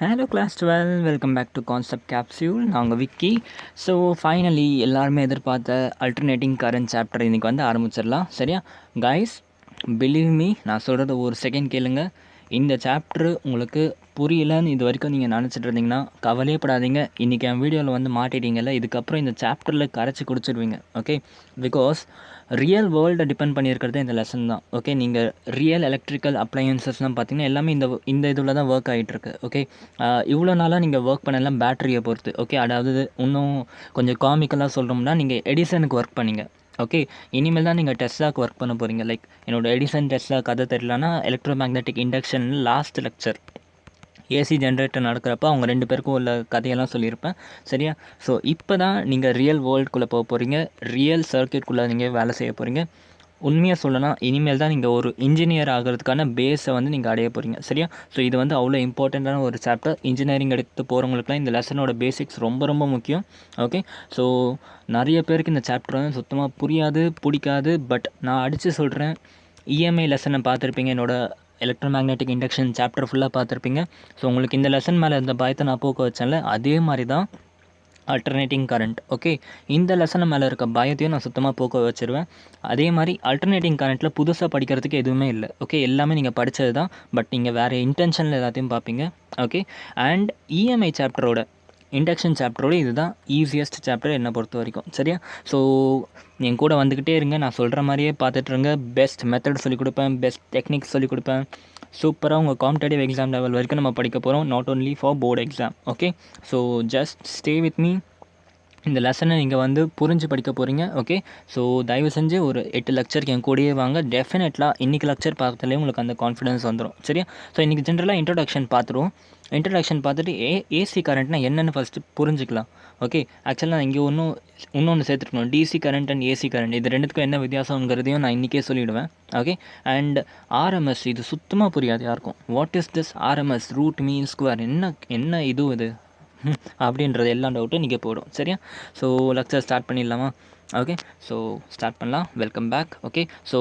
Hello class 12 welcome back to concept capsule. நான் உங்கள் Vicky. So finally எல்லாருமே எதிர்பார்த்த அல்டர்னேட்டிங் கரண்ட் சாப்டர் இன்றைக்கி வந்து ஆரம்பிச்சிடலாம். சரியா கைஸ்? பிலீவ் மீ, நான் சொல்கிறது ஒரு செகண்ட் கேளுங்க. இந்த சாப்டரு உங்களுக்கு புரியலன்னு இது வரைக்கும் நீங்கள் நினச்சிட்டு இருந்தீங்கன்னா கவலையே படாதீங்க. இன்றைக்கி என் வீடியோவில் வந்து மாட்டிட்டீங்கல்ல, இதுக்கப்புறம் இந்த சாப்டரில் கரைச்சி குடிச்சிடுவீங்க. ஓகே, பிகாஸ் ரியல் வேர்ல்டை டிபெண்ட் பண்ணியிருக்கிறது இந்த லெசன் தான். ஓகே, நீங்கள் ரியல் எலக்ட்ரிக்கல் அப்ளையன்சஸ்லாம் பார்த்தீங்கன்னா எல்லாமே இந்த இதில் தான் ஒர்க் ஆகிட்டுருக்கு. ஓகே, இவ்வளோ நாளாக நீங்கள் ஒர்க் பண்ணலாம் பேட்டரியை பொறுத்து. ஓகே, அதாவது இன்னும் கொஞ்சம் காமிக்கலாக சொல்கிறோம்னா நீங்கள் எடிசனுக்கு ஒர்க் பண்ணீங்க. ஓகே, இனிமேல் தான் நீங்கள் டெஸ்லாக்கு ஒர்க் பண்ண போகிறீங்க. லைக் என்னோடய எடிசன் டெஸ்லா கதை தெரியலனா electro magnetic induction last lecture AC generator நடக்கிறப்ப அவங்க 2 பேருக்கும் உள்ள கதையெல்லாம் சொல்லியிருப்பேன். சரியா? ஸோ இப்போ தான் நீங்கள் ரியல் வேர்ல்டுக்குள்ளே போக போகிறீங்க. ரியல் சர்க்கியூட்குள்ளே நீங்கள் வேலை செய்ய போகிறீங்க. உண்மையாக சொல்லலாம், இனிமேல் தான் நீங்கள் ஒரு இன்ஜினியர் ஆகிறதுக்கான பேஸை வந்து நீங்கள் அடைய போகிறீங்க. சரியா? ஸோ இது வந்து அவ்வளோ இம்பார்ட்டண்ட்டான ஒரு சாப்டர். இன்ஜினியரிங் எடுத்து போகிறவங்களுக்குலாம் இந்த லெசனோட பேசிக்ஸ் ரொம்ப ரொம்ப முக்கியம். ஓகே, ஸோ நிறைய பேருக்கு இந்த சாப்டர் வந்து சுத்தமாக புரியாது, பிடிக்காது. பட் நான் அடித்து சொல்கிறேன், இஎம்ஐ லெசனை பார்த்துருப்பீங்க, என்னோடய எலக்ட்ரோ மேக்னெட்டிக் இண்டக்ஷன் சாப்டர் ஃபுல்லாக பார்த்துருப்பீங்க. ஸோ உங்களுக்கு இந்த லெசன் மேலே இந்த பயத்தை நான் போக்க வச்சேன்ல, அதே மாதிரி தான் அல்டர்னேட்டிங் கரண்ட். ஓகே, இந்த லெசன் மேலே இருக்க பயத்தையும் நான் சுத்தமாக போக்க வச்சுருவேன். அதே மாதிரி அல்டர்னேட்டிங் கரண்ட்டில் புதுசாக படிக்கிறதுக்கு எதுவுமே இல்லை. ஓகே, எல்லாமே நீங்கள் படித்தது தான். பட் நீங்கள் வேறு இன்டென்ஷனில் எல்லாத்தையும் பார்ப்பீங்க. ஓகே, அண்ட் இஎம்ஐ சாப்டரோட இண்டக்ஷன் சாப்டரோட இதுதான் ஈஸியஸ்ட் சாப்டர் என்னை பொறுத்த வரைக்கும். சரியா? ஸோ என் கூட வந்துக்கிட்டே இருங்க, நான் சொல்கிற மாதிரியே பார்த்துட்ருங்க. பெஸ்ட் மெத்தட் சொல்லிக் கொடுப்பேன், பெஸ்ட் டெக்னிக்ஸ் சொல்லிக் கொடுப்பேன். சூப்பராக உங்கள் காம்படேட்டிவ் எக்ஸாம் லெவல் வரைக்கும் நம்ம படிக்க போகிறோம், not only for board exam. Okay, so just stay with me. இந்த லெசனை நீங்கள் வந்து புரிஞ்சு படிக்க போகிறீங்க. ஓகே, ஸோ தயவு செஞ்சு ஒரு 8 லெக்சருக்கு என் கூடயே வாங்க. டெஃபினெட்லாக இன்றைக்கி லெக்சர் பார்த்தாலே உங்களுக்கு அந்த கான்ஃபிடன்ஸ் வந்துடும். சரியா? ஸோ இன்றைக்கி ஜென்ரலாக இன்ட்ரடக்ஷன் பார்த்துருவோம். இன்ட்ரடக்ஷன் பார்த்துட்டு ஏசி கரண்ட்னா என்னென்னு ஃபஸ்ட்டு புரிஞ்சுக்கலாம். ஓகே, ஆக்சுவலாக நான் இங்கே இன்னொன்று சேர்த்துருக்கணும். DC current and AC current, இது ரெண்டுத்துக்கும் என்ன வித்தியாசங்கிறதையும் நான் இன்றைக்கே சொல்லிவிடுவேன். ஓகே, அண்ட் ஆர்எம்எஸ் இது சுத்தமாக புரியாது யாருக்கும். What is this RMS, root mean square, என்ன இது அப்படின்றது எல்லா டவுட்டும் நீங்கள் போடும். சரியா? ஸோ லெக்சர் ஸ்டார்ட் பண்ணிடலாமா? ஓகே, ஸோ ஸ்டார்ட் பண்ணலாம். Welcome back. Okay, so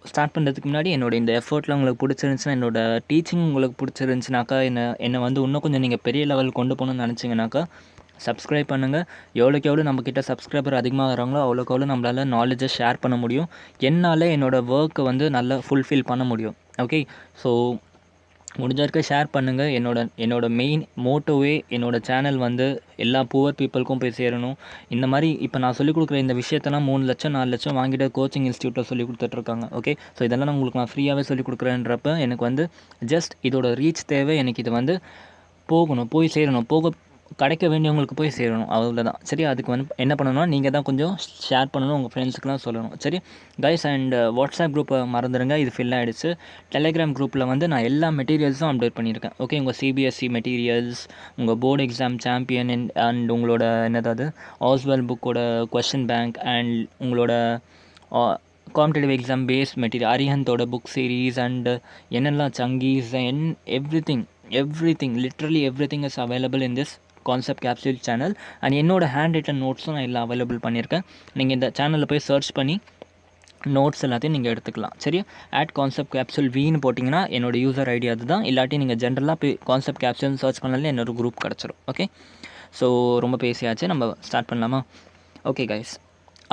start பண்ணுறதுக்கு முன்னாடி இந்த எஃபர்ட்டில் உங்களுக்கு பிடிச்சிருந்துச்சுன்னா, என்னோடய டீச்சிங் உங்களுக்கு பிடிச்சிருந்துச்சுனாக்கா, என்னை வந்து இன்னும் கொஞ்சம் நீங்கள் பெரிய லெவல் கொண்டு போகணுன்னு நினச்சிங்கனாக்கா சப்ஸ்கிரைப் பண்ணுங்கள். எவ்வளோக்கு எவ்வளோ நம்மக்கிட்ட சப்ஸ்கிரைபர் அதிகமாக வராங்களோ அவ்வளோக்கு எவ்வளோ நம்மளால் நாலேஜை ஷேர் பண்ண முடியும். என்னால் என்னோடய ஒர்க்கை வந்து நல்லா ஃபுல்ஃபில் பண்ண முடியும். ஓகே, ஸோ முடிஞ்ச வரைக்கும் ஷேர் பண்ணுங்கள். என்னோட மெயின் மோட்டோவே என்னோடய சேனல் வந்து எல்லா புவர் பீப்புளுக்கும் போய் சேரணும். இந்த மாதிரி இப்போ நான் சொல்லிக் கொடுக்குற இந்த விஷயத்தெல்லாம் 3 லட்சம் 4 லட்சம் வாங்கிட்டு கோச்சிங் இன்ஸ்டியூட்டில் சொல்லிக் கொடுத்துட்ருக்காங்க. ஓகே, ஸோ இதெல்லாம் உங்களுக்கு நான் ஃப்ரீயாகவே சொல்லிக் கொடுக்குறேன்றப்ப எனக்கு வந்து ஜஸ்ட் இதோட ரீச் தேவை. எனக்கு இது வந்து போய் சேரணும், கிடைக்க வேண்டியவங்களுக்கு போய் சேரணும், அவ்வளோதான். சரி, அதுக்கு வந்து என்ன பண்ணணும்னா நீங்கள் தான் கொஞ்சம் ஷேர் பண்ணணும், உங்கள் ஃப்ரெண்ட்ஸுக்கெலாம் சொல்லணும். சரி கைஸ், அண்ட் வாட்ஸ்அப் குரூப்பை மறந்துடுங்க, இது ஃபில் ஆகிடுச்சு. டெலிகிராம் குரூப்பில் வந்து நான் எல்லா மெட்டீரியல்ஸும் அப்டேட் பண்ணியிருக்கேன். ஓகே, உங்கள் சிபிஎஸ்சி மெட்டீரியல்ஸ், உங்கள் போர்டு எக்ஸாம் சாம்பியன் அண்ட் உங்களோட என்னதாவது ஆஸ்வெல் புக்கோட கொஷின் பேங்க் அண்ட் உங்களோட காம்படேட்டிவ் எக்ஸாம் பேஸ் மெட்டீரியல், அரிஹந்தோட புக் சீரீஸ் அண்ட் என்னெல்லாம் சங்கீஸ் and everything literally everything is available in this concept capsule channel. And என்னோட ஹேண்ட் ரிட்டன் நோட்ஸும் நான் எல்லாம் அவைலபிள் பண்ணியிருக்கேன். நீங்கள் இந்த சேனலில் போய் சர்ச் பண்ணி நோட்ஸ் எல்லாத்தையும் நீங்கள் எடுத்துக்கலாம். சரியா? கான்செப்ட் கேப்சூல் வீன்னு போட்டிங்கன்னா என்னோடய யூசர் ஐடி அதுதான். இல்லாட்டி நீங்கள் ஜென்ரலாக போய் கான்செப்ட் கேப்சூல்னு சர்ச் பண்ணாலே என்னோட குரூப் கிடச்சிரும். ஓகே, ஸோ ரொம்ப பேசியாச்சு, நம்ம ஸ்டார்ட் பண்ணலாமா? Okay guys,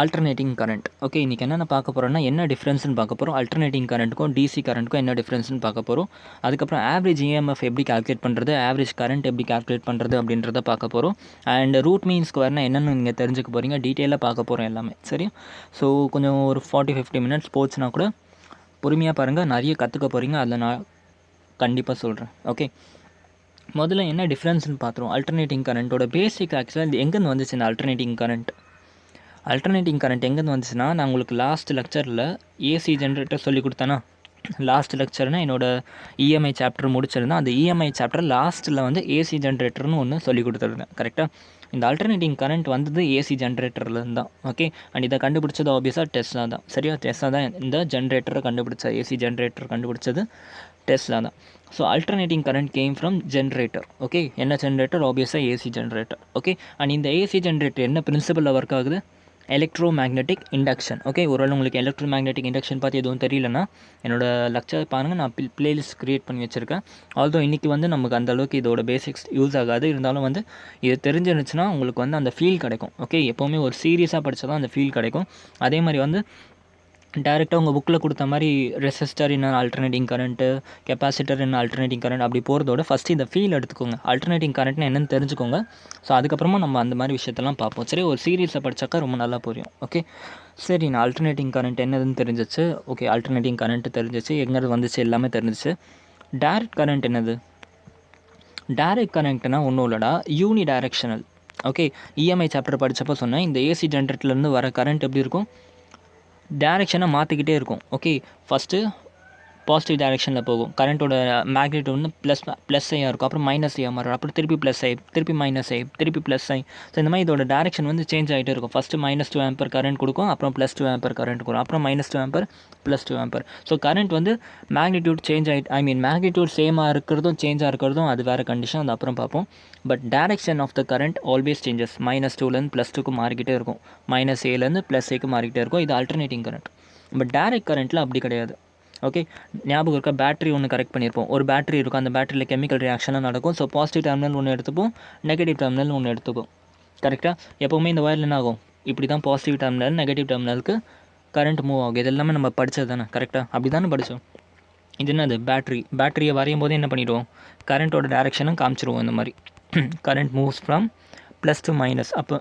alternating current. Okay, இன்றைக்கி என்னென்ன பார்க்க போகிறோன்னா, என்ன டிஃப்ரென்ஸ்னு பார்க்க போகிறோம். அல்டர்னேட்டிங் கரண்ட்டுக்கும் டிசி கரண்ட்டுக்கும் என்ன டிஃப்ரென்ஸ்னு பார்க்க போகிறோம். அதுக்கப்புறம் ஆவரேஜ் இஎம்எஃப் எப்படி கால்குலேட் பண்ணுறது, ஆவரேஜ் கரண்ட் எப்படி கால்குலேட் பண்ணுறது அப்படின்றத பார்க்க போகிறோம். அண்ட் ரூட் மீன் ஸ்கொயர்னால் என்னென்னு நீங்கள் தெரிஞ்சுக்க போகிறீங்க, டீட்டெயிலாக பார்க்க போகிறோம் எல்லாமே. சரி, ஸோ கொஞ்சம் ஒரு 40-50 மினிட்ஸ் போச்சுன்னா கூட பொறுமையாக பாருங்கள், நிறைய கற்றுக்க போகிறீங்க. அதில் நான் கண்டிப்பாக சொல்கிறேன். ஓகே, முதல்ல என்ன டிஃப்ரென்ஸ்னு பார்த்துருவோம். அல்டர்னேட்டிங் கரண்ட்டோட பேசிக் ஆக்சுவலாக இது எங்கேருந்து வந்துச்சு இந்த அல்டர்னேட்டிங் கரண்ட் எங்கேருந்து வந்துச்சுன்னா, நான் உங்களுக்கு லாஸ்ட் லெக்சரில் ஏசி ஜென்ரேட்டர் சொல்லி கொடுத்தேன்னா, லாஸ்ட் லெக்சர்னால் என்னோடய இஎம்ஐ சாப்டர் முடிச்சிருந்தேன். அந்த இஎம்ஐ சாப்டர் லாஸ்ட்டில் வந்து ஏசி ஜென்ரேட்டர்னு ஒன்று சொல்லி கொடுத்துருந்தேன். கரெக்டாக? இந்த அல்டர்னேட்டிங் கரண்ட் வந்தது ஏசி ஜென்ரேட்டர்லேருந்து தான். ஓகே, அண்ட் இதை கண்டுபிடிச்சது ஆப்வியஸாக டெஸ்லா தான். சரியா? டெஸ்லா தான் இந்த ஜென்ரேட்டரை கண்டுபிடிச்சா, ஏசி ஜென்ரேட்டர் கண்டுபிடிச்சது டெஸ்லா தான். So alternating current came from generator. Okay, என்ன ஜென்ரேட்டர்? ஆப்வியஸாக ஏசி ஜென்ரேட்டர். ஓகே, அண்ட் இந்த ஏசி ஜென்ரேட்டர் என்ன பிரின்சிபலில் ஒர்க் ஆகுது? Electro magnetic induction. ஓகே, ஒருவேளை உங்களுக்கு எலக்ட்ரோ மேக்னெட்டிக் இண்டக்ஷன் பார்த்து எதுவும் தெரியலன்னா என்னோடய லெக்சர் பாருங்கள், நான் பிளேலிஸ்ட் க்ரியேட் பண்ணி வச்சுருக்கேன். ஆல்தோ இன்றைக்கி வந்து நமக்கு அந்தளவுக்கு இதோட பேசிக்ஸ் யூஸ் ஆகாது, இருந்தாலும் வந்து இது தெரிஞ்சிருந்துச்சுன்னா உங்களுக்கு வந்து அந்த ஃபீல் கிடைக்கும். ஓகே, எப்போவுமே ஒரு சீரியஸாக படித்தா தான் அந்த ஃபீல் கிடைக்கும். அதே மாதிரி வந்து டேரெக்டாக உங்கள் புக்கில் கொடுத்த மாதிரி ரெசிஸ்டர் என்ன ஆல்டர்னேட்டிங் கரண்ட்டு, கெப்பாசிட்டர் என்ன ஆல்டர்னேட்டிங் கரண்ட் அப்படி போகிறதோட ஃபஸ்ட்டு இந்த ஃபீல் எடுத்துக்கோங்க. ஆல்டர்னேட்டிங் கரண்ட்னு என்னென்னு தெரிஞ்சுக்கோங்க. ஸோ அதுக்கப்புறமா நம்ம அந்த மாதிரி விஷயத்தெல்லாம் பார்ப்போம். சரி, ஒரு சீரியஸை படித்தாக்கா ரொம்ப நல்லா புரியும். ஓகே, சரி, நான் ஆல்டர்னேட்டிங் கரண்ட் என்னதுன்னு தெரிஞ்சிச்சு. ஓகே, ஆல்டர்னேட்டிங் கரண்ட்டு தெரிஞ்சிச்சு, எங்கே வந்துச்சு எல்லாமே தெரிஞ்சிச்சு. டைரக்ட் கரண்ட் என்னது? டைரக்ட் கரண்ட்னா ஒன்றும் இல்லைடா, யூனி டைரெக்ஷனல். ஓகே, இஎம்ஐ சாப்டர் படித்தப்போ சொன்னேன், இந்த ஏசி ஜென்ரேட்டர்லேருந்து வர கரண்ட் எப்படி இருக்கும், டைரெக்ஷனை மாற்றிக்கிட்டே இருக்கும். ஓகே, ஃபஸ்ட்டு பாசிட்டிவ் டைரெக்ஷனில் போகும், கரண்ட்டோட மேக்னெட் வந்து ப்ளஸ் ஐயாக இருக்கும், அப்புறம் மைனஸ் ஐயாக மாறும், அப்புறம் திருப்பி ப்ளஸ் ஐ, திருப்பி மைனஸ் ஐ, திருப்பி ப்ளஸ் ஐ. ஸோ இந்த மாதிரி இதோட டைரெக்ஷன் வந்து சேஞ்ச் ஆகிட்டே இருக்கும். ஃபஸ்ட்டு -2 ஆம்பர் கரண்ட் கொடுக்கும், அப்புறம் +2 ஆம்பர் கரண்ட் கொடுக்கும், அப்புறம் -2 ஆம்பர், +2 ஆம்பர். ஸோ கரண்ட் வந்து மேக்னிடியூட் சேஞ்ச் ஆகிட்டு மேக்னிடியூட் சேமாக இருக்கிறதும் சேஞ்சாக இருக்கிறதும் அது வேறு கண்டிஷன், அது அப்புறம் பார்ப்போம். But direction of the current always changes. -2லேருந்து +2க்கு மாறிக்கிட்டே இருக்கும், -Aலேருந்து +Aக்கு மாறிக்கிட்டே இருக்கும். இது ஆல்டர்னேட்டிங் கரண்ட். பட் டைரக்ட் கரண்ட்டில் அப்படி கிடையாது. ஓகே, ஞாபகம் இருக்கா, பேட்டரி ஒன்று கரெக்ட் பண்ணியிருப்போம். ஒரு பேட்டரி இருக்கும், அந்த பேட்டரியில் கெமிக்கல் ரியாக்ஷனாக நடக்கும். ஸோ பாசிட்டிவ் டெர்மினல் ஒன்று எடுத்துப்போம், நெகட்டிவ் டெர்மினல் ஒன்று எடுத்துப்போம். கரெக்டாக எப்போவுமே இந்த வயரில் என்ன ஆகும், இப்படி தான் பாசிட்டிவ் டெர்மினல் நெகட்டிவ் டெர்மினலுக்கு கரண்ட் மூவ் ஆகும். இது எல்லாமே நம்ம படித்தது தானே, கரெக்டாக அப்படி தானே படித்தோம். இது என்னது, பேட்டரியை வரையும் போது என்ன பண்ணிவிடுவோம், கரண்ட்டோட டேரெக்ஷனும் காமிச்சிருவோம். இந்த மாதிரி current moves from plus two minus. அப்போ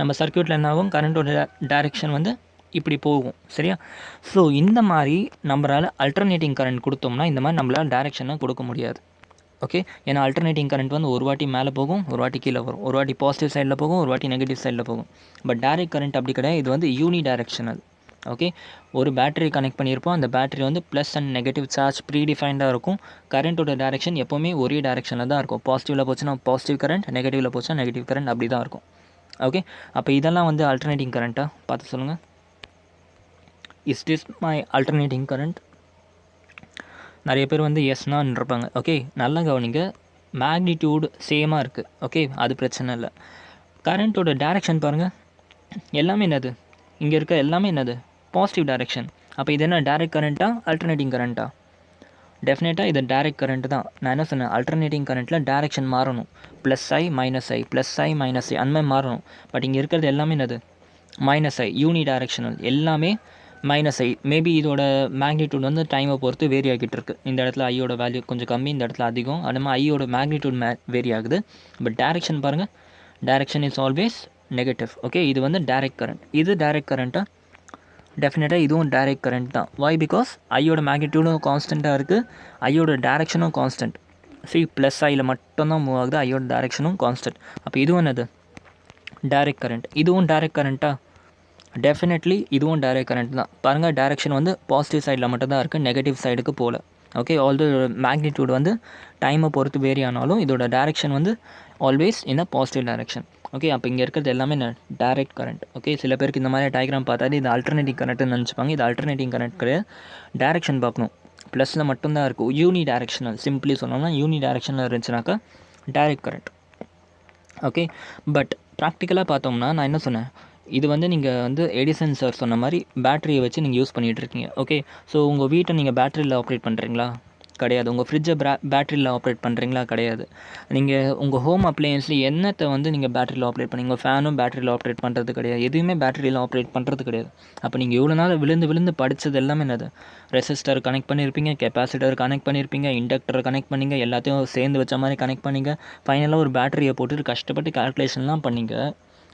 நம்ம சர்க்யூட்டில் என்ன ஆகும், கரண்ட்டோட டேரெக்ஷன் வந்து இப்படி போகும். சரியா? ஸோ இந்த மாதிரி நம்மளால் அல்டர்னேட்டிங் கரண்ட் கொடுத்தோம்னா இந்த மாதிரி நம்மளால் டைரெக்ஷனாக கொடுக்க முடியாது. ஓகே, ஏன்னா அல்டர்னேட்டிங் கரண்ட் வந்து ஒரு வாட்டி மேலே போகும், ஒரு வாட்டி கீழே வரும், ஒரு வாட்டி பாசிட்டிவ் சைடில் போகும், ஒரு வாட்டி நெகட்டிவ் சைடில் போகும். பட் டைரக்ட் கரண்ட் அப்படி கிடையாது, இது வந்து யூனி டைரெக்ஷனல். ஓகே, ஒரு பேட்டரி கனெக்ட் பண்ணியிருப்போம், அந்த பேட்டரி வந்து ப்ளஸ் அண்ட் நெகட்டிவ் சார்ஜ் ப்ரீடிஃபைண்டாக இருக்கும். கரண்ட்டோட டேரெக்ஷன் எப்போவுமே ஒரே டேரெக்ஷனில் தான் இருக்கும். பாசிட்டிவில் போச்சுன்னா பாசிட்டிவ் கரண்ட், நெகட்டிவில் போச்சுன்னா நெகட்டிவ் கரண்ட், அப்படி தான் இருக்கும். ஓகே, அப்போ இதெல்லாம் வந்து ஆல்டர்னேட்டிங் கரண்ட்டாக பார்த்து சொல்லுங்கள். Is this my alternating current? நிறைய பேர் வந்து எஸ்னான்னு இருப்பாங்க. ஓகே, நல்லா கவனிங்க, மேக்னிடியூடு சேமாக இருக்குது. ஓகே, அது பிரச்சனை இல்லை. கரண்ட்டோட டேரெக்ஷன் பாருங்கள், எல்லாமே என்னது, இங்கே இருக்க எல்லாமே என்னது, பாசிட்டிவ் டேரெக்ஷன். அப்போ இது என்ன, டைரக்ட் கரண்ட்டா ஆல்டர்னேட்டிங் கரண்ட்டா? டெஃபினட்டாக இது டைரக்ட் கரண்ட் தான். நான் என்ன சொன்னேன், ஆல்டர்னேட்டிங் கரண்ட்டில் டேரெக்ஷன் மாறணும், +I -I +I -I அந்த மாதிரி மாறணும். பட் இங்கே இருக்கிறது எல்லாமே என்னது, -I, யூனி டைரெக்ஷனல், எல்லாமே -I. மேபி இதோட மேக்னிடியூட் வந்து டைமை பொறுத்து வேரி ஆகிட்டு இருக்குது. இந்த இடத்துல ஐயோட வேல்யூ கொஞ்சம் கம்மி, இந்த இடத்துல அதிகம், அது மாதிரி ஐயோட மேக்னிடியூட் வேரி ஆகுது. பட் டேரெக்ஷன் பாருங்கள், direction is always negative. Okay, இது வந்து டைரக்ட் கரண்ட். இது டைரக்ட் கரண்ட்டாக? டெஃபினட்டாக இதுவும் டைரக்ட் கரண்ட் தான். வை? பிகாஸ் ஐயோட மேக்னிடியூடும் கான்ஸ்டண்ட்டாக இருக்குது, ஐயோட டேரெக்ஷனும் கான்ஸ்டன்ட். +Iயில் மட்டும்தான் மூவ் ஆகுது, ஐயோட டேரெக்ஷனும் கான்ஸ்டன்ட். அப்போ இதுவும் என்னது, டைரக்ட் கரண்ட். இதுவும் டைரக்ட் கரண்ட்டாக? டெஃபினெட்லி இதுவும் டைரக்ட் கரண்ட் தான். பாருங்கள், டேரெக்ஷன் வந்து பாசிட்டிவ் சைடில் மட்டும் தான் இருக்குது, நெகட்டிவ் சைடுக்கு போகல. ஓகே, ஆல்தோ மேக்னிடியூட் வந்து டைமை பொறுத்து வேரி ஆனாலும் இதோட டேரெக்ஷன் வந்து always in the positive direction. Okay, அப்போ இங்கே இருக்கிறது எல்லாமே டைரக்ட் கரண்ட். ஓகே, சில பேருக்கு இந்த மாதிரி டயக்ராம் பார்த்தாலே இது ஆல்டர்னேட்டிங் கரண்ட்னு நினச்சிப்பாங்க. இது ஆல்டர்னேட்டிங் கரண்ட் கிடையாது, டேரெக்ஷன் பார்க்கணும், ப்ளஸில் மட்டும்தான் இருக்கும். யூனி டைரெக்ஷனல், சிம்பிளி சொன்னோம்னா யூனி டைரெக்ஷனில் இருந்துச்சுனாக்கா டைரக்ட் கரண்ட். ஓகே, பட் ப்ராக்டிக்கலாக பார்த்தோம்னா நான் என்ன சொன்னேன், இது வந்து நீங்கள் வந்து எடிசன் சார் சொன்ன மாதிரி பேட்டரியை வச்சு நீங்கள் யூஸ் பண்ணிகிட்ருக்கீங்க. ஓகே, ஸோ உங்கள் வீட்டை நீங்கள் பேட்டரியில் ஆப்ரேட் பண்ணுறீங்களா? கிடையாது. உங்கள் ஃப்ரிட்ஜை பேட்டரியில் ஆப்ரேட் பண்ணுறீங்களா? கிடையாது. நீங்கள் உங்கள் ஹோம் அப்ளையன்ஸில் என்னத்தை வந்து நீங்கள் பேட்டரியில் ஆப்ரேட் பண்ணி, உங்கள் ஃபேனும் பேட்டரியில் ஆப்ரேட் பண்ணுறது கிடையாது, எதுவுமே பேட்டரியில் ஆப்ரேட் பண்ணுறது கிடையாது. அப்போ நீங்கள் இவ்வளோ நாள் விழுந்து படித்தது எல்லாமே என்னது, ரெசிஸ்டர் கனெக்ட் பண்ணியிருப்பீங்க, கெப்பாசிட்டர் கனெக்ட் பண்ணியிருப்பீங்க, இண்டக்டர் கனெக்ட் பண்ணிங்க, எல்லாத்தையும் சேர்ந்து வச்ச மாதிரி கனெக்ட் பண்ணிங்க, ஃபைனலாக ஒரு பேட்டரியை போட்டுட்டு கஷ்டப்பட்டு கால்குலேஷன்லாம் பண்ணிங்க.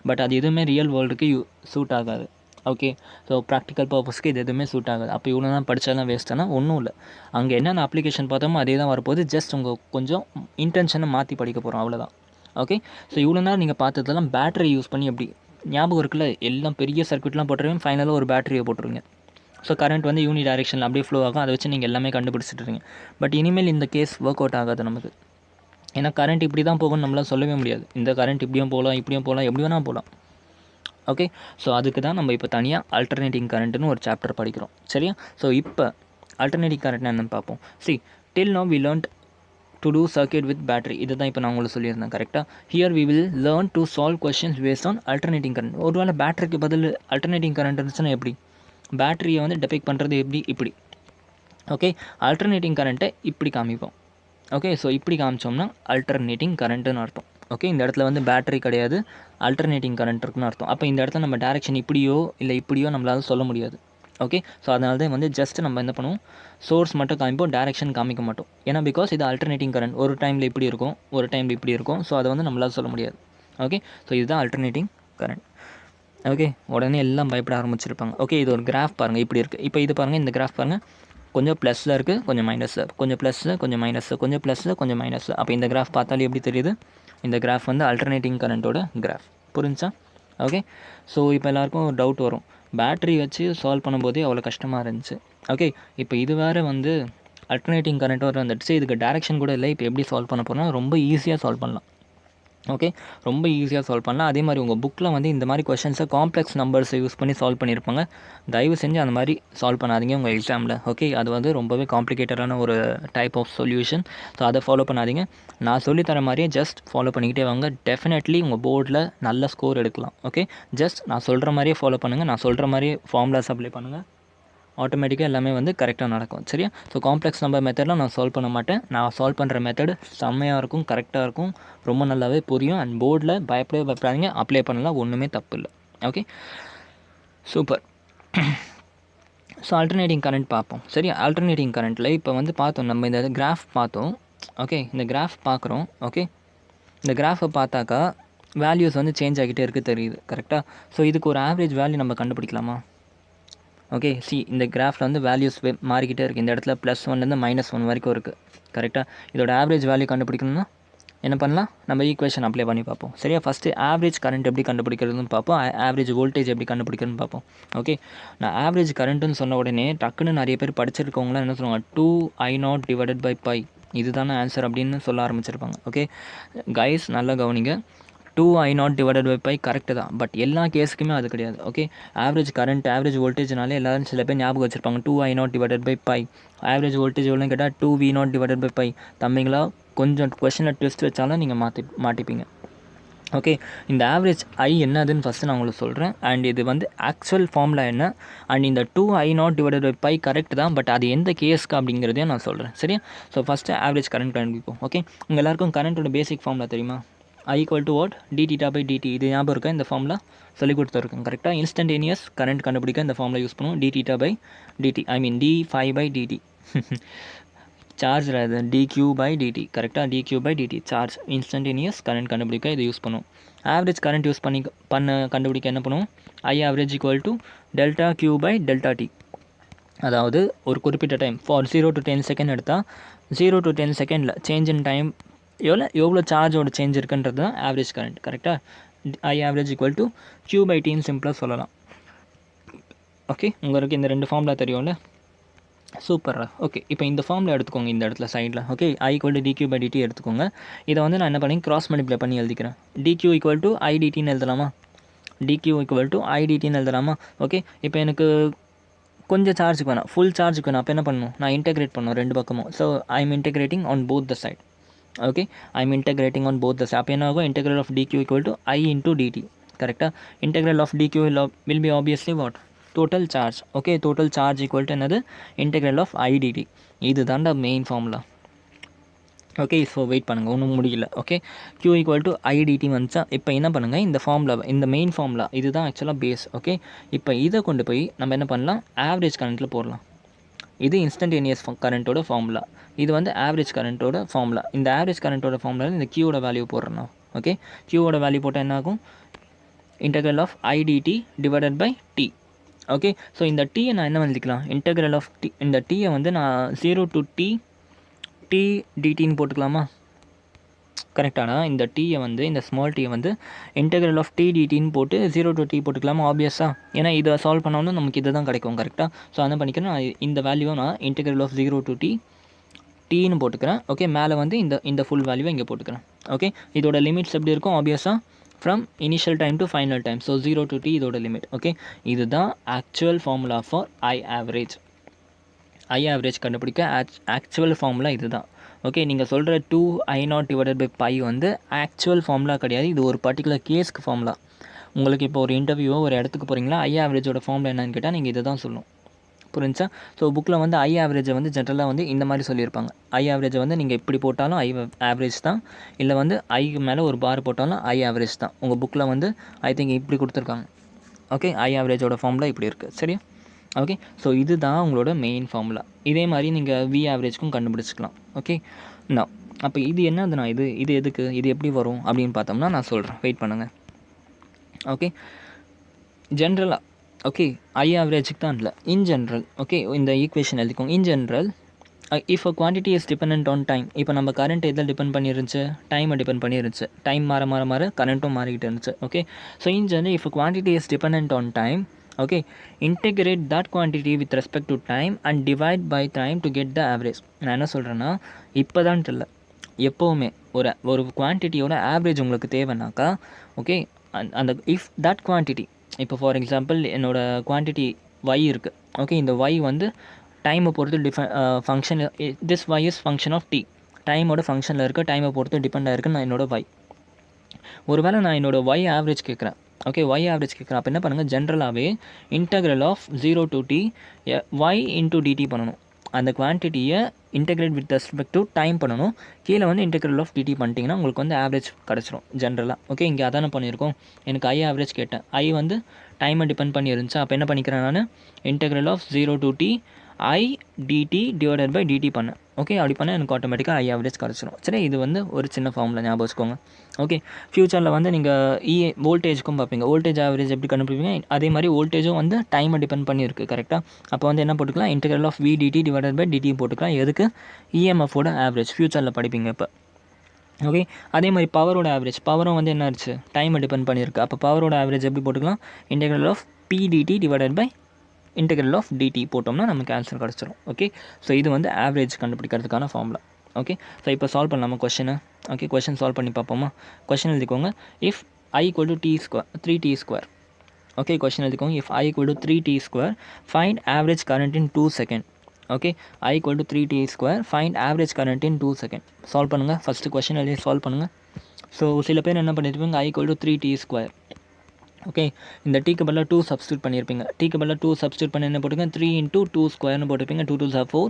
பட் அது எதுவுமே ரியல் வேர்ல்டுக்கு சூட் ஆகாது. ஓகே, ஸோ ப்ராக்டிக்கல் பர்பஸ்க்கு இது எதுவுமே சூட் ஆகாது. அப்போ இவ்வளோ தான் படித்தாலும் வேஸ்ட்டானா ஒன்றும் இல்லை. அங்கே என்னென்ன அப்ளிகேஷன் பார்த்தோமோ அதே தான் வரப்போகுது, ஜஸ்ட் உங்கள் கொஞ்சம் இன்டென்ஷனை மாற்றி படிக்க போகிறோம், அவ்வளோதான். ஓகே, ஸோ இவ்வளோ நேரம் நீங்கள் பார்த்ததெல்லாம் பேட்டரி யூஸ் பண்ணி எப்படி ஞாபகம் இருக்குல்ல, எல்லாம் பெரிய சர்க்யூட்லாம் போட்டுருவீங்க, ஃபைனலாக ஒரு பேட்டரியை போட்டுருவீங்க. ஸோ கரண்ட் வந்து யூனி டைரெக்ஷனில் அப்படியே ஃப்ளோ ஆகும், அதை வச்சு நீங்கள் எல்லாமே கண்டுபிடிச்சிட்ருங்க. பட் இனிமேல் இந்த கேஸ் ஒர்க் அவுட் ஆகாது நமக்கு. ஏன்னா கரண்ட் இப்படி தான் போகும்னு நம்மளால் சொல்லவே முடியாது. இந்த கரண்ட் இப்படியும் போகலாம், இப்படியும் போகலாம், எப்படி வேணால் போகலாம். ஓகே, ஸோ அதுக்கு தான் நம்ம இப்போ தனியாக ஆல்டர்னேட்டிங் கரண்ட்டுன்னு ஒரு சாப்டர் படிக்கிறோம். சரியா? ஸோ இப்போ ஆல்டர்னேட்டிங் கரண்ட் என்னென்னு பார்ப்போம். Till now we learned to do circuit with battery. இதை தான் இப்போ நான் உங்களுக்கு சொல்லியிருந்தேன் கரெக்டாக. Here we will learn to solve questions based on alternating current. ஒருவேளை பேட்டரிக்கு பதில் அல்டர்னேட்டிங் கரண்ட் இருந்துச்சுன்னா எப்படி, பேட்டரியை வந்து டெபிக் பண்ணுறது எப்படி, இப்படி. ஓகே, அல்டர்னேட்டிங் கரண்ட்டை இப்படி காமிப்போம். ஓகே, ஸோ இப்படி காமிச்சோம்னா அல்டர்னேட்டிங் கரண்ட்டுன்னு அர்த்தம். ஓகே, இந்த இடத்துல வந்து பேட்டரி கிடையாது, அல்டர்னேட்டிங் கரண்ட் இருக்குன்னு அர்த்தம். அப்போ இந்த இடத்துல நம்ம டேரெக்ஷன் இப்படியோ இல்லை இப்படியோ நம்மளால சொல்ல முடியாது. ஓகே, ஸோ அதனால தான் வந்து ஜஸ்ட் நம்ம என்ன பண்ணுவோம், சோர்ஸ் மட்டும் காமிப்போம், டேரெக்ஷன் காமிக்க மாட்டோம். ஏன்னா பிகாஸ் இது அல்டர்னேட்டிங் கரண்ட், ஒரு டைமில் இப்படி இருக்கும், ஒரு டைமில் இப்படி இருக்கும். ஸோ அதை வந்து நம்மளால் சொல்ல முடியாது. ஓகே, ஸோ இதுதான் அல்டர்னேட்டிங் கரண்ட். ஓகே, உடனே எல்லாம் பயப்பட ஆரம்பிச்சிருப்பாங்க. ஓகே, இது ஒரு கிராஃப் பாருங்கள், இப்படி இருக்குது. இப்போ இது பாருங்கள், இந்த கிராஃப் பாருங்கள், கொஞ்சம் ப்ளஸில் இருக்குது, கொஞ்சம் மைனஸில், கொஞ்சம் ப்ளஸில், கொஞ்சம் மைனஸில், கொஞ்சம் ப்ளஸில், கொஞ்சம் மைனஸில். அப்போ இந்த கிராஃப் பார்த்தாலே எப்படி தெரியுது, இந்த கிராஃப் வந்து அல்டர்னேட்டிங் கரண்ட்டோட கிராஃப். புரிஞ்சா? ஓகே, ஸோ இப்போ எல்லாருக்கும் ஒரு டவுட் வரும், பேட்டரி வச்சு சால்வ் பண்ணும்போதே அவ்வளோ கஷ்டமாக இருந்துச்சு. ஓகே, இப்போ இது வேறு வந்து அல்டர்னேட்டிங் கரண்ட் வர வந்துடுச்சு, இதுக்கு டேரெக்ஷன் கூட இல்லை. இப்போ எப்படி சால்வ் பண்ண போகிறோம்னா ரொம்ப ஈஸியாக சால்வ் பண்ணலாம். ஓகே, ரொம்ப ஈஸியாக சால்வ் பண்ணலாம். அதே மாதிரி உங்கள் புக்கில் வந்து இந்த மாதிரி கொஷின்ஸை காம்ப்ளெக்ஸ் நம்பர்ஸை யூஸ் பண்ணி சால்வ் பண்ணியிருப்பாங்க. தயவு செஞ்சு அந்த மாதிரி சால்வ் பண்ணாதீங்க உங்கள் எக்ஸாமில். ஓகே, அது வந்து ரொம்பவே காம்ப்ளிகேட்டடான ஒரு டைப் ஆஃப் சொல்யூஷன். ஸோ அதை ஃபாலோ பண்ணாதீங்க. நான் சொல்லித்தர மாதிரியே ஜஸ்ட் ஃபாலோ பண்ணிக்கிட்டே வாங்க. டெஃபினெட்லி உங்கள் போர்டில் நல்ல ஸ்கோர் எடுக்கலாம். ஓகே, ஜஸ்ட் நான் சொல்கிற மாதிரியே ஃபாலோ பண்ணுங்கள், நான் சொல்கிற மாதிரியே ஃபார்முலாஸ் அப்ளை பண்ணுங்கள், ஆட்டோமேட்டிக்காக எல்லாமே வந்து கரெக்டாக நடக்கும். சரியா? ஸோ காம்ப்ளெக்ஸ் நம்பர் மெத்தட்லாம் நான் சால்வ் பண்ண மாட்டேன். நான் சால்வ் பண்ணுற மெத்தடு செம்மையாக இருக்கும், கரெக்டாக இருக்கும், ரொம்ப நல்லாவே புரியும். அண்ட் போர்டில் பயப்படாதீங்க, அப்ளை பண்ணலாம், ஒன்றுமே தப்பு இல்லை. Okay, super. So alternating current பார்ப்போம். சரி, அல்டர்னேட்டிங் கரண்ட்டில் இப்போ வந்து பார்த்தோம், நம்ம இந்த கிராஃப் பார்த்தோம். ஓகே, இந்த கிராஃப் பார்க்குறோம். ஓகே, இந்த கிராஃபை பார்த்தாக்கா வேல்யூஸ் வந்து சேஞ்ச் ஆகிட்டே இருக்குது தெரியுது கரெக்டாக. ஸோ இதுக்கு ஒரு ஆவரேஜ் வேல்யூ நம்ம கண்டுபிடிக்கலாமா? ஓகே, இந்த கிராஃபில் வந்து வேல்யூஸ் மாறிக்கிட்டே இருக்குது. இந்த இடத்துல +1லேருந்து -1 வரைக்கும் இருக்குது கரெக்டாக. இதோட ஆவரேஜ் வேல்யூ கண்டுபிடிக்கணும்னா என்ன பண்ணலாம், நம்ம ஈக்குவேஷன் அப்ளை பண்ணி பார்ப்போம். சரியா? ஃபஸ்ட்டு ஆவரேஜ் கரண்ட் எப்படி கண்டுபிடிக்கிறதுன்னு பார்ப்போம், ஆவரேஜ் வோல்டேஜ் எப்படி கண்டுபிடிக்கிறதுன்னு பார்ப்போம். ஓகே, நான் ஆவரேஜ் கரண்ட்டுன்னு சொன்ன உடனே டக்குன்னு நிறைய பேர் படிச்சிருக்கவங்களாம் என்ன சொல்லுவாங்க, 2I0 டிவைடட் பை பை, இதுதானே ஆன்சர் அப்படின்னு சொல்ல ஆரம்பிச்சிருப்பாங்க. ஓகே கைஸ், நல்லா கவனிங்க, 2I0 divided by pi correct தான், பட் எல்லா கேஸுக்குமே அது கிடையாது. ஓகே, ஆவரேஜ் கரண்ட் ஆவரேஜ் வோல்டேஜ்னாலே எல்லோரும் சில பேர் ஞாபகம் வச்சுருப்பாங்க 2I0 divided by pi. Average voltage எவ்வளோன்னு கேட்டால் 2V0 டிவைடட் பை பை. தம்பிங்களா, கொஞ்சம் கொஷனில் ட்விஸ்ட் வச்சாலும் நீங்கள் மாட்டிப்பீங்க. ஓகே, இந்த ஆவரேஜ் ஐ என்னதுன்னு ஃபஸ்ட்டு நான் உங்களுக்கு சொல்கிறேன். அண்ட் இது வந்து ஆக்சுவல் ஃபார்முலா என்ன, அண்ட் இந்த 2I0 divided by pi correct தான், பட் அது எந்த கேஸ்க்கு அப்படிங்கிறதையும் நான் சொல்கிறேன். சரியா? ஸோ ஃபஸ்ட்டு ஆவரேஜ் கரண்ட் கண்டுபிடிப்போம். ஓகே, உங்கள் எல்லாருக்கும் கரண்ட்டோட பேசிக் ஃபார்முலா தெரியுமா? I equal to what? dθ/dt. இது ஞாபகம் இருக்கா? இந்த ஃபார்முலா சொல்லி கொடுத்துருக்கேன் கரெக்டாக. இன்ஸ்டன்டேனியஸ் கரண்ட் கண்டுபிடிக்க இந்த ஃபார்முலா யூஸ் பண்ணுவோம், dθ/dt, ஐ மீன் d∅/dt. சார்ஜ் dq/dt கரெக்டாக, dq/dt சார்ஜ். இன்ஸ்டன்டேனியஸ் கரண்ட் கண்டுபிடிக்க இதை யூஸ் பண்ணுவோம். ஆவரேஜ் கரண்ட் யூஸ் கண்டுபிடிக்க என்ன பண்ணுவோம், I average equal to ΔQ/ΔT. அதாவது ஒரு குறிப்பிட்ட டைம் ஃபார் 0 to 10 செகண்ட் எடுத்தால் 0 to 10 செகண்டில் சேஞ்ச் இன் டைம் எவ்வளோ சார்ஜோட சேஞ்ச் இருக்குன்றது தான் ஆவரேஜ் கரண்ட் கரெக்டாக. I average equal to Q/Tன்னு சிம்பிளாக சொல்லலாம். ஓகே, உங்களுக்கு இந்த ரெண்டு ஃபார்முலா தெரியும்ல, சூப்பரா. ஓகே, இப்போ இந்த ஃபார்முலா எடுத்துக்கோங்க, இந்த இடத்துல சைடில். Okay, I equal to dq/dt எடுத்துக்கோங்க. இதை வந்து நான் என்ன பண்ணி கிராஸ் மல்டிப்ளை பண்ணி எழுதிக்கிறேன். dq equal to idtன்னு எழுதலாமா? dq equal to idtன்னு எழுதலாமா? ஓகே, இப்போ எனக்கு கொஞ்சம் சார்ஜுக்கு வேணாம், ஃபுல் சார்ஜுக்கு வேணாம். அப்போ என்ன பண்ணணும், நான் இன்டெகிரேட் பண்ணணும் ரெண்டு பக்கமும். So I am integrating on both the side. Okay, I am integrating on both the side. அப்போ என்ன ஆகும், integral of dq equal to I into dt கரெக்டாக. Integral of dq will be obviously what, total charge. Okay, total charge equal to என்னது, integral of I dt. இது தாண்டா main formula. Okay, so wait பண்ணுங்கள், ஒன்றும் முடியல. Okay, q equal to I dt வந்துச்சா. இப்போ என்ன பண்ணுங்கள், இந்த ஃபார்முலா, இந்த மெயின் ஃபார்முலா இதுதான் ஆக்சுவலாக பேஸ். ஓகே, இப்போ இதை கொண்டு போய் நம்ம என்ன பண்ணலாம், ஆவரேஜ் கரண்ட்டில் போடலாம். இது இன்ஸ்டன்டேனியஸ் கரண்ட்டோட ஃபார்முலா, இது வந்து ஆவரேஜ் கரண்ட்டோட ஃபார்முலா. இந்த ஆவரேஜ் கரண்ட்டோட ஃபார்முலா இந்த க்யூவோட வேல்யூ போடுறேன். ஓகே, க்யூவோட வேல்யூ போட்டால் என்ன ஆகும், integral of I dt divided by t. Okay, so இந்த டீயை நான் என்ன எழுதிக்கலாம், இன்டெகிரல் ஆஃப் டி, இந்த டீயை வந்து நான் 0 to t dtன்னு போட்டுக்கலாமா? கரெக்டானா, இந்த டீயை வந்து, இந்த ஸ்மால் டீயை வந்து இன்டெகிரல் ஆஃப் t dtன்னு போட்டு 0 to t போட்டுக்கலாமா? ஆப்வியஸாக, ஏன்னா இதை சால்வ் பண்ணோன்னா நமக்கு இதை தான் கிடைக்கும் கரெக்டாக. ஸோ அதை பண்ணிக்கிறேன், நான் இந்த வேல்யூவை நான் இன்டெகிரல் ஆஃப் 0 to tன்னு போட்டுக்கிறேன். ஓகே, மேலே வந்து இந்த ஃபுல் வேல்யூவை இங்கே போட்டுக்கிறேன். ஓகே, இதோட லிமிட்ஸ் எப்படி இருக்கும், ஆப்வியஸாக from initial time to final time. So 0 to t இதோட லிமிட். ஓகே, இதுதான் actual formula for I average. I average கண்டுபிடிக்க ஆக்சுவல் ஃபார்முலா இதுதான். ஓகே, நீங்கள் சொல்கிற 2I0 டிவைடட் பை பை வந்து ஆக்சுவல் ஃபார்முலா கிடையாது. இது ஒரு பர்டிகுலர் கேஸ்க்கு ஃபார்முலா. உங்களுக்கு இப்போ ஒரு இன்டர்வியூவோ ஒரு இடத்துக்கு போகிறீங்களா, ஐ ஆவரேஜோட ஃபார்முலா என்னன்னு கேட்டால் நீங்கள் இதை தான் சொல்லணும். புரிஞ்சா? ஸோ புக்கில் வந்து ஐ ஆவரேஜை வந்து ஜென்ரலாக வந்து இந்த மாதிரி சொல்லியிருப்பாங்க. ஐ ஆவரேஜை வந்து நீங்கள் எப்படி போட்டாலும் ஐ ஆவரேஜ் தான், இல்லை வந்து ஐக்கு மேலே ஒரு பார் போட்டாலும் ஐ ஆவரேஜ் தான். உங்கள் புக்கில் வந்து ஐ திங்க் இப்படி கொடுத்துருக்காங்க. ஓகே, ஐ ஆவரேஜோட ஃபார்முலா இப்படி இருக்குது. சரியா? ஓகே, ஸோ இது தான் உங்களோட மெயின் ஃபார்முலா. இதே மாதிரி நீங்கள் வி ஆவரேஜ்க்கும் கண்டுபிடிச்சிக்கலாம். ஓகே, நான் அப்போ இது என்னதுண்ணா, இது எதுக்கு, இது எப்படி வரும் அப்படின்னு பார்த்தோம்னா நான் சொல்கிறேன், வெயிட் பண்ணுங்கள். ஓகே, ஜென்ரலாக ஓகே ஐ ஆவரேஜுக்கு தான் இல்லை, இன் ஜென்ரல். ஓகே, இந்த ஈக்குவேஷன் எழுதிக்கோங்க. இன் general if a quantity is depend on time. இப்போ நம்ம கரண்ட் எதில் டிபெண்ட் பண்ணிருந்துச்சு, டைமை டிபெண்ட் பண்ணிருந்துச்சு. டைம் மாற கரண்ட்டும் மாறிக்கிட்டு இருந்துச்சு. Okay, so in general if a quantity is depend on time, okay, integrate that quantity with respect to time and divide by time to get the average. நான் என்ன சொல்கிறேன்னா, இப்போ தான் இல்லை, எப்போவுமே ஒரு குவான்டிட்டியோட ஆவரேஜ் உங்களுக்கு தேவைன்னாக்கா, ஓகே, அந்த இஃப் தட் குவான்டிட்டி, இப்போ ஃபார் எக்ஸாம்பிள் என்னோடய குவான்டிட்டி y இருக்குது. ஓகே, இந்த y வந்து டைமை பொறுத்து function, this y is function of t. டைமோட ஃபங்க்ஷனில் இருக்க, டைமை பொறுத்து டிபெண்ட் ஆகிருக்கு நான் என்னோட y. ஒருவேளை நான் என்னோடய y ஆவரேஜ் கேட்குறேன். ஓகே, y ஆவரேஜ் கேட்குறேன். அப்போ என்ன பண்ணுங்கள், ஜென்ரலாகவே integral of 0 to t y into dt பண்ணணும். அந்த குவான்டிட்டியை integrate with respect to time பண்ணணும். கீழே வந்து இன்டெகிரல் ஆஃப் டிடி பண்ணிட்டீங்கன்னா உங்களுக்கு வந்து ஆவரேஜ் கிடச்சிரும் ஜென்ரலாக. ஓகே, இங்கே அதானே பண்ணியிருக்கோம். எனக்கு ஐ ஆவரேஜ் கேட்டேன், ஐ வந்து டைமை டிபெண்ட் பண்ணி இருந்துச்சு. அப்போ என்ன பண்ணிக்கிறேன் நான், integral of 0 to t I DD divided by dt பண்ணேன். ஓகே, அப்படி பண்ணால் எனக்கு ஆட்டோமேட்டிக்காக ஐ ஆவரேஜ் கிடச்சிரும். சரி, இது வந்து ஒரு சின்ன ஃபார்முலா ஞாபகம் வச்சுக்கோங்க. ஓகே, ஃப்யூச்சரில் வந்து நீங்கள் வோல்டேஜுக்கும் பார்ப்பீங்க. வோல்டேஜ் ஆவரேஜ் எப்படி கண்டுபிடிப்பீங்க, அதே மாதிரி வோல்டேஜும் வந்து டைமை டிபெண்ட் பண்ணியிருக்கு. கரெக்டாக? அப்போ வந்து என்ன போட்டுக்கலாம், integral of V dt divided by dt போட்டுக்கலாம். எதுக்கு, இஎம்எஃபோட ஆவரேஜ் ஃப்யூச்சரில் படிப்பீங்க இப்போ. ஓகே, அதே மாதிரி பவரோட ஆவரேஜ், பவரும் வந்து என்ன ஆச்சு, டைமை டிபெண்ட் பண்ணியிருக்கு. அப்போ பவரோட ஆவரேஜ் எப்படி போட்டுக்கலாம், integral of PDT divided by integral of DT போட்டோம்னா நமக்கு ஆன்சர் கிடச்சிரும். ஓகே, ஸோ இது வந்து ஆவரேஜ் கண்டுபிடிக்கிறதுக்கான ஃபார்முலா. ஓகே, ஸோ இப்போ சால்வ் பண்ணலாமா கொஷனை. ஓகே, கொஷின் சால்வ் பண்ணி பார்ப்போமா. கொஷின் எழுதிக்கோங்க, if I equal to T square 3t square. Okay, question எழுதிக்கோங்க, if I equal to 3t square find average current in 2 second. Okay, I equal to 3t square find average current in 2 second. Solve பண்ணுங்கள். First question எழுதி solve பண்ணுங்கள். So சில பேர் என்ன பண்ணியிருப்பீங்க, I equal to 3t square. Okay, இந்த டீக்கு பதிலாக 2 சப்ஸ்டியூட் பண்ணியிருப்பீங்க. டீக்கு பதிலாக 2 சப்ஸ்டியூட் பண்ணி என்ன போட்டுங்க, 3 into 2 ஸ்கொயர்னு போட்டிருப்பீங்க. 2 2s are 4,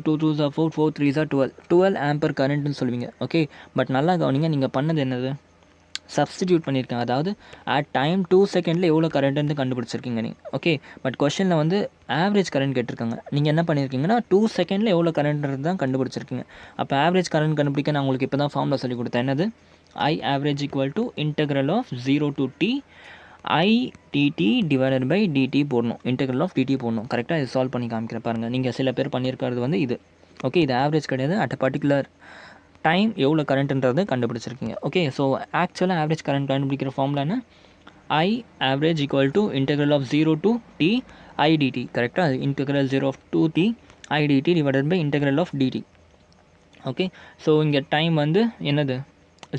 2 2s are 4, 4 3s are 12 Amber கரண்ட்னு சொல்லுவீங்க. ஓகே, பட் நல்லா கவனிங்க, நீங்கள் பண்ணது என்னது, சப்ஸ்டிடியூட் பண்ணியிருக்கேன். அதாவது அட் டைம் 2 செகண்டில் எவ்வளோ கரண்ட்னு கண்டுபிடிச்சிருக்கீங்க நீங்கள். ஓகே, பட் கொஷனில் வந்து ஆவரேஜ் கரண்ட் கேட்டிருக்காங்க. நீங்கள் என்ன பண்ணியிருக்கீங்கன்னா 2 செகண்டில் எவ்வளோ கரண்ட்ன்றது தான் கண்டுபிடிச்சிருக்கீங்க. அப்போ ஆவரேஜ் கரண்ட் கண்டுபிடிக்க நான் உங்களுக்கு இப்போ தான் ஃபார்முலா சொல்லி கொடுத்தேன். என்னது, I average equal to integral of 0 to t I dt divided by dt போடணும். integral of dt போடணும். கரெக்டாக இது சால்வ் பண்ணி காமிக்கிறேன் பாருங்கள். நீங்கள் சில பேர் பண்ணியிருக்கிறது வந்து இது. ஓகே, இது ஆவரேஜ் கிடையாது, அட் அ பர்டிகுலர் டைம் எவ்வளோ கரண்ட்ன்றது கண்டுபிடிச்சிருக்கீங்க. ஓகே, ஸோ ஆக்சுவலாக ஆவரேஜ் கரண்ட் கண்டுபிடிக்கிற ஃபார்முலா என்ன, I average equal to integral of 0 to t I dt. கரெக்டாக, integral 0 of 2 t I dt divided by integral of dt. Okay, so இங்கே time வந்து என்னது,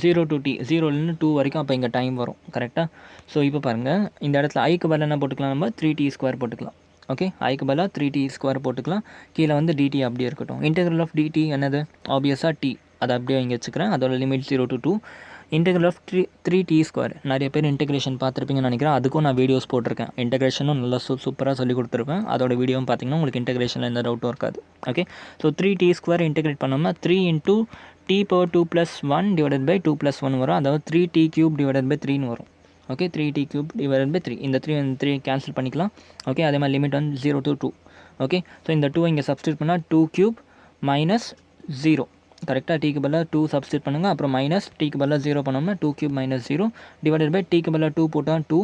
0 to t, 0லேருந்து 2 வரைக்கும். அப்போ இங்கே டைம் வரும். கரெக்டாக? ஸோ இப்போ பாருங்கள், இந்த இடத்துல ஐக்கு பதிலாக என்ன போட்டுக்கலாம், நம்ம 3t ஸ்கொயர் போட்டுக்கலாம். ஓகே, ஐக்கு பதிலாக 3t ஸ்கொயர் போட்டுக்கலாம். கீழே வந்து dt அப்படியே இருக்கட்டும். இன்டெகிரல் ஆஃப் dt என்னது, ஆப்வியஸாக t, அதை அப்படியே இங்கே வச்சுக்கிறேன். அதோட limit 0 to 2. Integral of 3t square, நிறைய பேர் இன்டெகிரேஷன் பார்த்துருப்பீங்கன்னு நினைக்கிறேன். அதுக்கும் நான் வீடியோஸ் போட்டிருக்கேன். இன்டெகிரேஷனும் நல்லா சூப்பராக சொல்லி கொடுத்துருப்பேன். அதோட வீடியோவும் பார்த்தீங்கன்னா உங்களுக்கு இன்டெகிரேஷனில் எந்த டவுட்டும் இருக்காது. Okay, so 3t square integrate பண்ணோம்னா 3 into t power 2 plus 1 divided by 2 plus 1 வரும். அதாவது 3t cube divided by 3ன்னு வரும். Okay, 3t cube divided by 3. இந்த 3 கேன்சல் பண்ணிக்கலாம். ஓகே, அதே மாதிரி லிமிட் வந்து 0 to 2. ஓகே, ஸோ இந்த 2 இங்கே சப்ஸ்டியூட் பண்ணால் 2 cube minus 0. கரெக்டாக, டீக்கு பதிலாக 2 சப்ஸ்டியூட் பண்ணுங்கள். அப்புறம் மைனஸ் டீக்கு பதிலாக 0 பண்ணோம்னா 2 cube minus 0 டிவைடட் பை டீக்கு பதிலாக 2 போட்டால் 2,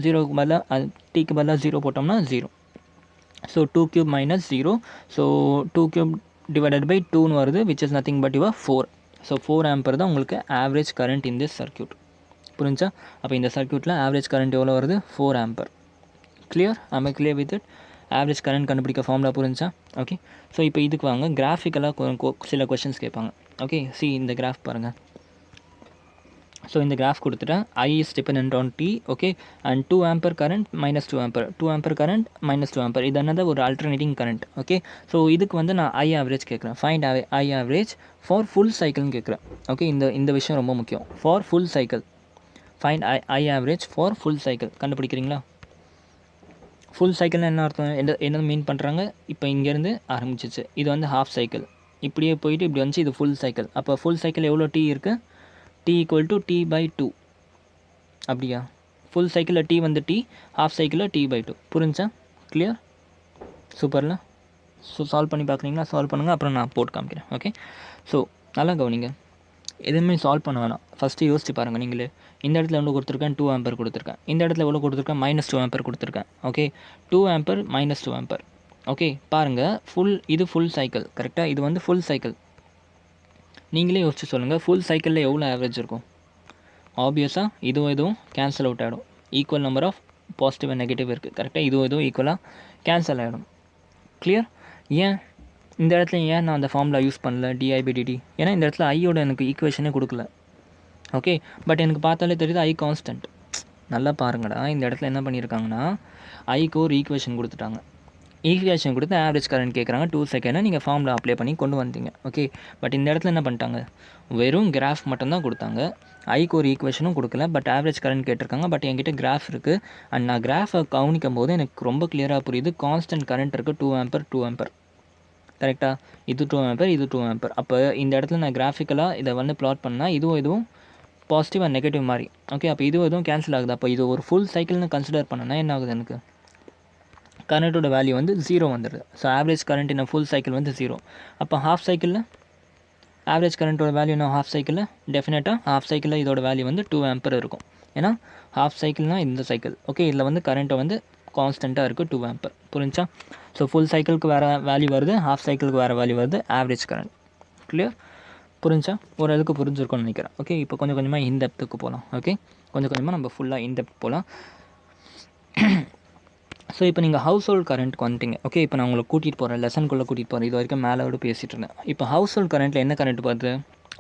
0க்கு பதிலாக டீக்கு பதிலாக 0 போட்டோம்னா 0. So 2 cube minus 0. So 2 cube divided by 2ன்னு வருது, which is nothing but your 4. So 4 Amber தான் உங்களுக்கு average current in this circuit. புரிஞ்சா? அப்போ இந்த சர்க்யூட்டில் ஆவரேஜ் கரண்ட் எவ்வளோ வருது, 4 Amber. Clear? am I clear with it? Average current கண்டுபிடிக்க ஃபார்முலா புரிஞ்சா? ஓகே, ஸோ இப்போ இதுக்கு வாங்க, கிராஃபிக்கலாக சில கொஷின்ஸ் கேட்பாங்க. ஓகே, சி இந்த கிராஃப் பாருங்கள். ஸோ இந்த கிராஃப் கொடுத்துட்டேன். I is dependent on T, okay, and 2 ampere current minus 2 ampere, 2 ampere current minus 2 ampere, இது என்னது ஒரு alternating current, okay. ஸோ இதுக்கு வந்து நான் I average கேட்குறேன், find I average for full cycleன்னு கேட்குறேன், okay. இந்த விஷயம் ரொம்ப முக்கியம். for full cycle find I average for full cycle கண்டுபிடிக்கிறீங்களா? ஃபுல் சைக்கிள்னு என்ன அர்த்தம், என்ன மீன் பண்ணுறாங்க, இப்போ இங்கேருந்து ஆரம்பிச்சிச்சு, இது வந்து ஹாஃப் சைக்கிள், இப்படியே போயிட்டு இப்படி வந்துச்சு, இது ஃபுல் சைக்கிள். அப்போ ஃபுல் சைக்கிள் எவ்வளோ T இருக்குது, T ஈக்குவல் டு T/2, அப்படியா? ஃபுல் சைக்கிளில் T வந்து T, ஹாஃப் சைக்கிளில் T/2. புரிஞ்சா? கிளியர்? சூப்பரில். ஸோ சால்வ் பண்ணி பார்க்குறீங்களா? சால்வ் பண்ணுங்கள், அப்புறம் நான் போட்டு காமிக்கிறேன், ஓகே. ஸோ நல்லா கவனிங்க, எதுவுமே சால்வ் பண்ண வேணாம், ஃபஸ்ட்டு யோசிச்சு பாருங்கள் நீங்களே. இந்த இடத்துல எவ்வளோ கொடுத்துருக்கேன், 2 ஆம்பர் கொடுத்துருக்கேன். இந்த இடத்துல எவ்வளோ கொடுத்துருக்கேன், -2 ஆம்பர் கொடுத்துருக்கேன், ஓகே. 2 Amber -2 Amber, okay. பாருங்கள், இது ஃபுல் சைக்கிள் கரெக்டாக, இது வந்து ஃபுல் சைக்கிள். நீங்களே யோசிச்சு சொல்லுங்கள், ஃபுல் சைக்கிளில் எவ்வளோ ஆவரேஜ் இருக்கும்? ஆப்வியஸாக இதுவும் கேன்சல் அவுட் ஆகிடும். Equal number of positive and negative இருக்குது கரெக்டாக, இதுவும் ஈக்குவலாக கேன்சல் ஆகிடும். கிளியர்? ஏன் இந்த இடத்துல ஏன் நான் அந்த ஃபார்முலா யூஸ் பண்ணல di/dt? ஏன்னா இந்த இடத்துல ஐயோட எனக்கு ஈக்குவேஷனே கொடுக்கல, ஓகே. பட் எனக்கு பார்த்தாலே தெரியுது ஐ கான்ஸ்டன்ட். நல்லா பாருங்கடா, இந்த இடத்துல என்ன பண்ணியிருக்காங்கன்னா ஐக்கு ஒரு ஈக்குவேஷன் கொடுத்துட்டாங்க. ஈக்குவேஷன் கொடுத்து ஆவரேஜ் கரண்ட் கேட்குறாங்க 2 செகண்டை நீங்கள் ஃபார்முலா அப்ளை பண்ணி கொண்டு வந்தீங்க, ஓகே. பட் இந்த இடத்துல என்ன பண்ணிட்டாங்க, வெறும் கிராஃப் மட்டும்தான் கொடுத்தாங்க, ஐக்கு ஒரு ஈக்குவேஷனும் கொடுக்கல. பட் ஆவரேஜ் கரண்ட் கேட்டிருக்காங்க. பட் என்கிட்ட கிராஃப் இருக்குது, அண்ட் நான் கிராஃபை கவனிக்கும் போது எனக்கு ரொம்ப கிளியராக புரியுது, கான்ஸ்டன்ட் கரண்ட் இருக்குது 2 ஆம்பர் 2 ஆம்பர் கரெக்டாக. இது 2 ஆம்பர், இது 2 ஆம்பர். அப்போ இந்த இடத்துல நான் கிராஃபிக்கலாக இதை வந்து ப்ளாட் பண்ணால் இதுவும் பாசிட்டிவ் அண்ட் நெகட்டிவ் மாதிரி, ஓகே. அப்போ இதுவும் கேன்சல் ஆகுது. அப்போ இது ஒரு ஃபுல் சைக்கிள்னு கன்சிடர் பண்ணனா என்ன ஆகுது, எனக்கு கரண்ட்டோட வேல்யூ வந்து 0 வந்துடுது. So average current in full cycle வந்து 0. அப்போ ஹாஃப் சைக்கிளில் ஆவரேஜ் கரண்ட்டோட வேல்யூ என்ன, ஹாஃப் சைக்கிளில் டெஃபினட்டாக ஹாஃப் சைக்கிளில் இதோட வேல்யூ வந்து 2 ஆம்பர் இருக்கும். ஏன்னா ஹாஃப் சைக்கிள்னால் இந்த சைக்கிள், ஓகே. இதில் வந்து கரண்ட்டை வந்து கான்ஸ்டண்ட்டாக இருக்குது 2 ஆம்பர். புரிஞ்சா? ஸோ ஃபுல் சைக்கிளுக்கு வேறு வேல்யூ வருது, ஹாஃப் சைக்கிளுக்கு வேறு வேல்யூ வருது, ஆவரேஜ் கரண்ட். கிளியர்? புரிஞ்சா? ஒரு அளவுக்கு புரிஞ்சிருக்கும்னு நினைக்கிறேன், ஓகே. இப்போ கொஞ்சம் கொஞ்சமாக இன்டெப்த்துக்கு போகலாம், ஓகே. கொஞ்சம் கொஞ்சமாக நம்ம ஃபுல்லாக இன்டெப்த் போகலாம். ஸோ இப்போ நீங்கள் ஹவுஸ் ஹோல்ட் கரண்ட்டுக்கு வந்துட்டீங்க, ஓகே. இப்போ நான் உங்களை கூட்டிகிட்டு போகிறேன், லெசனுக்குள்ளே கூட்டிகிட்டு போகிறேன். இது வரைக்கும் மேலோடு பேசிகிட்டு இருந்தேன். இப்போ ஹவுஸ் ஹோல்ட் கரண்ட்டில் என்ன கரண்ட் வருது,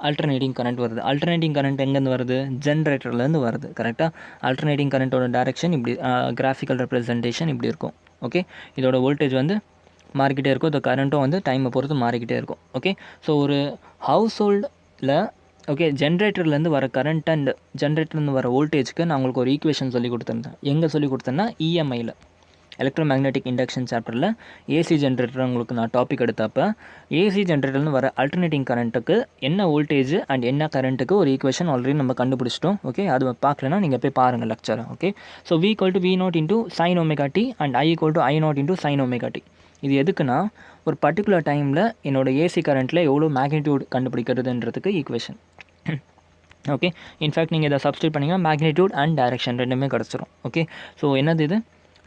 அல்டர்னேட்டிங் கரண்ட் வருது. அல்டர்னேட்டிங் கரண்ட் எங்கேருந்து வருது, ஜென்ரேட்டர்லேருந்து வருது கரெக்டாக. அல்டர்னேட்டிங் கரண்ட்டோட டேரெக்ஷன் இப்படி, கிராஃபிக்கல் ரெப்ரசன்டேஷன் இப்படி இருக்கும், ஓகே. இதோட வோல்டேஜ் வந்து மாறிக்கிட்டே இருக்கும், இந்த கரண்ட்டும் வந்து டைமை பொறுத்து மாறிக்கிட்டே இருக்கும், ஓகே. ஸோ ஒரு ஹவுஸ் ஹோல்டில், ஓகே, ஜென்ரேட்டர்லேருந்து வர கரண்ட் அண்ட் ஜென்ரேட்டர்லேருந்து வர வோல்டேஜ்க்கு நான் உங்களுக்கு ஒரு ஈக்குவேஷன் சொல்லி கொடுத்துருந்தேன். எங்கே சொல்லி கொடுத்தேன்னா இஎம்ஐயில், எலக்ட்ரோ மேக்னெட்டிக் இண்டக்ஷன் சாப்டரில் ஏசி ஜென்ரேட்டர் உங்களுக்கு நான் டாபிக் எடுத்தப்போ ஏசி ஜென்ரேட்டர்னு வர அல்டர்னேட்டிங் கரண்ட்டுக்கு என்ன வோல்டேஜ் அண்ட் என்ன கரண்ட்டுக்கு ஒரு ஈக்குவேஷன் ஆல்ரெடி நம்ம கண்டுபிடிச்சிட்டோம், ஓகே. அது பார்க்கலன்னா நீங்கள் போய் பாருங்கள் லெக்சரை, okay. So V = V0 × sin ωt and I = I0 × sin ωt. இது எதுக்குன்னா ஒரு பர்டிகுலர் டைமில் என்னோடய ஏசி கரண்ட்டில் எவ்வளோ மேக்னிடியூட் கண்டுபிடிக்கிறதுன்றதுக்கு ஈக்குவேஷன், ஓகே. இன்ஃபேக்ட் நீங்கள் இதை சப்ஸ்டியூட் பண்ணிங்கன்னா மேக்னிடியூட் அண்ட் டைரக்ஷன் ரெண்டுமே கிடச்சிரும், ஓகே. ஸோ என்னது இது,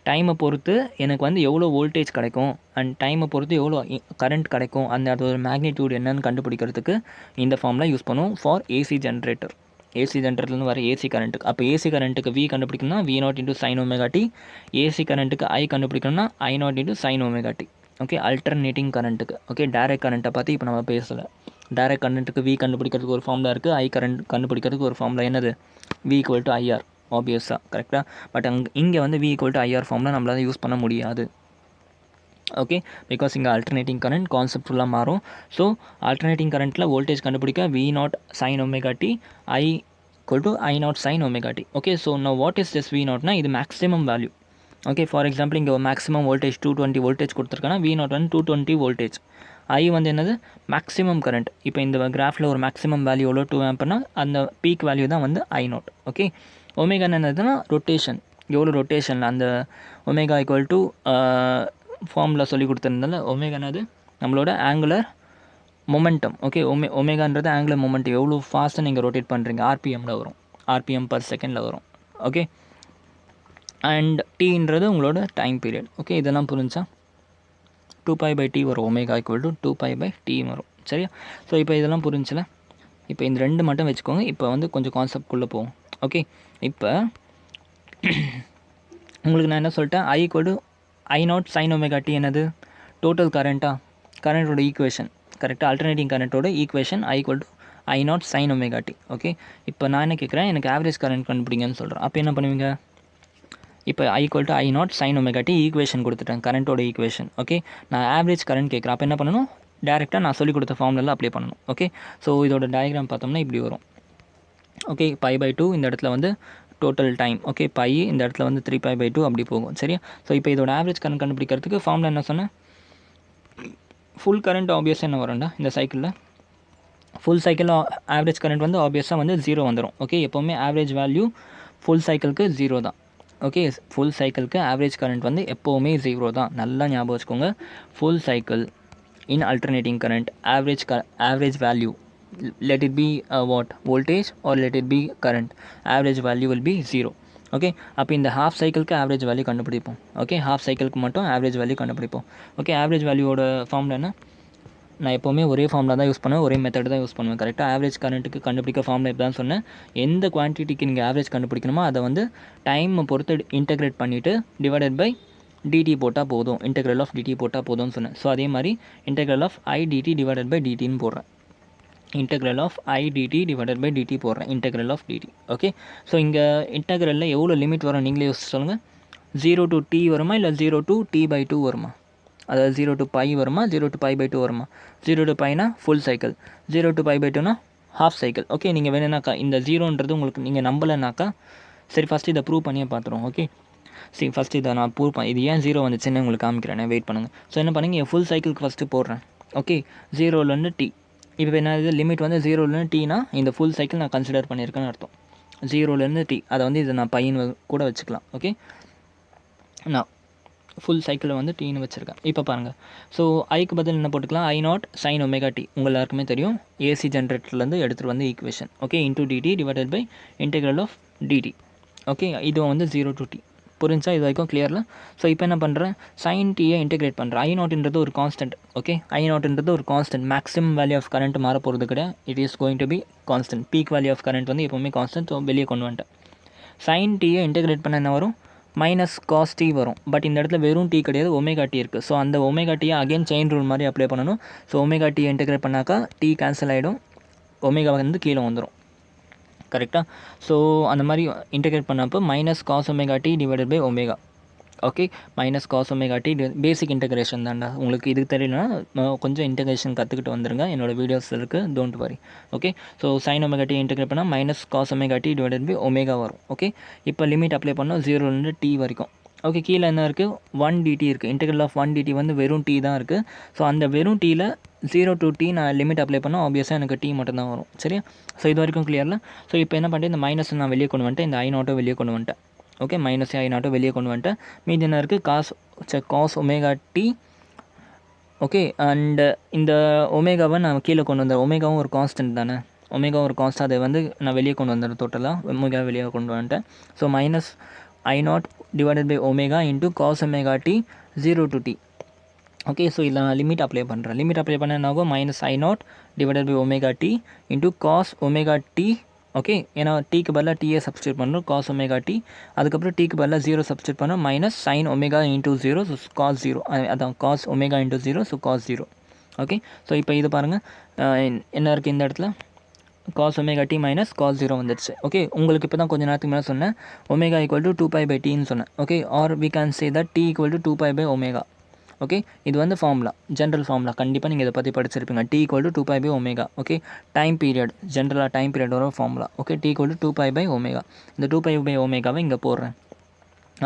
டைமை பொறுத்து எனக்கு வந்து எவ்வளோ வோல்டேஜ் கிடைக்கும் அண்ட் டைமை பொறுத்து எவ்வளோ கரண்ட் கிடைக்கும், அதோட மேக்னிடியூட் என்னன்னு கண்டுபிடிக்கிறதுக்கு இந்த ஃபார்முலா யூஸ் பண்ணுவோம் ஃபார் ஏசி ஜென்ரேட்டர். ஏசி ஜென்ரேட்டர்லேருந்து வர ஏசி கரண்ட்டுக்கு. அப்போ ஏசி கரண்ட்டுக்கு V கண்டுபிடிக்கணும்னா V0 × sin ωt, AC கரண்ட்டுக்கு I கண்டுபிடிக்கணும்னா I0 × sin ωt, okay. Alternating கரண்ட்டுக்கு, ஓகே. டைரக்ட் கரண்ட்டை பார்த்து இப்போ நம்ம பேசலை. டைரக்ட் கரண்ட்டுக்கு V கண்டுபிடிக்கிறதுக்கு ஒரு ஃபார்முலா இருக்குது, I கரண்ட் கண்டுபிடிக்கிறதுக்கு ஒரு ஃபார்முலா, என்னது, V = IR, ஆப்வியஸாக கரெக்டாக. பட் இங்கே வந்து V = IR ஃபார்முலா நம்மளால் யூஸ் பண்ண முடியாது, ஓகே. பிகாஸ் இங்கே அல்டர்னேட்டிங் கரண்ட் கான்செப்ட் ஃபுல்லாக மாறும். ஸோ அல்டர்னேட்டிங் கரண்ட்டில் வோல்டேஜ் கண்டுபிடிக்க V0 sin ωt, I = I0 sin ωt, okay. So நான் வாட் இஸ் திஸ் V0னா இது maximum value, okay. For example இங்கே மேக்ஸிமம் வோல்டேஜ் 220 வோல்டேஜ் கொடுத்துருக்கேன்னா V0 வந்து 220 வோல்டேஜ். I வந்து என்னது, மேக்ஸிமம் கரண்ட். இப்போ இந்த கிராஃபில் ஒரு மேக்ஸிமம் வேல்யூ எவ்வளோ 2 ஆம்பர்னா அந்த பீக் வேல்யூ தான் வந்து I0, ஓகே. ஒமேகா என்னதுன்னா ரொட்டேஷன், எவ்வளோ ரொட்டேஷனில் அந்த ஒமேகா = ஃபார்முலா சொல்லி கொடுத்துருந்தால ஒமேகா என்னது, நம்மளோட ஆங்குலர் மொமெண்டம், ஓகே. ஒமேகான்றது ஆங்குலர் மொமெண்டம், எவ்வளோ ஃபாஸ்ட்டாக நீங்கள் ரொட்டேட் பண்ணுறீங்க, RPMல வரும், RPM/s வரும், ஓகே. அண்ட் Tன்றது உங்களோட டைம் பீரியட், ஓகே. இதெல்லாம் புரிஞ்சா 2π/T வரும், ஒமேகா = 2π/T வரும், சரியா. ஸோ இப்போ இதெல்லாம் புரிஞ்சில. இப்போ இந்த ரெண்டு மட்டும் வச்சுக்கோங்க. இப்போ வந்து கொஞ்சம் கான்செப்ட்குள்ளே போவோம், ஓகே. இப்போ உங்களுக்கு நான் என்ன சொல்லிட்டேன், I = I0 sin ωt என்னது, டோட்டல் கரண்ட்டோட ஈக்குவேஷன் கரெக்டாக. அல்டர்னேட்டிங் கரண்ட்டோட equation I = I naught sine omega D. Okay, இப்போ நான் என்ன கேட்குறேன், எனக்கு ஆவரேஜ் கரண்ட் கண்டுபிடிங்கன்னு சொல்கிறேன். அப்போ என்ன பண்ணுவீங்க, இப்போ equal to I naught sine omega t equation கொடுத்துட்டேன், கரண்ட்டோட ஈக்குவேஷன். ஓகே, நான் ஆவரேஜ் கரண்ட் கேட்குறேன். அப்போ என்ன பண்ணணும், டேரெக்டாக நான் சொல்லிக் கொடுத்த ஃபார்முலாவில் அப்ளை பண்ணணும். ஓகே, ஸோ இதோட டயக்ராம் பார்த்தோம்னா இப்படி வரும். ஓகே, π/2 இந்த இடத்துல வந்து டோட்டல் டைம். ஓகே, பை இந்த இடத்துல வந்து 3π/2 அப்படி போகும். சரியா? ஸோ இப்போ இதோட ஆவரேஜ் கரண்ட் கண்டுபிடிக்கிறதுக்கு ஃபார்முலா என்ன சொன்னேன், ஃபுல் கரண்ட் ஆப்வியஸாக என்ன வரும்டா இந்த சைக்கிளில், ஃபுல் சைக்கிள் ஆவரேஜ் கரண்ட் வந்து ஆப்வியஸாக வந்து 0 வந்துடும். ஓகே, எப்போவுமே ஆவரேஜ் வேல்யூ ஃபுல் சைக்கிளுக்கு 0 தான். ஓகே, ஃபுல் சைக்கிளுக்கு ஆவரேஜ் கரண்ட் வந்து எப்போவுமே 0 தான். நல்லா ஞாபகம் வச்சுக்கோங்க. Full cycle in alternating current average value, let it be what voltage or let it be current, average value will be 0. Okay, அப்போ இந்த ஹாஃப் சைக்கிளுக்கு ஆவரேஜ் வேல்யூ கண்டுபிடிப்போம். ஓகே, ஹாஃப் சைக்கிளுக்கு மட்டும் ஆவரேஜ் வேல்யூ கண்டுபிடிப்போம். ஓகே, ஆவரேஜ் வேல்யூவோட ஃபார்முலா என்ன, நான் எப்போவுமே ஒரே formula தான் யூஸ் பண்ணுவேன், ஒரே மெத்தட் தான் யூஸ் பண்ணுவேன். கரெக்டாக ஆவரேஜ் கரண்ட்டுக்கு கண்டுபிடிக்க ஃபார்முலா இப்போ தான் சொன்னேன். எந்த குவான்டிட்டிக்கு நீங்கள் ஆவரேஜ் கண்டுபிடிக்கணுமோ அதை வந்து டைமை பொறுத்து இன்டெகிரேட் பண்ணிவிட்டு டிவைடட் பை டிடி போட்டால் போதும், இன்டெக்ரல் ஆஃப் டிடி போட்டால் போதும்னு சொன்னேன். ஸோ அதே மாதிரி integral of I DD divided by டிடின்னு போடுறேன். Integral of I DD divided by DT போடுறேன், integral of DD. Okay, so இங்கே இன்டெக்ரலில் எவ்வளோ லிமிட் வரும் நீங்களே யோசிச்சு சொல்லுங்கள். 0 to t வருமா, இல்லை 0 to t/2 வருமா, அதாவது 0 to π வருமா, 0 to π/2 வருமா. 0 to πனா ஃபுல் சைக்கிள், 0 to π/2னா ஹாஃப் சைக்கிள். ஓகே, நீங்கள் வேணும்னாக்கா இந்த 0ன்றது உங்களுக்கு நீங்கள் நம்பலைனாக்கா, சரி ஃபஸ்ட்டு இதை ப்ரூவ் பண்ணியே பார்த்துருவோம். ஓகே, சரி ஃபஸ்ட்டு இதை நான் ப்ரூவ் பண்ண, இது ஏன் 0 வந்துச்சுன்னு உங்களுக்கு காமிக்கிறேன், வெயிட் பண்ணுங்கள். ஸோ என்ன பண்ணுங்க, என் ஃபுல் சைக்கிளுக்கு ஃபஸ்ட்டு போடுறேன். ஓகே, 0லேருந்து t. இப்போ என்ன இது லிமிட் வந்து 0லேருந்து டீனா இந்த ஃபுல் சைக்கிள் நான் கன்சிடர் பண்ணியிருக்கேன்னு அர்த்தம். 0லேருந்து t, அதை வந்து இதை நான் பையன் கூட வச்சுக்கலாம். ஓகே, நான் ஃபுல் சைக்கிளில் வந்து டீன்னு வச்சுருக்கேன். இப்போ பாருங்கள், ஸோ ஐக்கு பதில் என்ன போட்டுக்கலாம், I naught sine omega t. உங்கள் எல்லாருக்குமே தெரியும், ஏசி ஜென்ரேட்டர்லேருந்து எடுத்துகிட்டு வந்து equation. Okay, into dt divided by integral of DD. Okay, இது வந்து 0 to t. புரிஞ்சா இது வரைக்கும் கிளியரில்? ஸோ இப்போ என்ன பண்ணுறேன், சைன் டீயை இன்டெகிரேட் பண்ணுறேன். ஐ நாட்ன்றது ஒரு கான்ஸ்டன்ட். ஓகே, ஐ நாட்ன்றது ஒரு constant, maximum value of current மாற போகிறது கிடையாது. It is going to be constant. Peak value of current வந்து எப்போவுமே கான்ஸ்டன்ட். ஸோ வெளியே கொண்டு வந்துட்டேன். சைன் டீயை இன்டெகிரேட் பண்ண என்ன வரும், மைனஸ் காஸ் டி வரும். பட் இந்த இடத்துல வெறும் டி கிடையாது, ஒமேகா டி இருக்குது. ஸோ அந்த ஒமேகா டியை அகைன் செயின் ரூல் மாதிரி அப்ளை பண்ணணும். ஸோ ஒமேகா டியை இன்டெகிரேட் பண்ணாக்கா டி கேன்சல் ஆகிடும், ஒமேகா வந்து கீழே வந்துடும். கரெக்டாக? ஸோ அந்த மாதிரி இன்டெகிரேட் பண்ணப்போ minus cos omega D divided by omega. Okay, minus cos omega t basic integration தான்டா. உங்களுக்கு இது தெரியலனா கொஞ்சம் இன்டெகிரேஷன் கற்றுக்கிட்டு வந்துருங்க, என்னோடய வீடியோஸ் இருக்குது, don't worry. Okay, so sine omega T integrate பண்ணால் minus cos omega D divided by omega வரும். ஓகே, இப்போ லிமிட் அப்ளை பண்ணோம் 0லேருந்து t வரைக்கும். ஓகே, கீழே என்ன இருக்குது, 1 dt இருக்குது. இன்டெகிரல் ஆஃப் 1 dt வந்து வெறும் t தான் இருக்குது. ஸோ அந்த வெறும் டீயில் 0 to t நான் லிமிட் அப்ளை பண்ணால் ஆப்வியஸாக எனக்கு t மட்டும்தான் வரும். சரியா? ஸோ இது வரைக்கும் கிளியரில்? ஸோ இப்போ என்ன பண்ணிட்டு இந்த மைனஸ் நான் வெளியே கொண்டு வந்துட்டேன், இந்த ஐ நாட்டை வெளியே கொண்டு வந்துட்டேன். ஓகே, மைனஸ் ஐ நாட்டை வெளியே கொண்டு வந்துட்டேன். மீதி என்ன இருக்குது, cos omega D. Okay, and இந்த ஒமேகாவை நான் கீழே கொண்டு வந்தேன். ஒமேகாவும் ஒரு கான்ஸ்டன்ட் தானே, ஒமேகாவும் ஒரு கான்ஸ்ட், அதை வந்து நான் வெளியே கொண்டு வந்துடுறேன். டோட்டலாக ஒமேகா வெளியே கொண்டு வந்துட்டேன். So minus I naught divided by omega into cos omega t 0 to t. Okay, so இதில் நான் லிமிட் அப்ளை பண்ணுறேன். லிமிட் அப்ளை பண்ண என்ன ஆகும், minus I naught divided by omega t into cos omega D. Okay, ஏன்னா டீக்கு பதிலாக டீயை சப்ஸ்டியூட் பண்ணணும், காஸ் ஒமேகா டி. அதுக்கப்புறம் டீக்கு பதிலாக 0 சப்ஸ்டியூட் பண்ணணும், minus sine omega into 0, so cos 0. அதான் cos omega into 0, so cos 0. Okay, so இப்போ இது பாருங்கள், என்ன இருக்குது இந்த இடத்துல, cos omega t minus cos 0 வந்துடுச்சு. ஓகே, உங்களுக்கு இப்போ தான் கொஞ்சம் நேரத்துக்கு மேலே சொன்னேன் ஒமேகா ஈக்குவல் டு 2π/tன்னு சொன்னேன். Okay, or we can say that t equal to 2π/ஒமேகா. ஓகே, இது வந்து ஃபார்முலா, ஜென்ரல் ஃபார்முலா. கண்டிப்பாக நீங்கள் இதை பற்றி படிச்சிருப்பீங்க. t ஈக்குவல் டு 2π/ஒமேகா. ஓகே, டைம் பீரியட், ஜென்ரலாக டைம் பீரியட் வர formula. Okay, t equal to 2π/ஒமேகா. இந்த 2π/ஒமேகாவை இங்கே போடுறேன்.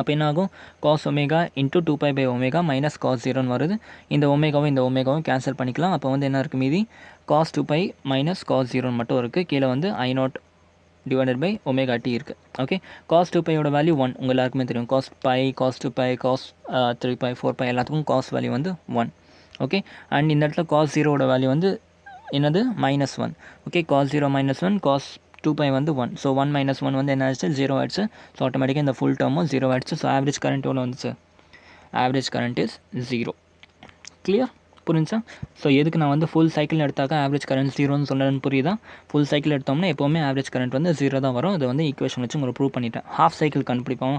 அப்போ என்ன ஆகும், காஸ் ஒமேகா இன்ட்டு 2π/ஒமேகா மைனஸ் காஸ் 0ன்னு வருது. இந்த ஒமேகாவும் கேன்சல் பண்ணிக்கலாம். அப்போ வந்து என்ன இருக்குது மீதி, காஸ் 2π மைனஸ் காஸ் 0 மட்டும் இருக்குது. கீழே வந்து I naught divided by omega t இருக்குது. ஓகே, காஸ் 2πயோட வேல்யூ 1, உங்கள் எல்லாருக்குமே தெரியும். காஸ் பை, காஸ் 2π, காஸ் 3π, 4π எல்லாத்துக்கும் காஸ் வேல்யூ வந்து 1. ஓகே, அண்ட் இந்த இடத்துல காஸ் 0வோட வேல்யூ வந்து என்னது, -1. ஓகே, காஸ் 0 -1, காஸ் 2π வந்து 1. ஸோ 1 - 1 வந்து என்ன ஆச்சு, 0 ஆயிடுச்சு. ஸோ ஆட்டோமேட்டிக்காக இந்த ஃபுல் டேர்மும் 0 ஆயிடுச்சு. ஸோ ஆவரேஜ் கரண்ட் எவ்வளோ வந்துச்சு, ஆவரேஜ் கரண்ட் இஸ் 0. கிளியர்? புரிஞ்சா? ஸோ எதுக்கு நான் வந்து ஃபுல் சைக்கிள் எடுத்தாக்கா ஆவரேஜ் கரண்ட் 0ன்னு சொன்னேன்னு புரியுதா? ஃபுல் சைக்கிள் எடுத்தோம்னா எப்போவுமே ஆவரேஜ் கரண்ட் வந்து 0 தான் வரும். அதை வந்து ஈக்குவேஷன் வச்சு உங்களுக்கு ப்ரூவ் பண்ணிட்டேன். ஹாஃப் சைக்கிள் கண்டுபிடிப்போம்.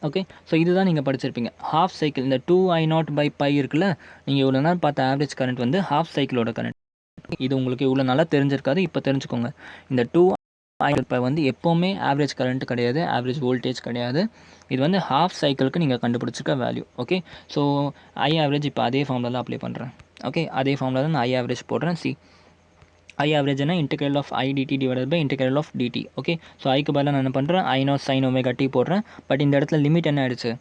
ஓகே, ஸோ இதுதான் நீங்கள் படிச்சிருப்பீங்க. ஹாஃப் சைக்கிள், இந்த 2I0/π இருக்குல்ல, நீங்கள் இவ்வளோ நேரம் பார்த்த ஆவரேஜ் கரண்ட் வந்து ஹாஃப் சைக்கிளோட கரண்ட். இது உங்களுக்கு இவ்வளோ நல்லா தெரிஞ்சிருக்காது, இப்போ தெரிஞ்சுக்கோங்க. இந்த 2 இப்போ வந்து எப்போவுமே ஆவரேஜ் கரண்ட் கிடையாது, ஆவரேஜ் வோல்டேஜ் கிடையாது. இது வந்து ஹாஃப் சைக்கிளுக்கு நீங்கள் கண்டுபிடிச்சிருக்க value. Okay, so I average இப்போ அதே ஃபார்மில் தான் அப்ளை பண்ணுறேன். ஓகே, அதே ஃபார்மில் தான் நான் ஐ ஆவரேஜ் போடுறேன். சி ஐ ஆவரேஜ்னா integral of I DD divided by integral of DD. Okay, so ஐக்கு பதிலாக நான் என்ன பண்ணுறேன், I0 sin ஒமேகா டி போடுறேன். பட் இந்த இடத்துல லிமிட் என்ன ஆயிடுச்சு,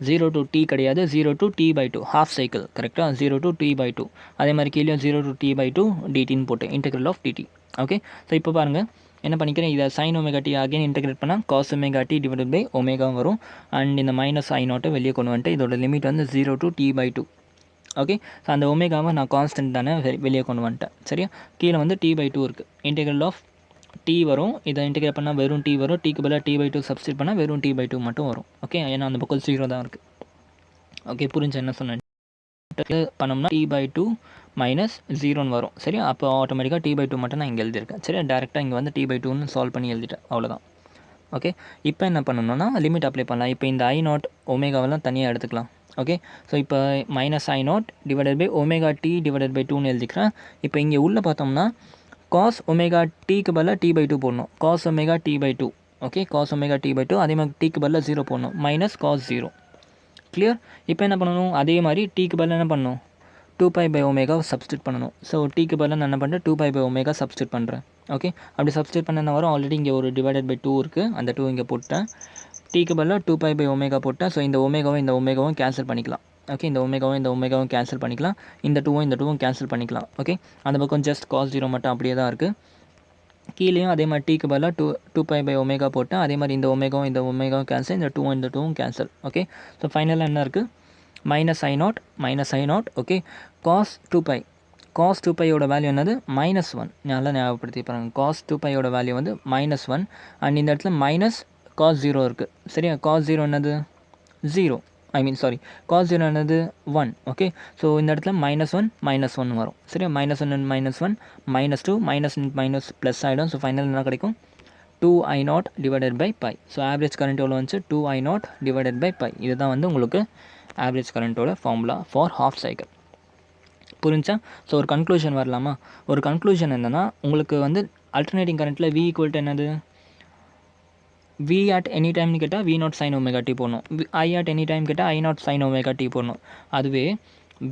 0 to t கிடையாது, 0 to t/2 ஹாஃப் சைக்கிள். கரெக்டாக 0 to t/2. அதே மாதிரி கீழே 0 to t/2 டிடின்னு போட்டு integral of DD. Okay, so இப்போ பாருங்கள் என்ன பண்ணிக்கிறேன், இதை sin omega t again integrate பண்ணால் cos omega D divided by omega வரும். அண்ட் இந்த மைனஸ் I0 வெளியே கொண்டு வந்துட்டு இதோட லிமிட் வந்து 0 to t/2. ஓகே, ஸோ அந்த ஒமேகாவை நான் கான்ஸ்டன்ட் தானே வெளியே கொண்டு வந்துட்டேன். சரியா, கீழே வந்து t/2 இருக்குது. இன்டெக்ரல் ஆஃப் டி வரும், இதை இன்டெகிரேட் பண்ணால் வெறும் டி வரும். டிக்கு பதிலாக t/2 சப்ஸ்டிட் பண்ணால் வெறும் t/2 மட்டும் வரும். ஓகே, ஏன்னா அந்த பக்கம் 0 தான் இருக்குது. ஓகே, புரிஞ்சு என்ன சொன்னேன் பண்ணோம்னா t/2 மைனஸ் 0ன்னு வரும். சரியா, அப்போ ஆட்டோமேட்டிக்காக t/2 மட்டும் நான் இங்கே எழுதியிருக்கேன். சரியா, டேரெக்டாக இங்கே வந்து t/2ன்னு சால்வ் பண்ணி எழுதிட்டேன், அவ்வளோதான். ஓகே, இப்போ என்ன பண்ணணும்னா லிமிட் அப்ளை பண்ணலாம். இப்போ இந்த I0 ஒமேகாவெல்லாம் தனியாக எடுத்துக்கலாம். ஓகே, ஸோ இப்போ minus I0 divided by omega D divided by 2ன்னு எழுதிக்கிறேன். இப்போ இங்கே உள்ளே பார்த்தோம்னா காஸ் ஒமேகா டிக்கு பதிலாக t/2 போடணும், cos omega t/2. Okay, cos omega t/2. அதே மாதிரி டிக்கு பதிலாக 0 போடணும், மைனஸ் காஸ் 0. கிளியர். இப்போ என்ன பண்ணணும், அதே மாதிரி டிக்கு பதிலாக என்ன பண்ணணும், 2π ஒமேகா சப்ஸ்டியூட் பண்ணணும். ஸோ டிக்கு பதிலாக நான் என்ன பண்ணுறேன், 2π ஒமேகா சப்ஸ்டியூட் பண்ணுறேன். ஓகே, அப்படி சப்ஸ்டியூட் பண்ண என்ன வரும், ஆல்ரெடி இங்கே ஒரு டிவைடட் பை 2 இருக்குது, அந்த 2 இங்கே போட்டேன். டிக்கு பதிலாக 2π ஒமேகா போட்டேன். ஸோ இந்த ஒமேகாவும் கேன்சல் பண்ணிக்கலாம். ஓகே, இந்த ஒமேகாவும் கேன்சல் பண்ணிக்கலாம். இந்த 2வும் கேன்சல் பண்ணிக்கலாம். ஓகே, அந்த பக்கம் ஜஸ்ட் காஸ் 0 மட்டும் அப்படியே தான் இருக்குது. கீழேயும் அதே மாதிரி டிக்கு பதிலாக 2π ஒமேகா போட்டேன். அதே மாதிரி இந்த ஒமேகாவும் கேன்சல், இந்த 2வும் கேன்சல். ஓகே, ஸோ ஃபைனலாக என்ன இருக்குது, minus I0. Okay, cos 2π value என்னது, -1. நல்லா ஞாபகப்படுத்தி பாருங்கள், காஸ் 2π வேல்யூ வந்து -1. அண்ட் இந்த இடத்துல மைனஸ் காஸ் 0 இருக்குது. சரியா, காஸ் 0 என்னது 0, காஸ் 0 என்னது 1. ஓகே, ஸோ இந்த இடத்துல -1 வரும். சரியா, -1 and -1 -2 மைனஸ் ப்ளஸ் ஆகிடும். ஸோ ஃபைனல் என்ன கிடைக்கும், 2I0 divided by pi. So average current எவ்வளோ வந்துச்சு, 2I0 டிவைடட் பை பை. இதுதான் வந்து உங்களுக்கு ஆவரேஜ் கரண்ட்டோட ஃபார்முலா ஃபார் ஹாஃப் சைக்கிள். புரிஞ்சா? ஸோ ஒரு கன்க்ளூஷன் வரலாமா, ஒரு கன்க்ளூஷன் என்னென்னா, உங்களுக்கு வந்து அல்டர்னேட்டிங் கரண்ட்டில் V ஈக்குவல் டு என்னது, V at எனி டைம்னு கேட்டால் V0 sin ஒமேகா டி போடணும். I at எனி டைம் கேட்டால் I0 sin ஒமேகா டி போடணும். அதுவே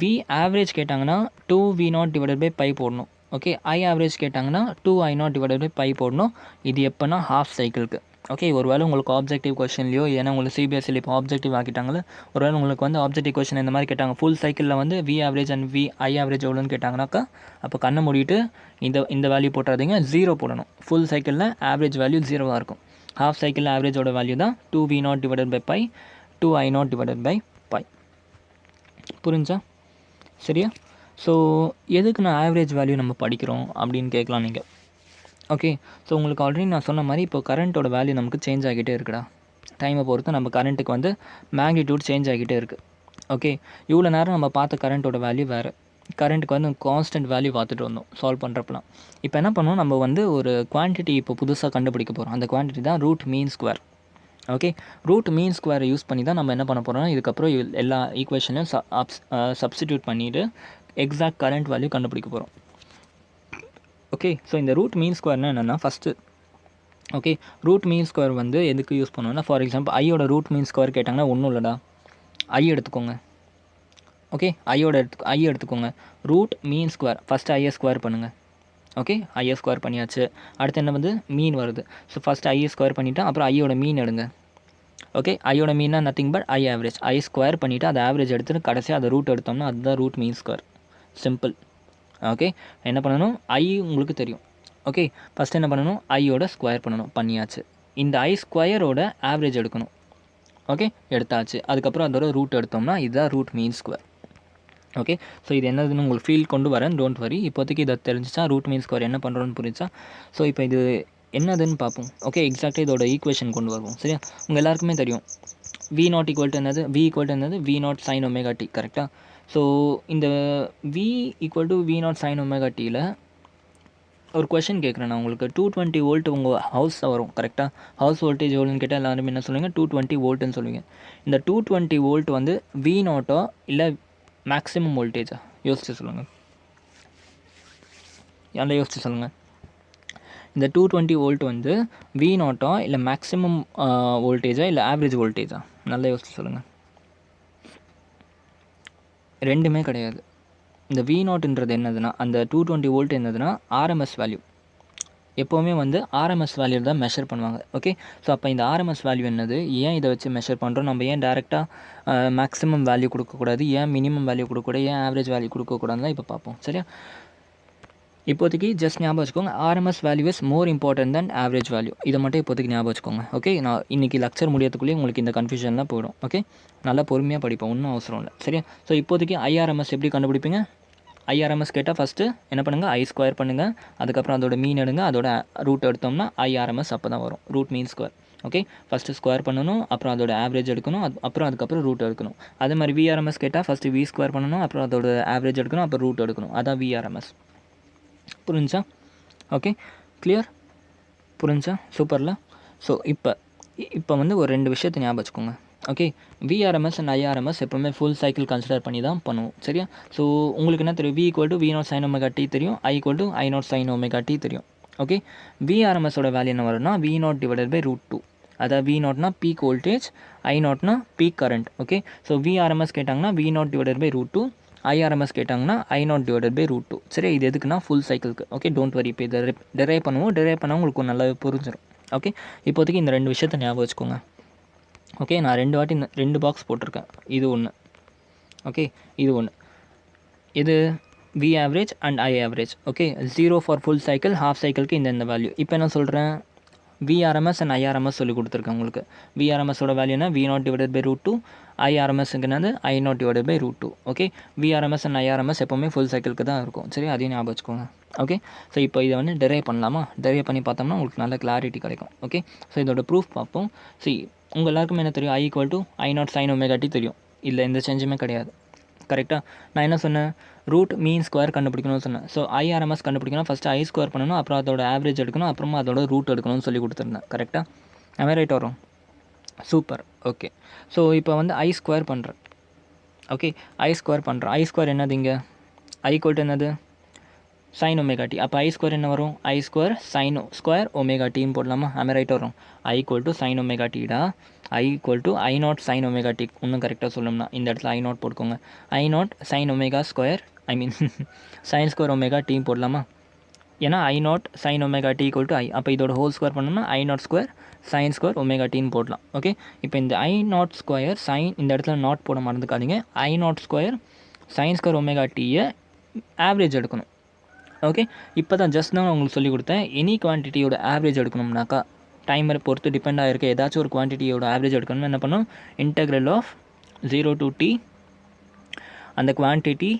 V ஆவரேஜ் கேட்டாங்கன்னா 2V0 டிவைடட் பை பை போடணும். ஓகே, I ஆவரேஜ் கேட்டாங்கன்னா 2I0 டிவைடட் பை பை போடணும். இது எப்போனா ஹாஃப் சைக்கிளுக்கு. ஓகே, ஒருவேளை உங்களுக்கு ஆப்ஜெக்டிவ் கொஸ்டின்லையோ, ஏன்னா உங்களுக்கு சிபிஎஸ்சியில் இப்போ ஆப்ஜெக்டிவ் ஆக்கிட்டாங்களே, ஒருவேளை உங்களுக்கு வந்து ஆப்ஜெக்டிவ் கொஸ்டின் இந்த மாதிரி கேட்டாங்க, ஃபுல் சைக்கிளில் வந்து V average and I average எவ்வளோன்னு கேட்டாங்கனாக்கா, அப்போ கண்ணை மூடிட்டு இந்த வேல்யூ போட்டுறதுங்க, 0 போடணும். ஃபுல் சைக்கிளில் ஆவரேஜ் வேல்யூ 0வாக இருக்கும். ஹாஃப் சைக்கிள் ஆவரேஜோட வேல்யூ தான் 2V0 divided by pi 2I0 divided by pi. புரிஞ்சா? சரியா? ஸோ எதுக்கு நான் ஆவரேஜ் வேல்யூ நம்ம படிக்கிறோம் அப்படின்னு கேட்கலாம் நீங்கள். ஓகே, ஸோ உங்களுக்கு ஆல்ரெடி நான் சொன்ன மாதிரி இப்போ கரண்ட்டோட வேல்யூ நமக்கு சேஞ்ச் ஆகிட்டே இருக்குடா. டைமை பொறுத்து நம்ம கரண்ட்டுக்கு வந்து மேக்னிடியூட் சேஞ்ச் ஆகிட்டே இருக்குது. ஓகே, இவ்வளோ நேரம் நம்ம பார்த்த கரண்ட்டோட வேல்யூ வேறு, கரண்ட்டுக்கு வந்து கான்ஸ்டன்ட் வேல்யூ பார்த்துட்டு வந்தோம் சால்வ் பண்ணுறப்பலாம். இப்போ என்ன பண்ணுவோம், நம்ம வந்து ஒரு குவான்டிட்டி இப்போ புதுசாக கண்டுபிடிக்க போகிறோம். அந்த குவான்டிட்டி தான் root mean square. Okay, root mean ஸ்கொயரை யூஸ் பண்ணி தான் நம்ம என்ன பண்ண போகிறோம்னா, இதுக்கப்புறம் எல்லா ஈக்குவேஷன்லையும் சப்ஸ்டிடியூட் பண்ணிவிட்டு எக்ஸாக்ட் கரண்ட் வேல்யூ கண்டுபிடிக்க போகிறோம். ஓகே, ஸோ இந்த ரூட் மீன் ஸ்கொயர்னால் என்னென்னா, first okay, root mean square வந்து எதுக்கு யூஸ் பண்ணுவோம்னா, ஃபார் எக்ஸாம்பிள் ஐயோட ரூட் மீன் ஸ்கொயர் கேட்டாங்கன்னா ஒன்றும் இல்லைடா, ஐ எடுத்துக்கோங்க. ஓகே, ஐ எடுத்துக்கோங்க. ரூட் மீன் ஸ்கொயர், ஃபஸ்ட்டு ஐயை ஸ்கொயர் பண்ணுங்கள். ஓகே, ஐயை ஸ்கொயர் பண்ணியாச்சு. அடுத்து என்ன வந்து மீன் வருது. ஸோ ஃபஸ்ட்டு ஐயை ஸ்கொயர் பண்ணிவிட்டு அப்புறம் ஐயோட மீன் எடுங்க. ஓகே, ஐயோட மீன்னா nothing but I average. I square பண்ணிவிட்டு அதை ஆவரேஜ் எடுத்துகிட்டு கடைசியாக அதை ரூட் எடுத்தோம்னா அதுதான் root mean square. Simple. Okay, என்ன பண்ணணும், ஐ உங்களுக்கு தெரியும். ஓகே, ஃபஸ்ட்டு என்ன பண்ணணும், ஐயோட ஸ்கொயர் பண்ணணும், பண்ணியாச்சு. இந்த ஐ ஸ்கொயரோட ஆவரேஜ் எடுக்கணும். ஓகே, எடுத்தாச்சு. அதுக்கப்புறம் அதோட ரூட் எடுத்தோம்னா இதுதான் root mean square. Okay, so இது என்னதுன்னு உங்களுக்கு ஃபீல் கொண்டு வரேன், டோன்ட் வரி. இப்போதைக்கு இதை தெரிஞ்சிச்சா, ரூட் மீன் ஸ்கொயர் என்ன பண்ணுறோன்னு புரிஞ்சா. ஸோ இப்போ இது என்னதுன்னு பார்ப்போம். ஓகே, எக்ஸாக்டாக இதோட ஈக்குவேஷன் கொண்டு வருவோம். சரியா, உங்கள் எல்லாருக்குமே தெரியும் V0 ஈக்குவல் டு என்னது, V ஈக்குவல் டு என்னது, V0 sin ஒமேகா டி. கரெக்டாக? ஸோ இந்த V equal to V0 sin omega டியில் ஒரு கொஷின் கேட்குறேன் நான் உங்களுக்கு. 220 வோல்ட் உங்கள் ஹவுஸில் வரும். கரெக்டாக? ஹவுஸ் வோல்டேஜ் எவ்வளோன்னு கேட்டால் எல்லாருமே என்ன சொல்லுவீங்க, 220 வோல்ட்டுன்னு சொல்லுவீங்க. இந்த 220 வோல்ட் வந்து V0 இல்லை மேக்ஸிமம் வோல்டேஜா, யோசிச்சு சொல்லுங்கள். நல்லா யோசிச்சு சொல்லுங்கள். இந்த 220 வோல்ட் வந்து வி நாட்டா இல்லை மேக்ஸிமம் வோல்டேஜா இல்லை ஆவரேஜ் வோல்டேஜா? நல்லா யோசிச்சு சொல்லுங்கள். ரெண்டுமே கிடையாது. இந்த வி நாட்ன்றது என்னதுன்னா, அந்த 220 வோல்ட் என்னதுன்னா ஆர்எம்எஸ் வேல்யூ. எப்போவுமே வந்து ஆர்எம்எஸ் வேல்யூ தான் மெஷர் பண்ணுவாங்க. ஓகே, ஸோ அப்போ இந்த ஆர்எம்எஸ் வேல்யூ என்னது, ஏன் இதை வச்சு மெஷர் பண்ணுறோம், நம்ம ஏன் டேரெக்டாக மேக்ஸிமம் வேல்யூ கொடுக்கக்கூடாது, ஏன் மினிமம் வேல்யூ கொடுக்கக்கூடாது, ஏன் ஆவரேஜ் வேல்யூ கொடுக்கக்கூடாதுன்னு தான் இப்போ பார்ப்போம். சரியா? இப்போதைக்கு ஜஸ்ட் ஞாபகம் வச்சுக்கோங்க, RMS value is more important then average value. இதை மட்டும் இப்போதைக்கு ஞாபகம் வச்சுக்கோங்க. ஓகே, நான் இன்றைக்கி லெக்சர் முடியறதுக்குள்ளேயே உங்களுக்கு இந்த கன்ஃபியூஷன்லாம் போயிடும். ஓகே, நல்லா பொறுமையாக படிப்போம், ஒன்றும் அவசரம் இல்லை. சரியா? ஸோ இப்போதைக்கு ஐஆர்எம்எஸ் எப்படி கண்டுபிடிப்பீங்க? ஐஆர்எம்எஸ் கேட்டால் ஃபஸ்ட்டு என்ன பண்ணுங்கள், ஐ ஸ்கொயர் பண்ணுங்கள். அதுக்கப்புறம் அதோட மீன் எடுங்க, அதோட ரூட் எடுத்தோம்னா ஐஆர்எம்எஸ் அப்போ தான் வரும். Root mean square. Okay, first square பண்ணணும், அப்புறம் அதோட ஆவரேஜ் எடுக்கணும், அதுக்கப்புறம் ரூட் எடுக்கணும். அதே மாதிரி விஆர்எம்எஸ் கேட்டால் ஃபஸ்ட்டு வி ஸ்கொயர் பண்ணணும், அப்புறம் அதோட ஆவரேஜ் எடுக்கணும், அப்புறம் ரூட் எடுக்கணும். அதான் விஆர்எம்எஸ். புரிஞ்சா? Okay, clear? புரிஞ்சா? சூப்பரில். ஸோ இப்போ வந்து ஒரு 2 விஷயத்தை ஞாபகம் வச்சுக்கோங்க. ஓகே, விஆர்எம்எஸ் அண்ட் ஐஆர்எம்எஸ் எப்போவுமே ஃபுல் சைக்கிள் கன்சிடர் பண்ணி தான் பண்ணுவோம். சரியா? ஸோ உங்களுக்கு என்ன தெரியும், V naught sine omega D தெரியும், I naught sine omega D தெரியும். ஓகே, விஆர்எம்எஸோட வேல்யூ என்ன வரும்னா V நாட் டிவைடட் பை √2. அதாவது V நாட்னா பீக் வோல்டேஜ், I நாட்னா peak current. Okay, so VRMS கேட்டாங்கன்னா V naught divided by √2, IRMS கேட்டாங்கன்னா I நாட் டிவைடட் பை √2. சரி, இது எதுக்குன்னா ஃபுல் சைக்கிளுக்கு. Okay, don't worry. இப்போ இதை டெரைவ் பண்ணுவோம். டெரைவ் பண்ணால் உங்களுக்கு நல்லாவே புரிஞ்சிடும். ஓகே, இப்போதைக்கு இந்த 2 விஷயத்தை ஞாபகம் வச்சுக்கோங்க. ஓகே, நான் 2 வாட்டி 2 பாக்ஸ் போட்டிருக்கேன். இது ஒன்று. ஓகே, இது ஒன்று. இது V average and I average. Okay, 0 for full cycle, half சைக்கிளுக்கு இந்த வேல்யூ. இப்போ என்ன சொல்கிறேன், விஆர்எம்எஸ் அண்ட் ஐஆர்எம்எஸ் சொல்லி கொடுத்துருக்கேன் உங்களுக்கு. விஆர்எம்எஸோட வேல்யூனா V நாட் டிவைடட் பை √2, ஐஆர்எம்எஸ்ங்கிறது I naught divided by √2. Okay, VRMS and IRMS எப்போவுமே ஃபுல் சைக்கிளுக்கு தான் இருக்கும். சரி, அதையும் ஞாபகம் வச்சுக்கோங்க. ஓகே, ஸோ இப்போ இதை வந்து டெரைவ் பண்ணலாமா? டெரைவ் பண்ணி பார்த்தோம்னா உங்களுக்கு நல்ல கிளாரிட்டி கிடைக்கும். ஓகே, ஸோ இதோட ப்ரூஃப் பார்ப்போம். உங்கள் எல்லாருக்குமே என்ன தெரியும், I naught sine omega D தெரியும். இல்லை, எந்த சேஞ்சுமே கிடையாது. கரெக்டாக? நான் என்ன சொன்னேன், ரூட் மீன் ஸ்கொயர் கண்டுபிடிக்கணும்னு சொன்னேன். ஸோ ஐஆர்எம்எஸ் கண்டுபிடிக்கணும், ஃபஸ்ட்டு ஐ ஸ்கொயர் பண்ணணும், அப்புறம் அதோட ஆவரேஜ் எடுக்கணும், அப்புறமா அதோட ரூட் எடுக்கணும்னு சொல்லி கொடுத்துருந்தேன். கரெக்டாக? அதே ரைட் வரும். சூப்பர். ஓகே, ஸோ இப்போ வந்து ஐ ஸ்கொயர் பண்ணுறேன். ஓகே, ஐ ஸ்கொயர் பண்ணுறேன். ஐ ஸ்கொயர் என்னது இங்கே, I என்னது சைன் ஒமேகா டி. அப்போ ஐ ஸ்கொயர் என்ன வரும், I square sine square omega டின்னு போடலாமா? ஆமே, ரைட் வரும். I சைன் ஒமேகா டிடா. I naught sine omega T. இன்னும் கரெக்டாக சொல்லணும்னா இந்த இடத்துல I நாட் போட்டுக்கோங்க. I naught sine omega square, sine square omega டின்னு போடலாமா? ஏன்னா I naught sine omega T I. அப்போ இதோட ஹோல் ஸ்கொயர் பண்ணோம்னா I naught square sine square omega டின்னு போடலாம். ஓகே, இப்போ இந்த I நாட் ஸ்கொயர் சைன், இந்த இடத்துல நாட் போட மறந்துக்காதீங்க. I naught square sine square omega டியை ஆவரேஜ் எடுக்கணும். ஓகே, இப்போ தான் ஜஸ்ட் நான் உங்களுக்கு சொல்லிக் கொடுத்தேன். எனி குவான்டிட்டியோட ஆவரேஜ் எடுக்கணும்னாக்கா, டைமரை பொறுத்து டிபெண்ட் ஆகிருக்க ஏதாச்சும் ஒரு குவான்டிட்டியோட ஆவரேஜ் எடுக்கணும்னு என்ன பண்ணணும், இன்டெக்ரல் ஆஃப் 0 to t அந்த quantity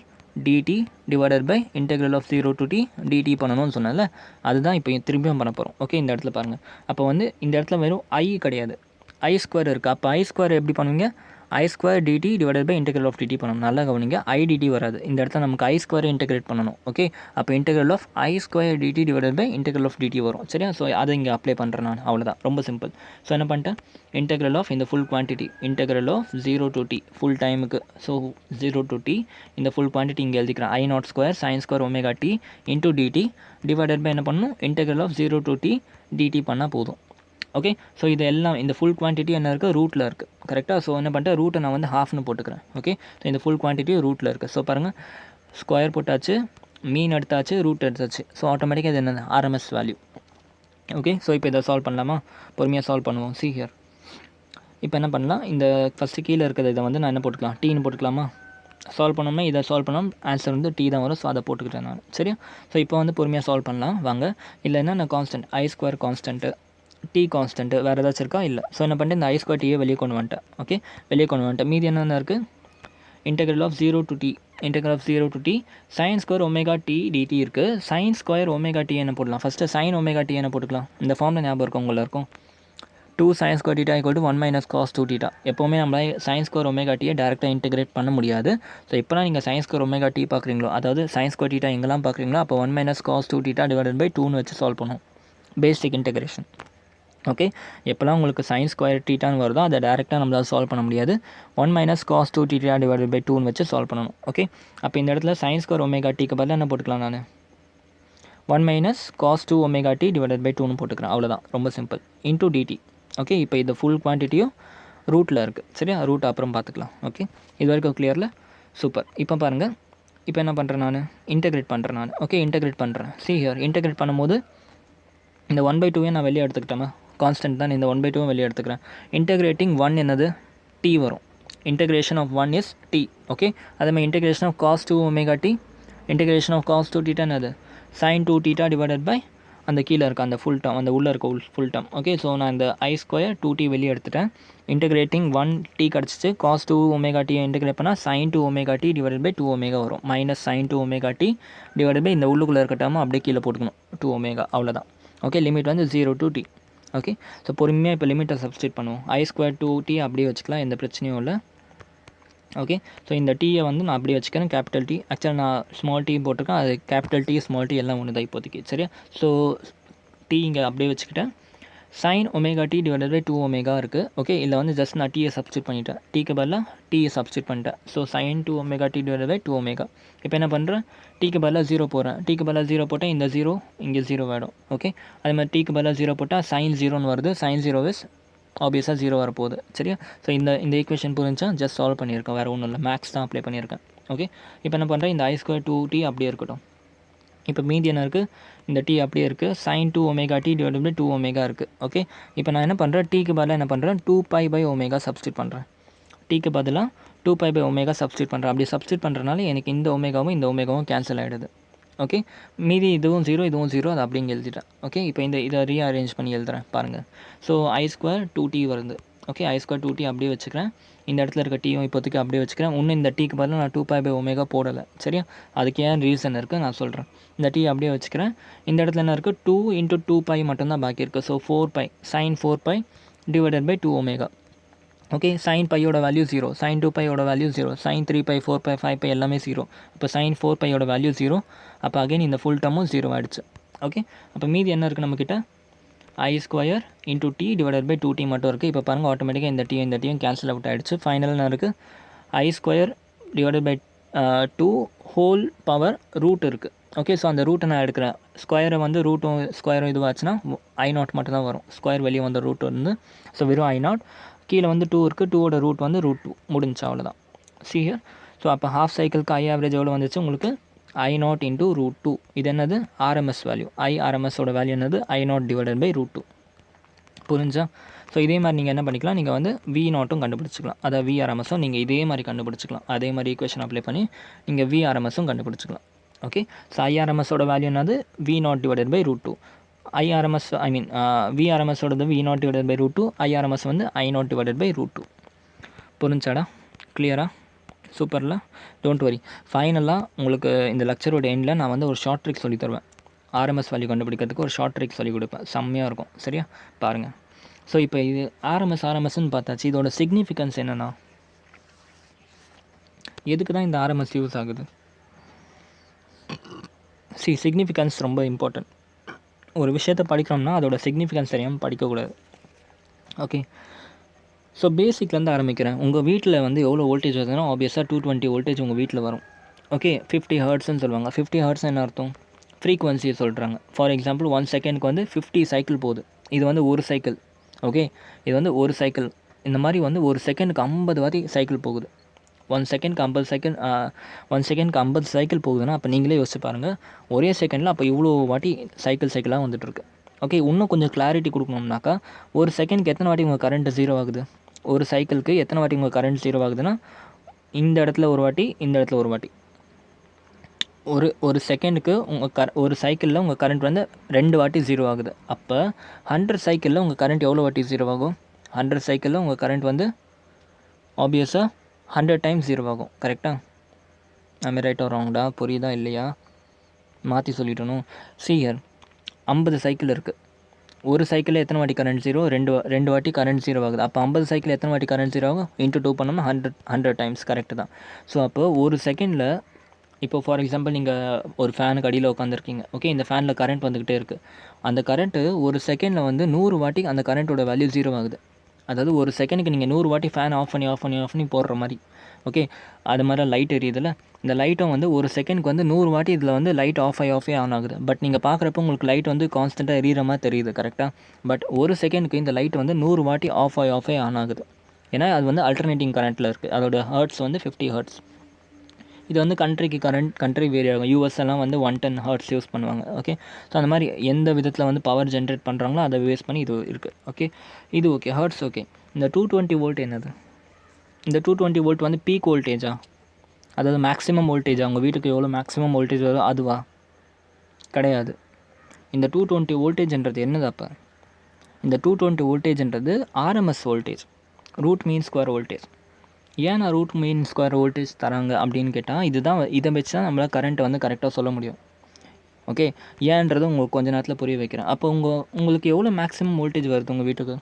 dt divided by integral of 0 to t dt பண்ணணும்னு சொன்னால, அதுதான் இப்போ திரும்பியும் பண்ண போகிறோம். ஓகே, இந்த இடத்துல பாருங்கள். அப்போ வந்து இந்த இடத்துல வெறும் I கிடையாது, I ஸ்கொயர் இருக்குது. அப்போ I ஸ்கொயர் எப்படி பண்ணுவீங்க, I square dt divided by integral of dt பண்ணணும். நல்லா கவனிங்க, I dt வராது. இந்த இடத்துல நமக்கு I ஸ்கொயர் இன்டெகிரேட் பண்ணணும். ஓகே, அப்போ integral of I square dt divided by integral of dt வரும். சரியா? ஸோ அதை இங்கே அப்ளை பண்ணுறேன் நான். அவ்வளோதான், ரொம்ப சிம்பிள். ஸோ என்ன பண்ணிட்டேன், இன்டெக்ரல் ஆஃப் இந்த full quantity, integral of 0 to t full டைமுக்கு. ஸோ 0 to t இந்த ஃபுல் குவான்டிட்டி இங்கே எழுதிக்கிறேன். I naught square sine square omega t into dt divided by என்ன பண்ணணும், integral of 0 to t dt பண்ணால் போதும். ஓகே, ஸோ இது எல்லாம் இந்த ஃபுல் குவான்டிட்டி என்ன இருக்குது, ரூட்டில் இருக்குது. கரெக்டாக? ஸோ என்ன பண்ணிட்டேன், ரூட்டை நான் வந்து ஹாஃப்னு போட்டுக்கிறேன். ஓகே, ஸோ இந்த ஃபுல் குவான்டிட்டி ரூட்டில் இருக்குது. ஸோ பாருங்கள், ஸ்கொயர் போட்டாச்சு, மீன் எடுத்தாச்சு, ரூட் எடுத்தாச்சு. ஸோ ஆட்டோமேட்டிக்காக இது என்னது, ஆர்எம்எஸ் வேல்யூ. ஓகே, ஸோ இப்போ இதை சால்வ் பண்ணலாமா? பொறுமையாக சால்வ் பண்ணுவோம். See here. இப்போ என்ன பண்ணலாம், இந்த ஃபஸ்ட்டு கீழே இருக்கிறத இதை வந்து நான் என்ன போட்டுக்கலாம், டீன்னு போட்டுக்கலாமா? சால்வ் பண்ணோம்னா இதை சால்வ் பண்ணோம், ஆன்சர் வந்து டி தான் வரும். ஸோ அதை போட்டுக்கிட்டேன் நான். சரியா? ஸோ இப்போ வந்து பொறுமையாக சால்வ் பண்ணலாம் வாங்க. இல்லைன்னா நான் constant I square constant, t constant வேறு ஏதாச்சும் இருக்கா? இல்லை. ஸோ என்ன பண்ணிட்டு இந்த I ஸ்கொயர் டியை வெளியே கொண்டு வந்துட்டேன். ஓகே, வெளியே கொண்டு வந்துட்டேன். மீதி என்னென்ன இருக்குது, integral of 0 to t, integral of 0 to t sine square omega t dt இருக்குது. சைன் ஸ்கொயர் ஒமேகா டி என்ன போடலாம், ஃபஸ்ட்டு சைன் ஒமேகா டி என்ன போட்டுக்கலாம். இந்த ஃபார்மில் ஞாபகம் இருக்கும் உங்களை இருக்கும், 2 sin square theta equal to 1 minus cos 2 theta. எப்போவுமே நம்மளால் sin square omega t டேரெக்டாக இன்டெகிரேட் பண்ண முடியாது. ஸோ எப்போலாம் நீங்கள் sin square omega t பார்க்குறீங்களோ, அதாவது sin square theta எங்கெல்லாம் பார்க்குறீங்களோ, அப்போ 1 minus cos 2 theta divided by 2ன்னு வச்சு சால்வ் பண்ணுவோம். பேசிக் இன்டெகிரேஷன். ஓகே, எப்போலாம் உங்களுக்கு sin square thetaன்னு வருதோ அதை டேரெக்டாக நம்மளால் சால்வ் பண்ண முடியாது. 1 minus cos 2 theta divided by 2ன்னு வச்சு சால்வ் பண்ணணும். ஓகே, அப்போ இந்த இடத்துல sin square omega t க்கு பதிலாக என்ன போட்டுக்கலாம், நான் 1 minus cos 2 omega D divided by 2ன்னு போட்டுக்கிறேன். அவ்வளோதான், ரொம்ப சிம்பிள். Into DD. ஓகே, இப்போ இந்த ஃபுல் குவான்டிட்டியும் ரூட்டில் இருக்குது. சரியா, ரூட் அப்புறம் பார்த்துக்கலாம். ஓகே, இது வரைக்கும் கிளியரில்? சூப்பர். இப்போ பாருங்கள், இப்போ என்ன பண்ணுறேன் நான்? இன்டெகிரேட் பண்ணுறேன் நான். ஓகே, இன்டெகிரேட் பண்ணுறேன். சி ஹியர், இன்டெகிரேட் பண்ணும்போது இந்த 1/2 நான் வெளியே எடுத்துக்கிட்டேன். கான்ஸ்டன்ட் தான், இந்த 1/2 வெளியே எடுத்துக்கிறேன். இன்டெகிரேட்டிங் 1 என்னது? டி வரும். Integration of 1 is T. Okay, அதேமாதிரி integration of cos 2 omega T, integration of cos 2 theta என்னது? sin 2 தீட்டா டிவைடட் பை அந்த கீழே இருக்க அந்த ஃபுல் டேர்ம், அந்த உள்ளே இருக்க ஃபுல் டேர்ம். ஓகே, ஸோ நான் இந்த I² 2t வெளியே எடுத்துட்டேன். இன்டெகிரேட்டிங் 1t கிடச்சிச்சு. காஸ் 2 ஒமேகா டியை இன்டெகிரேட் பண்ணால் sin 2 omega D divided by 2 omega வரும். Minus sin 2 omega D divided by இந்த உள்ளுக்குள்ளே இருக்க டேர்மை அப்படியே கீழே போட்டுக்கணும், 2 ஒமேகா. அவ்வளோதான். ஓகே, லிமிட் வந்து 0 to t. ஓகே, ஸோ பொறுமையாக இப்போ லிமிட்டை சப்ஸ்டியூட் பண்ணுவோம். I² 2t அப்படியே வச்சுக்கலாம், எந்த பிரச்சனையும் இல்லை. ஓகே, ஸோ இந்த டீயை வந்து நான் அப்படியே வச்சுக்கிறேன், கேபிட்டல் டி. ஆக்சுவலாக நான் ஸ்மால் டீ போட்டிருக்கேன், அது கேபிட்டல் டி ஸ்மால் டி எல்லாம் ஒன்று தான் இப்போதைக்கு. சரியா, ஸோ டி இங்கே அப்படியே வச்சுக்கிட்டேன். sin omega D divided by 2 omega இருக்குது. ஓகே, இல்லை வந்து ஜஸ்ட் நான் டீயை சப்ஸ்டியூட் பண்ணிட்டேன். டீக்கு பதிலாக டீயை சப்ஸ்டியூட் பண்ணிட்டேன். So sin 2 omega D divided by 2 omega. இப்போ என்ன பண்ணுறேன்? டீக்கு பதிலாக 0 போடுறேன். டீக்கு பதிலாக 0 போட்டால் இந்த 0 இங்கே 0 ஆகிடும். ஓகே, அதே மாதிரி டீக்கு பதிலாக 0 போட்டால் sin 0ன்னு வருது. sin 0 இஸ் ஆப்வியஸாக 0 வரப்போகுது. சரியா, ஸோ இந்த ஈக்குவேஷன் புரிஞ்சா ஜஸ்ட் சால்வ் பண்ணியிருக்கேன், வேறு ஒன்றும் இல்லை, மேக்ஸ் தான் அப்ளை பண்ணியிருக்கேன். ஓகே, இப்போ என்ன பண்ணுறேன்? இந்த I² 2t அப்படியே இருக்கட்டும். இப்போ மீதி என்ன இருக்குது? இந்த டி அப்படியே இருக்குது. sin 2 omega D divided by 2 omega இருக்குது. ஓகே, இப்போ நான் என்ன பண்ணுறேன்? டீக்கு பதிலாக என்ன பண்ணுறேன்? 2π ஒமேகா சப்ஸ்டியூட் பண்ணுறேன். டீக்கு பதிலாக 2π ஒமேகா சப்ஸ்டியூட் பண்ணுறேன். அப்படி சப்ஸ்டியூட் பண்ணுறதுனால எனக்கு இந்த ஒமேகாவும் இந்த ஒமேகாவும் கேன்சல் ஆகிடுது. ஓகே, மீதி இதுவும் 0 இதுவும் 0, அது அப்படிங்க எழுதிட்டேன். ஓகே, இப்போ இதை ரீஅரேஞ்ச் பண்ணி எழுதுகிறேன் பாருங்கள். ஸோ I² 2t வருது. ஓகே, I² 2t அப்படியே வச்சுக்கிறேன். இந்த இடத்துல இருக்க டீயும் இப்போதைக்கு அப்படியே வச்சுக்கிறேன். இன்னும் இந்த டீக்கு பதிலாக நான் 2π ஒமேகா போடலை. சரியா, அதுக்கு ஏன் ரீசன் இருக்குது நான் சொல்கிறேன். இந்த டீ அப்படியே வச்சுக்கிறேன். இந்த இடத்துல என்ன இருக்குது? 2 × 2π மட்டும்தான் பாக்கி இருக்குது. So 4π, sin 4π divided by 2 omega. Okay, sin பையோட வேல்யூ 0, sin 2πயோட வேல்யூ 0, sin 3π 4π 5π எல்லாமே 0. இப்போ sin 4πயோட வேல்யூ 0. அப்போ அகைன் இந்த ஃபுல் டேர்மும் 0 ஆகிடுச்சு. ஓகே, அப்போ மீதி என்ன இருக்குது நம்மக்கிட்ட? I² × t divided by 2t மட்டும் இருக்குது. இப்போ பாருங்கள், ஆட்டோமேட்டிக்காக இந்த டீயும் கேன்சல் அவுட் ஆகிடுச்சு. ஃபைனலாக என்ன இருக்குது? I² divided by 2 whole power root இருக்குது. ஓகே, ஸோ அந்த ரூட்டை நான் எடுக்கிறேன். ஸ்கொயரை வந்து ரூட்டும் ஸ்கொயரும் இதுவாச்சுன்னா I0 மட்டும் தான் வரும். ஸ்கொயர் வெளியே வந்த ரூட் வந்து, ஸோ வெறும் I0. கீழே வந்து 2 இருக்குது. 2ஓட ரூட் வந்து √2 முடிஞ்சு, அவ்வளோதான். See here. ஸோ அப்போ ஹாஃப் சைக்கிளுக்கு I ஆவரேஜ் எவ்வளோ வந்துச்சு உங்களுக்கு? I0 × √2. இது என்னது? RMS value. RMSஓட வேல்யூ என்னது? I0 divided by √2. புரிஞ்சா? ஸோ இதே மாதிரி நீங்கள் என்ன பண்ணிக்கலாம்? நீங்கள் வந்து V0ம் கண்டுபிடிச்சிக்கலாம். அதாவது VRMSம் நீங்கள் இதே மாதிரி கண்டுபிடிச்சிக்கலாம். அதே மாதிரி ஈக்குவேஷன் அப்ளை பண்ணி நீங்கள் VRMSம் கண்டுபிடிச்சிக்கலாம். ஓகே, ஸோ IRMSஓட வேல்யூ என்னது? V0 divided by √2. IRMS VRMSோடது V0 டிவைடட் பை √2. IRMS வந்து I0 டிவைடட் பை √2. புரிஞ்சாடா? கிளியரா? சூப்பரில். Don't worry. ஃபைனலாக உங்களுக்கு இந்த லெக்சரோட எண்டில் நான் வந்து ஒரு ஷார்ட் ட்ரிக் சொல்லி தருவேன். RMS வேல்யூ கண்டுபிடிக்கிறதுக்கு ஒரு ஷார்ட் ட்ரிக் சொல்லி கொடுப்பேன். செம்மையாக இருக்கும். சரியா, பாருங்கள். ஸோ இப்போ இது RMSன்னு பார்த்தாச்சு. இதோட சிக்னிஃபிகன்ஸ் என்னென்னா, எதுக்கு தான் இந்த RMS யூஸ் ஆகுது? சிக்னிஃபிகன்ஸ் ரொம்ப இம்பார்ட்டன்ட். ஒரு விஷயத்தை படிக்கிறோம்னா அதோட சிக்னிஃபிகன்ஸ் தெரியாமல் படிக்கக்கூடாது. ஓகே, ஸோ பேசிக்லேருந்து ஆரம்பிக்கிறேன். உங்கள் வீட்டில் வந்து எவ்வளோ வோல்டேஜ் வருதுன்னா ஆப்வியஸாக 220 வோல்டேஜ் உங்கள் வீட்டில் வரும். ஓகே, 50 ஹெர்ட்ஸ்ன்னு சொல்லுவாங்க. 50 ஹெர்ட்ஸ் என்ன அர்த்தம்? ஃப்ரீக்வன்சியை சொல்கிறாங்க. ஃபார் எக்ஸாம்பிள் 1 செகண்டுக்கு வந்து 50 சைக்கிள் போகுது. இது வந்து ஒரு சைக்கிள். ஓகே, இது வந்து ஒரு சைக்கிள். இந்த மாதிரி வந்து ஒரு செகண்டுக்கு 50 வாட்டி சைக்கிள் போகுது. 1 செகண்டுக்கு 50 சைக்கிள் போகுதுன்னா அப்போ நீங்களே யோசிச்சு பாருங்கள், ஒரே செகண்டில் அப்போ இவ்வளோ வாட்டி சைக்கிளாக வந்துட்டுருக்கு. ஓகே, இன்னும் கொஞ்சம் கிளாரிட்டி கொடுக்கணும்னாக்கா, ஒரு செகண்டுக்கு எத்தனை வாட்டி உங்கள் கரண்ட்டு 0 ஆகுது? ஒரு சைக்கிளுக்கு எத்தனை வாட்டி உங்கள் கரண்ட் 0 ஆகுதுன்னா, இந்த இடத்துல ஒரு வாட்டி, இந்த இடத்துல ஒரு வாட்டி. ஒரு செகண்டுக்கு ஒரு சைக்கிளில் உங்கள் கரண்ட் வந்து 2 வாட்டி 0 ஆகுது. அப்போ 100 சைக்கிளில் உங்கள் கரண்ட் எவ்வளோ வாட்டி 0 ஆகும்? 100 சைக்கிளில் உங்கள் கரண்ட் வந்து ஆப்வியஸாக 100 டைம்ஸ் 0 ஆகும். கரெக்டாக? நம்ம ரைட் வரோங்கடா, புரியுதா இல்லையா? மாற்றி சொல்லிட்டணும். ஹியர் 50 சைக்கிள் இருக்குது. ஒரு சைக்கிளில் எத்தனை வாட்டி கரண்ட் 0? 2 வாட்டி கரண்ட் 0 ஆகுது. அப்போ 50 சைக்கிள் எத்தனை வாட்டி கரண்ட் 0 ஆகும்? இன்ட்டு 2 பண்ணோம்னா 100 டைம்ஸ். கரெக்டு தான். ஸோ அப்போ ஒரு செகண்டில், இப்போ ஃபார் எக்ஸாம்பிள் நீங்கள் ஒரு ஃபேனுக்கு அடியில் உட்காந்துருக்கீங்க. ஓகே, இந்த ஃபேனில் கரண்ட் வந்துக்கிட்டே இருக்குது. அந்த கரண்ட்டு ஒரு செகண்டில் வந்து 100 வாட்டி அந்த கரண்ட்டோட வேல்யூ 0 ஆகுது. அதாவது ஒரு செகண்டுக்கு நீங்கள் 100 வாட்டி ஃபேன் ஆஃப் பண்ணி போடுற மாதிரி. ஓகே, அது மாதிரி லைட் எரியுதுல்ல, இந்த லைட்டும் வந்து ஒரு செகண்ட்க்கு வந்து 100 வாட்டி இதில் வந்து லைட் ஆஃப் ஆன் ஆகுது. பட் நீங்கள் பார்க்குறப்ப உங்களுக்கு லைட் வந்து கான்ஸ்டண்ட்டாக எரியிற மாதிரி தெரியுது கரெக்டாக. பட் ஒரு செகண்டுக்கு இந்த லைட் வந்து 100 வாட்டி ஆஃப் ஆன் ஆகுது. ஏன்னா அது வந்து அல்டர்னேட்டிங் கரண்ட்டில் இருக்குது. அதோட ஹர்ட்ஸ் வந்து 50 ஹர்ட்ஸ். இது வந்து கண்ட்ரி வேரி ஆகும். யூஎஸ்எல்லாம் வந்து 110 ஹர்ட்ஸ் யூஸ் பண்ணுவாங்க. ஓகே, ஸோ அந்த மாதிரி எந்த விதத்தில் வந்து பவர் ஜென்ரேட் பண்ணுறாங்களோ அதை பேஸ் பண்ணி இது இருக்குது. ஓகே, இது ஓகே, ஹர்ட்ஸ் ஓகே. இந்த 220 வோல்ட் என்னது? இந்த 220 வோல்ட் வந்து பீக் வோல்டேஜா? அதாவது மேக்ஸிமம் வோல்டேஜா? உங்கள் வீட்டுக்கு எவ்வளோ மேக்ஸிமம் வோல்டேஜ் வருதோ அதுவா? கிடையாது. இந்த 220 வோல்டேஜ்ன்றது என்னது? அப்போ இந்த 220 வோல்டேஜ்ன்றது RMS voltage, root mean square voltage. ஏன் நான் ரூட் மீன் ஸ்கொயர் வோல்டேஜ் தராங்க அப்படின்னு கேட்டால், இதை வச்சு தான் நம்மளால் கரண்ட்டை வந்து கரெக்டாக சொல்ல முடியும். ஓகே, ஏன்றது உங்களுக்கு கொஞ்ச நேரத்தில் புரிய வைக்கிறேன். அப்போ உங்களுக்கு எவ்வளோ மேக்ஸிமம் வோல்டேஜ் வருது உங்கள் வீட்டுக்கு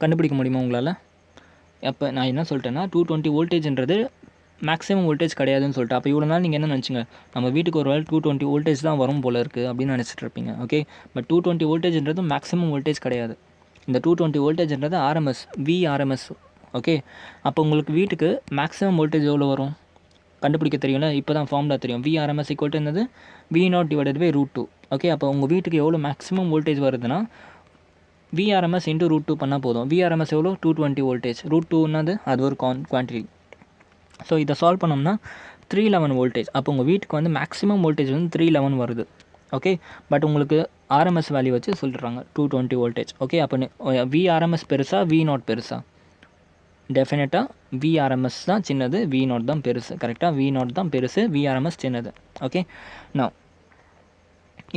கண்டுபிடிக்க முடியுமா உங்களால்? அப்போ நான் என்ன சொல்லிட்டேன்னா, 220 வோல்டேஜ்ன்றது மேக்ஸிமம் வோல்டேஜ் கிடையாதுன்னு சொல்லிட்டு, அப்போ இவ்வளோ நாள் நீங்கள் என்ன நினச்சிங்க, நம்ம வீட்டுக்கு ஒரு வேளை 220 வோல்டேஜ் தான் வரும் போல இருக்குது அப்படின்னு நினச்சிட்டு இருப்பீங்க. ஓகே, பட் 220 வோல்டேஜ்ன்றது மேக்ஸிமம் வோல்டேஜ் கிடையாது. இந்த 220 வோல்டேஜ்ன்றது ஆர்எம்எஸ், விஆர்எம்எஸ். ஓகே, அப்போ உங்களுக்கு வீட்டுக்கு மேக்ஸிமம் வோல்டேஜ் எவ்வளோ வரும் கண்டுபிடிக்க தெரியும்ல. இப்போ தான் ஃபார்முலா தெரியும். விஆர்எம்எஸ் ஈக்குவல் டு என்னது? V0/√2. ஓகே, அப்போ உங்கள் வீட்டுக்கு எவ்வளோ மேக்ஸிமம் வோல்டேஜ் வருதுன்னா விஆர்எம்எஸ் இன்ட்டு √2 பண்ணால் போதும். விஆர்எம்எஸ் எவ்வளோ? 220 வோல்டேஜ். √2 என்னது? அது ஒரு குவான்டிட்டி. ஸோ இதை சால்வ் பண்ணோம்னா 311 வோல்டேஜ். அப்போ உங்கள் வீட்டுக்கு வந்து மேக்ஸிமம் வோல்டேஜ் வந்து 311 வருது. ஓகே, பட் உங்களுக்கு ஆர்எம்எஸ் வேல்யூ வச்சு சொல்லிடுறாங்க 220 வோல்டேஜ். ஓகே, அப்போ விஆர்எம்எஸ் பெருசா V0 பெருசா? டெஃபினட்டாக விஆர்எம்எஸ் தான் சின்னது, V0 தான் பெருசு. கரெக்டாக, V0 தான் பெருசு, விஆர்எம்எஸ் சின்னது. ஓகே, நான்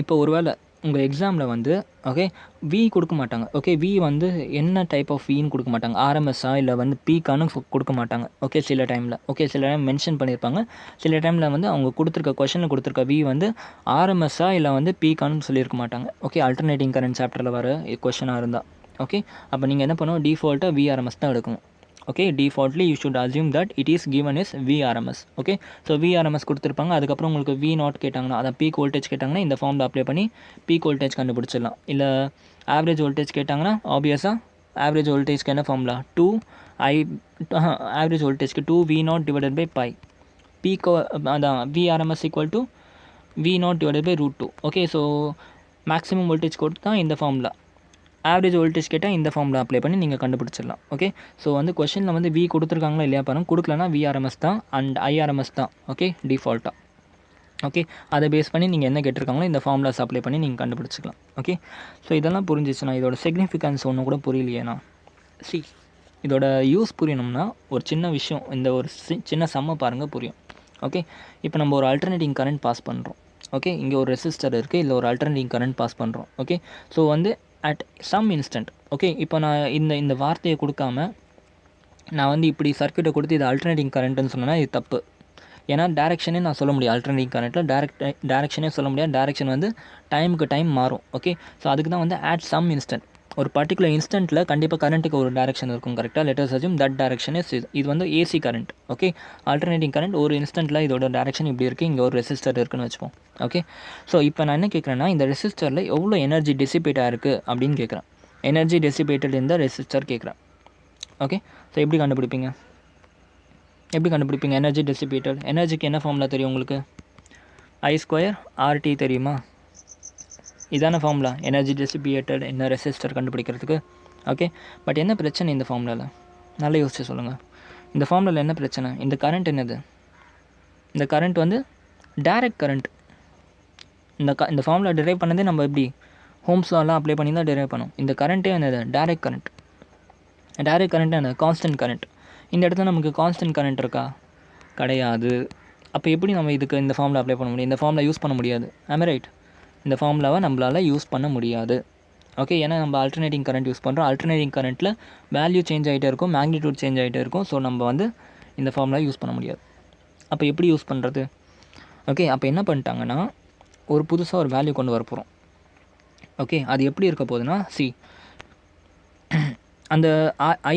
இப்போ ஒருவேளை உங்கள் எக்ஸாமில் வந்து ஓகே வி கொடுக்க மாட்டாங்க. ஓகே, வி வந்து என்ன டைப் ஆஃப் வின்னு கொடுக்க மாட்டாங்க. ஆர்எம்எஸ்ஸா இல்லை வந்து பீக்கானு கொடுக்க மாட்டாங்க. ஓகே, சில டைமில் சில டைம் மென்ஷன் பண்ணியிருப்பாங்க. சில டைமில் வந்து அவங்க கொடுத்துருக்க கொஷனில் கொடுத்துருக்க வி வந்து ஆர்எம்எஸ்ஸா இல்லை வந்து பீக்கானு சொல்லியிருக்க மாட்டாங்க. ஓகே, அல்டர்னேட்டிங் கரண்ட் சாப்டரில் வர கொஷனாக இருந்தால். ஓகே, அப்போ நீங்கள் என்ன பண்ணுவோம், டிஃபால்ட்டாக விஆர்எம்எஸ் தான் எடுக்கணும். Okay, defaultly you should assume that it is given is VRMS. Okay, so VRMS கொடுத்துருப்பாங்க. அதுக்கப்புறம் உங்களுக்கு V0 கேட்டாங்கன்னா, அதை பீக் வோல்டேஜ் கேட்டாங்கன்னா இந்த ஃபார்மில் அப்ளை பண்ணி பீக் வோல்டேஜ் கண்டுபிடிச்சிடலாம். இல்லை ஆவரேஜ் வோல்டேஜ் கேட்டாங்கன்னா ஆப்வியஸாக ஆவரேஜ் வோல்டேஜ்க்கு என்ன ஃபார்முலா? ஆவரேஜ் வோல்டேஜ்க்கு 2V0/π. பீக் அதான் VRMS equal to V0/√2. Okay, so maximum voltage கொடுத்து தான் இந்த ஃபார்முலா. ஆவரேஜ் வோல்டேஜ் கேட்டால் இந்த ஃபார்முலா அப்ளை பண்ணி நீங்கள் கண்டுபிடிச்சிடலாம். ஓகே, ஸோ வந்து கொஷனில் வந்து வி கொடுத்துருக்காங்களா இல்லையா பாருங்கள். கொடுக்கலனா விஆர்எம்எஸ் தான் அண்ட் ஐஆர்எம்எஸ் தான். ஓகே, டிஃபால்ட்டாக. ஓகே, அதை பேஸ் பண்ணி நீங்கள் என்ன கேட்டிருக்காங்களோ இந்த ஃபார்முலாஸ் அப்ளை பண்ணி நீங்கள் கண்டுபிடிச்சிக்கலாம். ஓகே, ஸோ இதெல்லாம் புரிஞ்சிச்சுன்னா இதோட சிக்னிஃபிகன்ஸ் ஒன்றும் கூட புரியலையேண்ணா. இதோட யூஸ் புரியணும்னா ஒரு சின்ன விஷயம், இந்த ஒரு சின்ன சம்மை பாருங்கள் புரியும். ஓகே, இப்போ நம்ம ஒரு அல்டர்னேட்டிங் கரண்ட் பாஸ் பண்ணுறோம். ஓகே, இங்கே ஒரு ரெசிஸ்டர் இருக்குது, இல்லை ஒரு அல்டர்னேட்டிங் கரண்ட் பாஸ் பண்ணுறோம். ஓகே, ஸோ வந்து அட் சம் இன்ஸ்டன்ட். ஓகே, இப்போ நான் இந்த வார்த்தையை கொடுக்காம நான் வந்து இப்படி சர்க்யூட்டை கொடுத்து இது அல்டர்னேட்டிங் கரண்ட்டுன்னு சொன்னேன்னா இது தப்பு. ஏன்னா டேரெக்ஷனே நான் சொல்ல முடியும். அல்டர்னேட்டிங் கரண்ட்டில் டேரெக்ஷனே சொல்ல முடியாது. டேரெக்ஷன் வந்து டைமுக்கு டைம் மாறும். ஓகே, ஸோ அதுக்கு தான் வந்து அட் சம் இன்ஸ்டன்ட். ஒரு பர்டிகுலர் இன்ஸ்டன்ட்டில் கண்டிப்பாக கரண்ட்டுக்கு ஒரு டேரெக்ஷன் இருக்கும். கரெக்டாக, let us assume that direction is இது வந்து AC current. Okay, alternating current ஒரு இன்ஸ்டன்ட்டில் இதோட டேரெக்ஷன் இப்படி இருக்குது, இங்கே ஒரு ரெசிஸ்டர் இருக்குன்னு வச்சுப்போம். ஓகே, ஸோ இப்போ நான் என்ன கேட்குறேன்னா, இந்த ரெசிஸ்டரில் எவ்வளோ எனர்ஜி டிசிபேட் ஆகிருக்கு அப்படின்னு கேட்குறேன். எனர்ஜி டிசிபேட்டட் இந்த ரெசிஸ்டர் கேட்குறேன். ஓகே, ஸோ எப்படி கண்டுபிடிப்பீங்க எனர்ஜி டிசிபேட்டட்? எனர்ஜிக்கு என்ன ஃபார்முலா தெரியும் உங்களுக்கு? I² RT தெரியுமா? இதான ஃபார்முலா எனர்ஜி டிசிபேட்டட் என்ன ரெசிஸ்டர் கண்டுபிடிக்கிறதுக்கு. ஓகே, பட் என்ன பிரச்சனை இந்த ஃபார்முலாவில்? நல்லா யோசிச்சு சொல்லுங்கள். இந்த ஃபார்முலாவில் என்ன பிரச்சனை? இந்த கரண்ட் என்னது? இந்த கரண்ட் வந்து டைரக்ட் கரண்ட். இந்த ஃபார்முலா டிரைவ் பண்ணதே நம்ம எப்படி ஹோம்ஸ் லாலாம் அப்ளை பண்ணி தான் டிரைவ் பண்ணோம். இந்த கரண்ட்டே என்னது? Direct current. டைரக்ட் கரண்ட் என்ன? Constant current. இந்த இடத்துல நமக்கு கான்ஸ்டன்ட் கரண்ட் இருக்கா? கிடையாது. அப்போ எப்படி நம்ம இதுக்கு இந்த ஃபார்முலா அப்ளை பண்ண முடியும்? இந்த ஃபார்முலா யூஸ் பண்ண முடியாது. ஆம் ரைட்? இந்த ஃபார்முலாவை நம்மளால் யூஸ் பண்ண முடியாது. ஓகே, ஏன்னா நம்ம அல்டர்னேட்டிங் கரண்ட் யூஸ் பண்ணுறோம். அல்டர்னேட்டிங் கரண்ட்டில் வேல்யூ சேஞ்ச் ஆகிட்டே இருக்கும், மேக்னிடியூட் சேஞ்ச் ஆகிட்டே இருக்கும். ஸோ நம்ம வந்து இந்த ஃபார்முலா யூஸ் பண்ண முடியாது. அப்போ எப்படி யூஸ் பண்ணுறது? ஓகே, அப்போ என்ன பண்ணிட்டாங்கன்னா ஒரு புதுசாக ஒரு வேல்யூ கொண்டு வர போகிறோம். ஓகே, அது எப்படி இருக்க போகுதுன்னா அந்த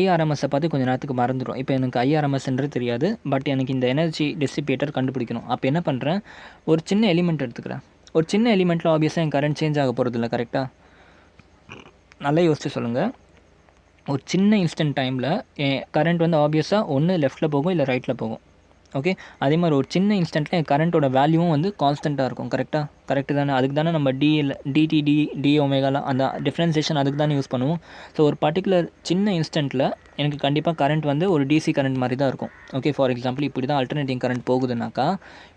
ஐஆர்எம்எஸ்ஸை பார்த்து கொஞ்சம் நேரத்துக்கு மறந்துடும். இப்போ எனக்கு ஐஆர்எம்எஸ்ன்றது தெரியாது, பட் எனக்கு இந்த எனர்ஜி டிசிபேட்டர் கண்டுபிடிக்கணும். அப்போ என்ன பண்ணுறேன், ஒரு சின்ன எலிமெண்ட் எடுத்துக்கிறேன். ஒரு சின்ன எலிமெண்ட்டில் ஆப்வியஸாக என் கரண்ட் சேஞ்ச் ஆக போகிறது இல்லை. கரெக்டாக? நல்லா யோசிச்சு சொல்லுங்கள். ஒரு சின்ன இன்ஸ்டன்ட் டைமில் கரண்ட் வந்து ஆப்வியஸாக ஒன்று லெஃப்ட்டில் போகும் இல்லை ரைட்டில் போகும். ஓகே, அதே மாதிரி ஒரு சின்ன இன்ஸ்டன்ட்டில் என் கரண்ட்டோட வேல்யூவும் வந்து கான்ஸ்டண்ட்டாக இருக்கும். கரெக்டு தானே? அதுக்கு தானே நம்ம டி ஒமேகாலாம் அந்த டிஃப்ரென்சேஷன் அதுக்கு தானே யூஸ் பண்ணுவோம். ஸோ ஒரு பர்டிகுலர் சின்ன இன்ஸ்டன்ட்டில் எனக்கு கண்டிப்பாக கரண்ட் வந்து ஒரு டிசி கரண்ட் மாதிரி தான் இருக்கும். ஓகே, ஃபார் எக்ஸாம்பிள் இப்படி தான் அல்டர்னேட்டிங் கரண்ட் போகுதுனாக்கா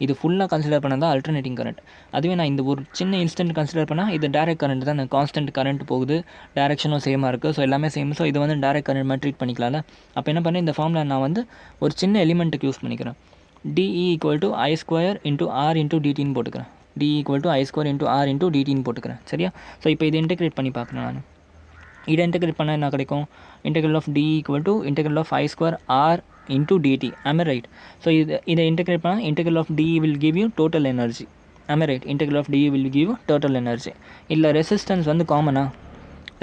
இது ஃபுல்லாக கன்சிடர் பண்ணால் தான் அல்டர்னேட்டிங் கரண்ட். அதுவே நான் இந்த ஒரு சின்ன இன்ஸ்டன்ட் கன்சிடர் பண்ணால் இது டேரக்ட் கரண்ட் தான், கான்ஸ்டன்ட் கரண்ட் போகுது, டேரெக்ஷனும் சேமாக இருக்குது. ஸோ எல்லாமே சேம். ஸோ இது வந்து டேரக்ட் கரண்ட் மாதிரி ட்ரீட் பண்ணிக்கலாம்ல. அப்போ என்ன பண்ணேன், இந்த ஃபார்மில் நான் வந்து ஒரு சின்ன எலிமெண்ட்டுக்கு யூஸ் பண்ணிக்கிறேன். DE = I² × R × DTன்னு போட்டுக்கிறேன். DE = I² × R × DTன்னு போட்டுக்கிறேன். சரியா? ஸோ இப்போ இதை இன்டெகிரேட் பண்ணி பார்க்குறேன் நான். இதை இன்டெகிரேட் பண்ணால் என்ன கிடைக்கும்? DE = I² R × DT. Am I right? So இதை இன்டெகிரேட் பண்ணால் DE will give you total energy. Am I right? DE will give you total energy. இல்லை ரெசிஸ்டன்ஸ் வந்து காமனாக,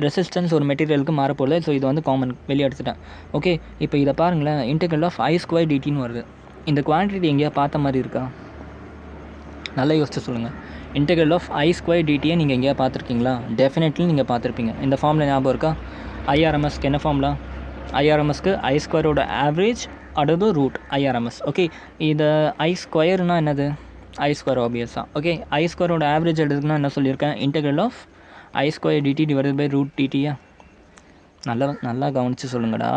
ரெசிஸ்டன்ஸ் ஒரு மெட்டீரியலுக்கு மாறப்போல. ஸோ இது வந்து காமன் வெளியே எடுத்துட்டேன். ஓகே, இப்போ இதை பாருங்களேன், I² DTன்னு வருது. இந்த குவான்டிட்டி எங்கேயா பார்த்த மாதிரி இருக்கா? நல்லா யோசிச்சு சொல்லுங்கள். I² DTயை நீங்கள் எங்கேயா பார்த்துருக்கீங்களா? டெஃபினெட்லி நீங்கள் பார்த்துருப்பீங்க. இந்த ஃபார்மில் ஞாபகம் இருக்கா? IRMSக்கு என்ன ஃபார்முலா? IRMSக்கு I² ஆவரேஜ் அடுத்து ரூட் IRMS. ஓகே, இதை I²னா என்னது? I² ஆப்வியஸாக. ஓகே, I² ஆவரேஜ் எடுத்துக்குன்னா என்ன சொல்லியிருக்கேன்? I² DT / √DTயா? நல்லா கவனித்து சொல்லுங்கடா.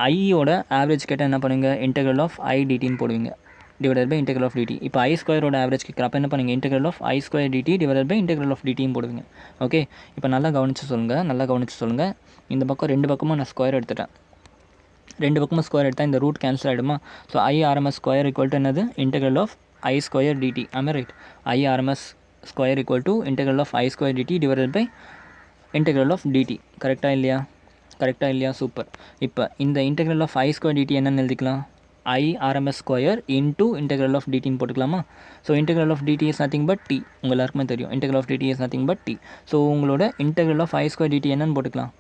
ஐயோட ஆவரேஜ் கேட்டால் என்ன பண்ணுவீங்க? I DTன்னு போடுவீங்க / DT. இப்போ I² ஆவரேஜ் கேட்குறப்ப என்ன பண்ணுவீங்க? I² DT / DTன்னு போடுவீங்க. ஓகே, இப்போ நல்லா கவனித்து சொல்லுங்கள். இந்த பக்கம் ரெண்டு பக்கமும் நான் ஸ்கொயர் எடுத்துட்டேன். ரெண்டு பக்கமும் ஸ்கொயர் எடுத்தால் இந்த ரூட் கேன்சல் ஆகிடுமா? ஸோ IRMS² என்னது? I² DT. Am I right? IRMS² I² DT / DT. கரெக்டாக இல்லையா? சூப்பர். இப்போ இந்த I² DT என்னென்னு எழுதிக்கலாம்? IRMS² × DTன்னு போட்டுக்கலாமா? So DT is nothing but T. உங்கள் எல்லாருக்குமே தெரியும் DT is nothing but T. So உங்களோட I² DT என்னன்னு போட்டுக்கலாம்?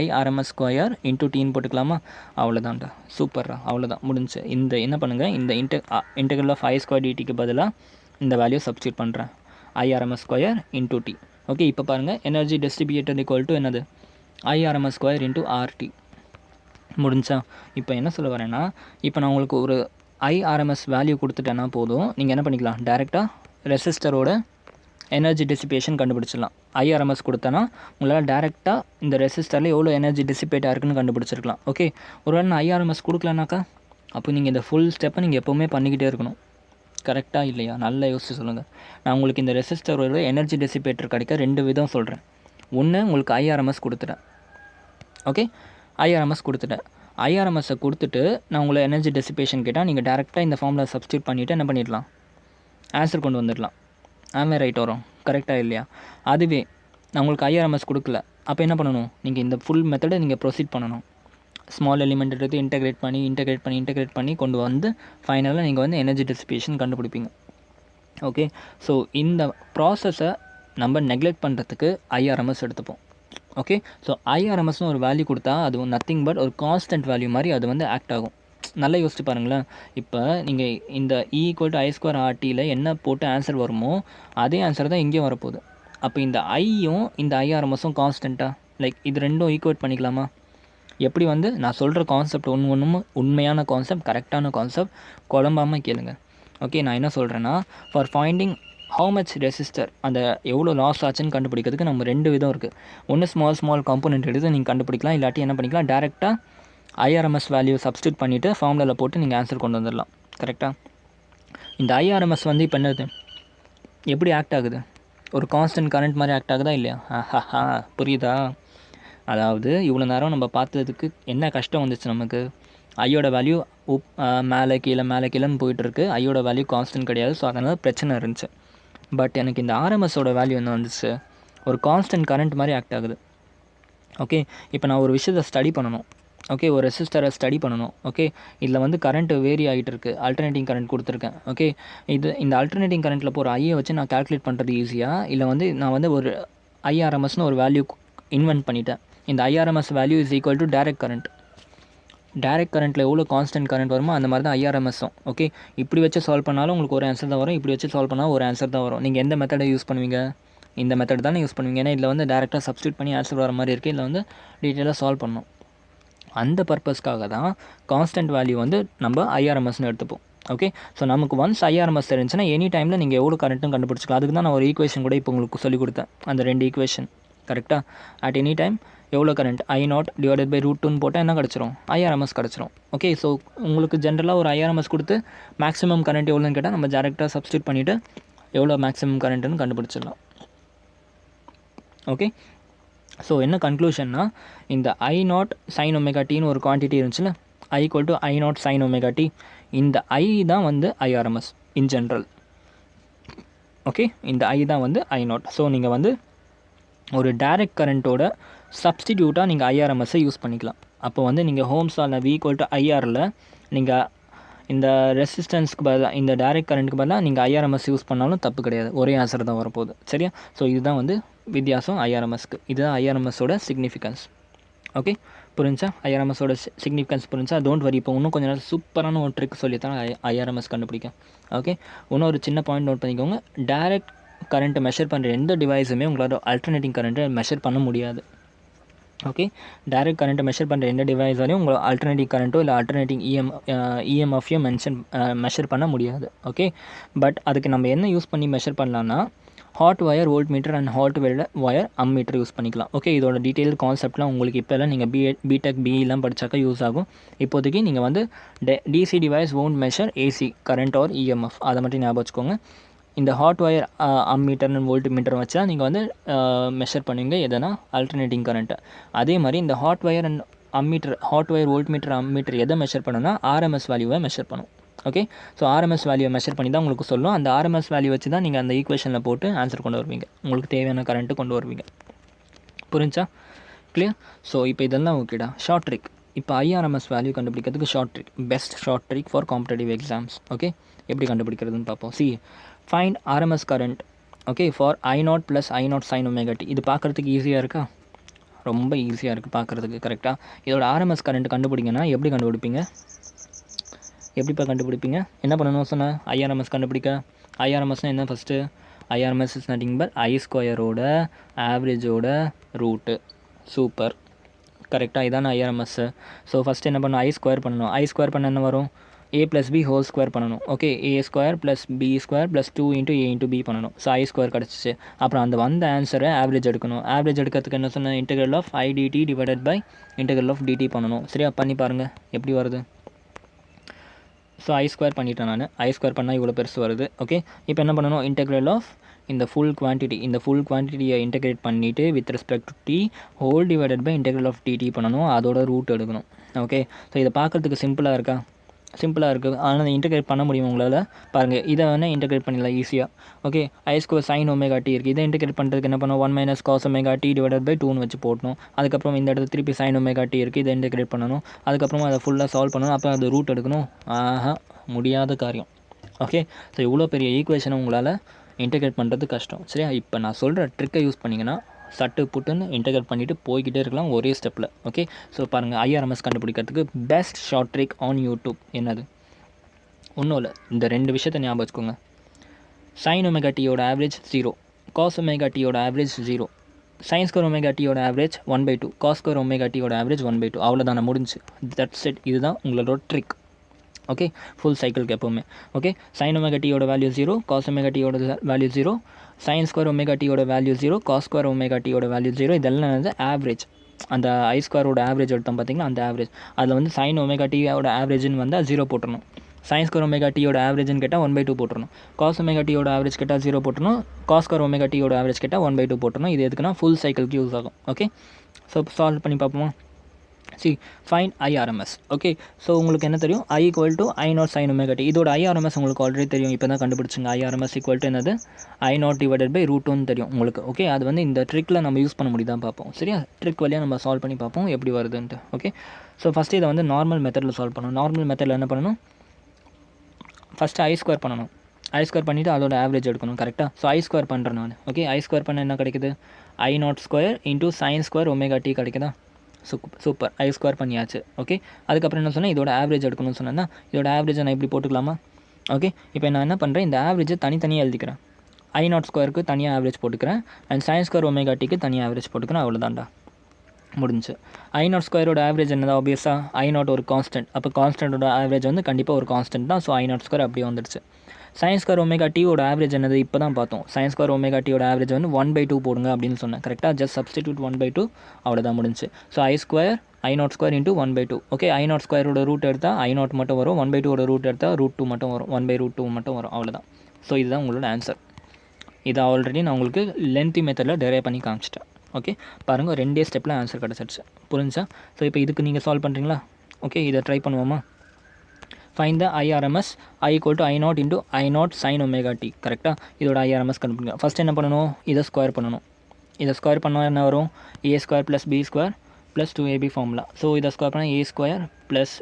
IRMS² × Tன்னு போட்டுக்கலாமா? அவ்வளோதான்டா, சூப்பர்ரா, அவ்வளோதான் முடிஞ்சு. இந்த என்ன பண்ணுங்கள், இந்த I² DTக்கு பதிலாக இந்த வேல்யூ சப்ஸ்டியூட் பண்ணுறேன். IRMS² × T. ஓகே, இப்போ பாருங்கள், எனர்ஜி டிஸ்ட்ரிபியூட்டட் = என்னது? IRMS² × RT. முடிஞ்சா? இப்போ என்ன சொல்ல வரேன்னா, இப்போ நான் உங்களுக்கு ஒரு IRMS வேல்யூ கொடுத்துட்டேன்னா போதும், நீங்கள் என்ன பண்ணிக்கலாம், டேரெக்டாக ரெசிஸ்டரோட எனர்ஜி டிசிபேஷன் கண்டுபிடிச்சிடலாம். IRMS கொடுத்தேன்னா உங்களால் டேரெக்டாக இந்த ரெசிஸ்டரில் எவ்வளோ எனர்ஜி டிசிபேட் ஆகிருக்குன்னு கண்டுபிடிச்சிருக்கலாம். ஓகே, ஒருவேளை நான் IRMS கொடுக்கலனாக்கா அப்போ நீங்கள் இந்த ஃபுல் ஸ்டெப்பை நீங்கள் எப்போவுமே பண்ணிக்கிட்டே இருக்கணும். கரெக்டாக இல்லையா? நல்லா யோசிச்சு சொல்லுங்கள். நான் உங்களுக்கு இந்த ரெசிஸ்டரோட எனர்ஜி டிசிபேட்டர் கிடைக்க 2 விதம் சொல்கிறேன். ஒன்று, உங்களுக்கு IRMS கொடுத்துட்டேன். ஓகே, IRMSஸை கொடுத்துட்டு நான் உங்களை எனர்ஜி டெசிபேஷன் கேட்டால் நீங்கள் டேரெக்டாக இந்த ஃபார்மில் சப்ஸ்டியூட் பண்ணிவிட்டு என்ன பண்ணிடலாம், ஆன்சர் கொண்டு வந்துடலாம். ஆமே ரைட் வரும். கரெக்டாக இல்லையா? அதுவே நான் உங்களுக்கு IRMS கொடுக்கல, அப்போ என்ன பண்ணணும், நீங்கள் இந்த ஃபுல் மெத்தடை நீங்கள் ப்ரொசீட் பண்ணணும். ஸ்மால் எலிமெண்ட் எடுத்து இன்டெகிரேட் பண்ணி கொண்டு வந்து ஃபைனலாக நீங்கள் வந்து எனர்ஜி டெசிபேஷன் கண்டுபிடிப்பீங்க. ஓகே, ஸோ இந்த ப்ராசஸை நம்ம நெக்லெக்ட் பண்ணுறதுக்கு IRMS எடுத்துப்போம். ஓகே, ஸோ IRMSனு ஒரு வேல்யூ கொடுத்தா அது நத்திங் பட் ஒரு கான்ஸ்டன்ட் வேல்யூ மாதிரி அது வந்து ஆக்ட் ஆகும். நல்லா யோசிச்சு பாருங்களேன். இப்போ நீங்கள் இந்த E = I² RTயில் என்ன போட்டு ஆன்சர் வருமோ அதே ஆன்சர் தான் இங்கேயும் வரப்போகுது. அப்போ இந்த ஐயும் இந்த IRMSஸும் கான்ஸ்டண்ட்டாக, லைக் இது ரெண்டும் ஈக்குவேட் பண்ணிக்கலாமா? எப்படி வந்து நான் சொல்கிற கான்செப்ட் ஒன்றும் உண்மையான கான்செப்ட், கரெக்டான கான்செப்ட், குழம்பாமல் கேளுங்க. ஓகே, நான் என்ன சொல்கிறேன்னா, for finding how much resistor, அந்த எவ்வளோ லாஸ் ஆச்சுன்னு கண்டுபிடிக்கிறதுக்கு நம்ம 2 விதம் இருக்குது. ஒன்று ஸ்மால் காம்போனெண்ட் எடுத்து நீங்கள் கண்டுபிடிக்கலாம், இல்லாட்டி என்ன பண்ணிக்கலாம், டேரெக்டாக IRMS வேல்யூ சப்ஸ்டியூட் பண்ணிவிட்டு ஃபார்முலாவில் போட்டு நீங்கள் ஆன்சர் கொண்டு வந்துடலாம். கரெக்டாக? இந்த IRMS வந்து இப்போ என்னது, எப்படி ஆக்ட் ஆகுது? ஒரு கான்ஸ்டன்ட் கரண்ட் மாதிரி ஆக்ட் ஆகுதா இல்லையா? புரியுதா? அதாவது இவ்வளோ நேரம் நம்ம பார்த்ததுக்கு என்ன கஷ்டம் வந்துச்சு நமக்கு? ஐயோட வேல்யூ மேலே கீழேன்னு போயிட்டுருக்கு. ஐயோட வேல்யூ கான்ஸ்டன்ட் கிடையாது. ஸோ அதனால் பிரச்சனை இருந்துச்சு. பட் எனக்கு இந்த RMSோட வேல்யூ என்ன வந்துச்சு, ஒரு கான்ஸ்டன்ட் கரண்ட் மாதிரி ஆக்ட் ஆகுது. ஓகே, இப்போ நான் ஒரு விஷயத்தை ஸ்டடி பண்ணணும். ஓகே, ஒரு ரெசிஸ்டரை ஸ்டடி பண்ணணும். ஓகே, இதில் வந்து கரண்ட்டு வேரி ஆகிட்டு இருக்குது, அல்டர்னேட்டிங் கரண்ட் கொடுத்துருக்கேன். ஓகே, இந்த அல்டர்னேட்டிங் கரண்ட்டில் போகிற ஐயை வச்சு நான் கால்குலேட் பண்ணுறது ஈஸியாக, இல்லை வந்து நான் வந்து ஒரு IRMSனு ஒரு வேல்யூ இன்வென்ட் பண்ணிட்டேன். இந்த IRMS value is equal to direct current. Direct கரண்ட்டில் எவ்வளோ கான்ஸ்டன்ட் கரண்ட் வருமோ அந்த மாதிரி தான் IRMSஸும். ஓகே, இப்படி வச்சு சால்வ் பண்ணாலும் உங்களுக்கு ஒரு ஆன்சர் தான் வரும், இப்படி வச்சு சால்வ் பண்ணால் ஒரு ஆன்சர் தான் வரும். நீங்கள் எந்த மெத்தடை யூஸ் பண்ணுவீங்க? இந்த மெத்தட் தானே யூஸ் பண்ணுவீங்க. ஏன்னா இதில் வந்து டேரெக்டாக சப்ஸ்டியூட் பண்ணி ஆன்சர் வர மாதிரி இருக்குது. இதில் வந்து டீட்டெயிலாக சால்வ் பண்ணணும். அந்த பர்பஸ்க்காக தான் கான்ஸ்டன்ட் வேல்யூ வந்து நம்ம ஐஆர்எம்எஸ்னு எடுத்துப்போம். ஓகே, ஸோ நமக்கு ஒன்ஸ் ஐஆர்எம்எஸ் தெரிஞ்சுன்னா எனி டைமில் நீங்கள் எவ்வளோ கரண்ட்டும் கண்டுபிடிச்சிக்கலாம். அதுக்கு தான் நான் ஒரு ஈக்குவேஷன் கூட இப்போ உங்களுக்கு சொல்லிக் கொடுத்தேன். அந்த 2 ஈக்குவேஷன் கரெக்டாக அட் எனி டைம் எவ்வளோ கரண்ட் I0 டிவைடட் பை √2 போட்டால் என்ன கிடச்சிரும்? ஐஆர்எம்எஸ் கிடச்சிரும். ஓகே, ஸோ உங்களுக்கு ஜென்ரலாக ஒரு ஐஆர்எம்எஸ் கொடுத்து மேக்ஸிமம் கரண்ட் எவ்வளோன்னு கேட்டால் நம்ம டேரெக்டாக சப்ஸ்டியூட் பண்ணிவிட்டு எவ்வளோ மேக்ஸிமம் கரண்ட்டுன்னு கண்டுபிடிச்சிடலாம். ஓகே, ஸோ என்ன கன்க்ளூஷன்னா, இந்த I0 sin ωtன்னு ஒரு குவான்டிட்டி இருந்துச்சுல, I = I0 sin ωt, இந்த I தான் வந்து ஐஆர்எம்எஸ் இன் ஜென்ரல். ஓகே, இந்த I தான் வந்து I0. ஸோ நீங்கள் வந்து ஒரு டைரக்ட் கரண்ட்டோட சப்ஸ்டிடியூட்டாக நீங்கள் ஐஆர்எம்எஸ்ஸை யூஸ் பண்ணிக்கலாம். அப்போ வந்து நீங்கள் ஹோம்ஸ் ஆல் V = IRல நீங்கள் இந்த ரெசிஸ்டன்ஸ்க்கு பதிலாக இந்த டைரக்ட் கரண்ட்டுக்கு பதிலாக நீங்கள் ஐஆர்எம்எஸ் யூஸ் பண்ணாலும் தப்பு கிடையாது. ஒரே ஆன்சர் தான் வரப்போகுது. சரியா? ஸோ இதுதான் வந்து வித்தியாசம் ஐஆர்எம்எஸ்க்கு. இதுதான் ஐஆர்எம்எஸோட சிக்னிஃபிகன்ஸ். ஓகே, புரிஞ்சா? ஐஆர்எம்எஸோட சிக்னிஃபிகன்ஸ் புரிஞ்சா? டோன்ட் வரி, இப்போ இன்னும் கொஞ்சம் நேரம் சூப்பரான ஒரு ட்ரிக் சொல்லித்தான் ஐஆர்எம்எஸ் கண்டுபிடிக்கும். ஓகே, இன்னும் ஒரு சின்ன பாயிண்ட் நோட் பண்ணிக்கோங்க. டைரக்ட் கரண்ட்டை மெஷர் பண்ணுற எந்த டிவைஸுமே உங்களால் ஆல்டர்னேட்டிங் கரண்ட்டை மெஷர் பண்ண முடியாது. ஓகே, டைரக்ட் கரண்ட்டை மெஷர் பண்ணுற எந்த டிவைஸாலையும் உங்களை ஆல்டர்னேட்டிங் கரண்ட்டோ இல்லை ஆல்டர்னேட்டிங் இஎம்எஃப்யோ மெஷர் பண்ண முடியாது. ஓகே, பட் அதுக்கு நம்ம என்ன யூஸ் பண்ணி மெஷர் பண்ணலான்னா, hot wire volt metre and hot wire ammeter use பண்ணிக்கலாம். ஓகே, இதோட டீட்டெயில் கான்செப்ட்லாம் உங்களுக்கு இப்போல்லாம் நீங்கள் பிடெக் பிஇலாம் படித்தாக்கா யூஸ் ஆகும். இப்போதைக்கு நீங்கள் வந்து DC device won't measure AC current or EMF, அதை மட்டும் ஞாபகம் வச்சுக்கோங்க. இந்த hot wire ammeter and volt meter வச்சு தான் நீங்கள் வந்து மெஷர் பண்ணுவீங்க எதனா ஆல்டர்னேட்டிங் கரண்ட்டை. அதே மாதிரி இந்த hot wire and ammeter, hot wire volt metre ammeter எதை மெஷர் பண்ணுன்னா ஆர்எம்எஸ் வேல்யூவை மெஷர் பண்ணும். ஓகே, ஸோ ஆர்எம்எஸ் வேல்யூவை மெஷர் பண்ணி தான் உங்களுக்கு சொல்லும். அந்த ஆர்எம்எஸ் வேல்யூ வச்சு தான் நீங்கள் அந்த ஈக்குவேஷனில் போட்டு ஆன்சர் கொண்டு வருவீங்க. உங்களுக்கு தேவையான கரண்ட்டு கொண்டு வருவீங்க. புரிஞ்சா? கிளியர்? ஸோ இப்போ இதெல்லாம் ஓகேடா. Short trick. இப்போ ஐஆர்எம்எஸ் வேல்யூ கண்டுபிடிக்கிறதுக்கு short trick, best short trick for competitive exams. Okay, எப்படி கண்டுபிடிக்கிறதுன்னு பார்ப்போம். Find RMS current. Okay, for I0 + I0 sin ωt. இது பார்க்குறதுக்கு ஈஸியாக இருக்கா? ரொம்ப ஈஸியாக இருக்குது பார்க்குறதுக்கு. கரெக்டாக இதோட ஆர்எம்எஸ் கரண்ட் கண்டுபிடிங்கன்னா எப்படி கண்டுபிடிப்பீங்க? எப்படிப்பா கண்டுபிடிப்பீங்க? என்ன பண்ணணும் சொன்னால், ஐஆர்எம்எஸ் கண்டுபிடிக்க ஐஆர்எம்எஸ்னால் என்ன? First IRMS is nothing but I2ஓட ஆவரேஜோட ரூட்டு. சூப்பர், கரெக்டாக இதான ஐஆர்எம்எஸ்ஸு. ஸோ ஃபஸ்ட்டு என்ன பண்ணணும்? I2 பண்ணணும். I2 பண்ண என்ன வரும்? A + B ஹோல் ஸ்கொயர் பண்ணணும். Okay, A² + B² + 2 × A × B பண்ணணும். ஸோ I2 கிடச்சிச்சு. அப்புறம் அந்த வந்த ஆன்சரை ஆவரேஜ் எடுக்கணும். ஆவரேஜ் எடுக்கிறதுக்கு என்ன சொன்ன? Integral of I dt divided by integral of dt பண்ணணும். சரியா? பண்ணி பாருங்கள் எப்படி வருது. ஸோ I2 பண்ணிட்டேன் நான். I2 பண்ணால் இவ்வளோ பெருசு வருது. ஓகே, இப்போ என்ன பண்ணணும்? இன்டெக்ரல் ஆஃப் இந்த ஃபுல் குவான்டிட்டியை இன்டெகிரேட் பண்ணிவிட்டு with respect to t whole divided by integral of dt பண்ணணும். அதோட ரூட் எடுக்கணும். ஓகே, ஸோ இதை பார்க்குறதுக்கு சிம்பிளாக இருக்கா? சிம்பிளாக இருக்குது. ஆனால் இன்டெகிரேட் பண்ண முடியும் உங்களால். பாருங்கள், இதை வேணால் இன்டெகிரேட் பண்ணிடலாம் ஈஸியாக. ஓகே, I2 sin ωt இருக்குது. இதை இன்டெகிரேட் பண்ணுறதுக்கு என்ன பண்ணணும்? 1 - cos ωt டிவைடட் பை 2ன்னு வச்சு போட்டணும். அதுக்கப்புறம் இந்த இடத்துல திருப்பி sin ωt இருக்குது. இதை இன்டெகிரேட் பண்ணணும். அதுக்கப்புறமா அதை ஃபுல்லாக சால்வ் பண்ணணும். அப்போ அது ரூட் எடுக்கணும். முடியாத காரியம். ஓகே, ஸோ இவ்வளோ பெரிய ஈக்குவேஷனை உங்களால் இன்டெகிரேட் பண்ணுறது கஷ்டம். சரியா? இப்போ நான் சொல்கிற ட்ரிக்கை யூஸ் பண்ணிங்கன்னா சட்டு புட்டுன்னு இன்டெகிரேட் பண்ணிவிட்டு போய்கிட்டே இருக்கலாம் ஒரே ஸ்டெப்பில். ஓகே, ஸோ பாருங்கள், ஐஆர்எம்எஸ் கண்டுபிடிக்கிறதுக்கு best short trick on YouTube என்னது? ஒன்றும் இல்லை, இந்த 2 விஷயத்தை ஞாபகம் வச்சுக்கோங்க. sin ωtயோட ஆவரேஜ் 0, cos ωtயோட ஆவரேஜ் 0, sin² ωtயோட ஆவரேஜ் 1/2, cos² ωtயோட ஆவரேஜ் 1/2. அவ்வளோதானே, முடிஞ்சு. That's it. இதுதான் உங்களோட ட்ரிக். ஓகே, ஃபுல் சைக்கிளுக்கு எப்போவுமே. ஓகே, sin ωtயோட வேல்யூ 0, cos ωtயோட வேல்யூ 0, sin² ωtயோட வேல்யூ 0, cos² ωtயோட வேல்யூ 0. இதெல்லாம் வந்து ஆவரேஜ். அந்த I2ஓட ஆவரேஜ் எடுத்தோம் பார்த்தீங்கன்னா, அந்த ஆவரேஜ். அதில் வந்து sin ωtயோட ஆவரேஜ்னு வந்தால் 0 போட்டுடணும். sin² ωtயோட ஆவரேஜ்னு கேட்டால் 1/2 போட்டுடணும். cos ωtயோட ஆவரேஜ் கேட்டால் 0 போட்டுடணும். cos² ωtயோட ஆவரேஜ் கேட்டால் 1/2 போட்டுடணும். இது எதுக்குன்னா ஃபுல் சைக்கிளுக்கு யூஸ் ஆகும். ஓகே, ஸோ சால்வ் பண்ணி பார்ப்போமா? Fine IRMS. ஓகே, ஸோ உங்களுக்கு என்ன தெரியும்? I = I0 sin ωt. இதோட IRMS உங்களுக்கு ஆல்ரெடி தெரியும். இப்போ தான் கண்டுபிடிச்சிங்க. IRMS = என்னது? I0 டிவைடட் பை √2 தெரியும் உங்களுக்கு. ஓகே, அது வந்து இந்த ட்ரிக்கில் நம்ம யூஸ் பண்ண முடியுதான் பார்ப்போம். சரியா? ட்ரிக் வழியாக நம்ம சால்வ் பண்ணி பார்ப்போம் எப்படி வருதுன்ட்டு. ஓகே, ஸோ ஃபஸ்ட்டு இதை வந்து நார்மல் மெத்தடில் சால்வ் பண்ணணும். நார்மல் மெத்தடில் என்ன பண்ணணும்? ஃபஸ்ட்டு I2 பண்ணணும். I2 பண்ணிவிட்டு அதோட ஆவரேஜ் எடுக்கணும். கரெக்டாக? ஸோ I2 பண்ணுறேன் நான். ஓகே, I2 பண்ண என்ன கிடைக்குது? I02 × sin² ωt கிடைக்குதா? சூப்பர், I2 பண்ணியாச்சு. ஓகே, அதுக்கப்புறம் என்ன சொன்னால் இதோட ஆவரேஜ் எடுக்கணும்னு சொன்னேன்னா இதோட ஆவரேஜை நான் இப்படி போட்டுக்கலாமா? ஓகே, இப்போ நான் என்ன பண்ணுறேன்? இந்த ஆவரேஜை தனித்தனியாக எழுதிக்கிறேன். I0 ஸ்கொயருக்கு தனியாக ஆவரேஜ் போட்டுக்கிறேன். அண்ட் sin ஸ்கொயர் ஒமேகா டிக்கு தனியாக ஆவரேஜ் போட்டுக்கிறேன். அவ்வளோதான்டா, முடிஞ்சு. I0 ஸ்கொயரோட ஆவரேஜ் என்னதான் ஆப்வியஸாக I0 ஒரு கான்ஸ்டன்ட். அப்போ கான்ஸ்டன்ட்டோட ஆவரேஜ் வந்து கண்டிப்பாக ஒரு கான்ஸ்டன்ட் தான். ஸோ I0 ஸ்கொயர் அப்படியே வந்துடுச்சு. sin ஸ்கொயர் ஒமேகா டியோட ஆவரேஜ் என்னது இப்போ தான் பார்த்தோம். sin ஸ்கொயர் ஒமேகா டியோட ஆவரேஜ் வந்து 1/2 போடுங்க அப்படின்னு சொன்னேன். கரெக்டாக ஜஸ்ட் சப்ஸ்டிடியூட் 1/2, அவ்வளோதான் முடிஞ்சு. So I square I0 square into 1/2. Okay, I0 ஸ்கொயரோட ரூட் எடுத்தால் I0 மட்டும் வரும். 1/2 ரூட் எடுத்தால் √2 மட்டும் வரும். 1/√2 மட்டும் வரும். அவ்வளோதான். ஸோ இதுதான் உங்களோட ஆன்சர். இதை ஆல்ரெடி நான் உங்களுக்கு லென்த்தி மெத்தடில் டெரைவ் பண்ணி காமிச்சிட்டேன். ஓகே, பாருங்கள் 2 ஸ்டெப்பில் ஆன்சர் கிடச்சிருச்சு. புரிஞ்சா? ஸோ இப்போ இதுக்கு நீங்கள் சால்வ் பண்ணுறீங்களா? ஓகே, இதை ட்ரை பண்ணுவோமா? Find the IRMS I = I0 × I0 sin omega D. கரெக்டாக இதோட IRMS கண்டுபிடிங்க. ஃபஸ்ட் என்ன பண்ணணும்? இதை ஸ்கொயர் பண்ணணும். இதை ஸ்கொயர் பண்ணால் என்ன வரும்? A² + B² + 2AB formula. So இதை ஸ்கொயர் பண்ணால் A² +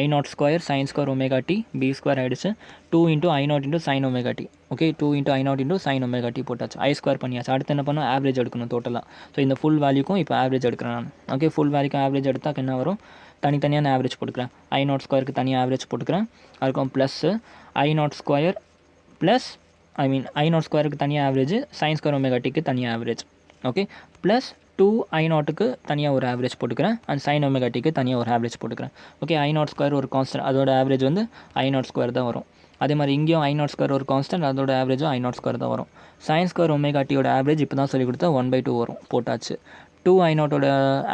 I0 square sin square omega t B² ஆகிடுச்சு. 2 × I0 × sin omega D. Okay, 2 × I0 × sin omega t போட்டாச்சு. I ஸ்கொயர் பண்ணியாச்சு. அடுத்து என்ன பண்ணணும்? ஆவரேஜ் எடுக்கணும் டோட்டலாக. ஸோ இந்த ஃபுல் வேல்யூக்கும் இப்போ ஆவரேஜ் எடுக்கிறேன் நான். ஓகே, ஃபுல் வேல்யூக்கும் ஆவரேஜ் எடுத்தால் என்ன வரும்? தனித்தனியாக நான் ஆவரேஜ் போட்டுக்கிறேன். I0 ஸ்கொயருக்கு தனியாக ஆவரேஜ் போட்டுக்கிறேன். அதுக்கும் plus I0 square plus I0 ஸ்கொயருக்கு தனியாக ஆவரேஜ், sin ஸ்கொயர் ஒமேகா டிக்கு தனியாக ஆவரேஜ். ஓகே, ப்ளஸ் 2 I0க்கு தனியாக ஒரு ஆவரேஜ் போட்டுக்கிறேன். அண்ட் sin ஒமேகா டிக்கு தனியாக ஒரு ஆவரேஜ் போட்டுக்கிறேன். ஓகே, I0 ஸ்கொயர் ஒரு கான்ஸ்டன்ட், அதோட ஆவரேஜ் வந்து I0 ஸ்கொயர் தான் வரும். அதே மாதிரி இங்கேயும் I0 ஸ்கொயர் ஒரு கான்ஸ்டன்ட், அதோட ஆவரேஜும் I0 ஸ்கொயர் தான் வரும். sin ஸ்கொயர் ஒமேகா டியோட ஆவரேஜ் இப்போ தான் சொல்லி கொடுத்தா 1/2 வரும். போட்டாச்சு. 2 I0ஓட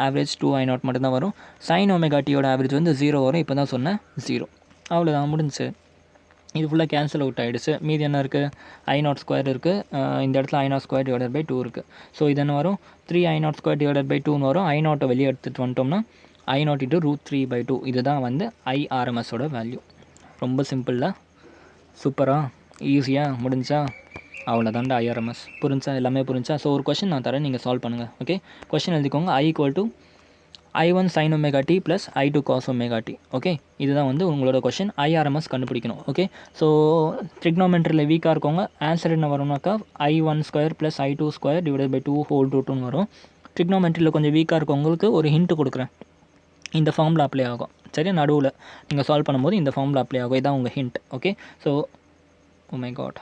ஆவரேஜ் 2 I0 மட்டும்தான் வரும். sin ஒமேகா டியோட ஆவரேஜ் வந்து 0 வரும். இப்போ தான் சொன்னேன் 0. அவ்வளோதான், முடிஞ்சு. இது ஃபுல்லாக கேன்சல் அவுட் ஆகிடுச்சு. மீதி என்ன இருக்குது? I0 ஸ்கொயர் இருக்குது. இந்த இடத்துல I0 ஸ்கொயர் டிவைடட் பை 2 இருக்குது. ஸோ இது என்ன வரும்? 3 I0 ஸ்கொயர் டிவைடட் பை 2ன்னு வரும். I0 வெளியே எடுத்துகிட்டு வந்துட்டோம்னா I0 × √3/2. இதுதான் வந்து IRMSோட வேல்யூ. ரொம்ப சிம்பிளாக, சூப்பராக, ஈஸியாக முடிஞ்சா? அவ்வளோதான்டா IRMS. புரிஞ்சா? எல்லாமே புரிஞ்சா? ஸோ ஒரு கொஷின் நான் தரேன், நீங்கள் சால்வ் பண்ணுங்கள். ஓகே, கொஷின் எழுதிக்கோங்க. I = I1 sin omega t + I2 cos omega D. Okay, இதுதான் வந்து உங்களோட கொஷின். IRMS கண்டுபிடிக்கணும். ஓகே, ஸோ ட்ரிக்னோமெட்ரியில் வீக்காக இருக்கவங்க ஆன்சர் என்ன வரும்னாக்கா I1² + I2² / 2 வரும். ட்ரிக்னோமெட்ரியில் கொஞ்சம் வீக்காக இருக்கவங்களுக்கு ஒரு ஹிண்ட் கொடுக்குறேன். இந்த ஃபார்மில் அப்ளை ஆகும். சரியா? நடுவில் நீங்கள் சால்வ் பண்ணும்போது இந்த ஃபார்மில் அப்ளை ஆகும். இதான் உங்கள் hint. Okay, so oh my God,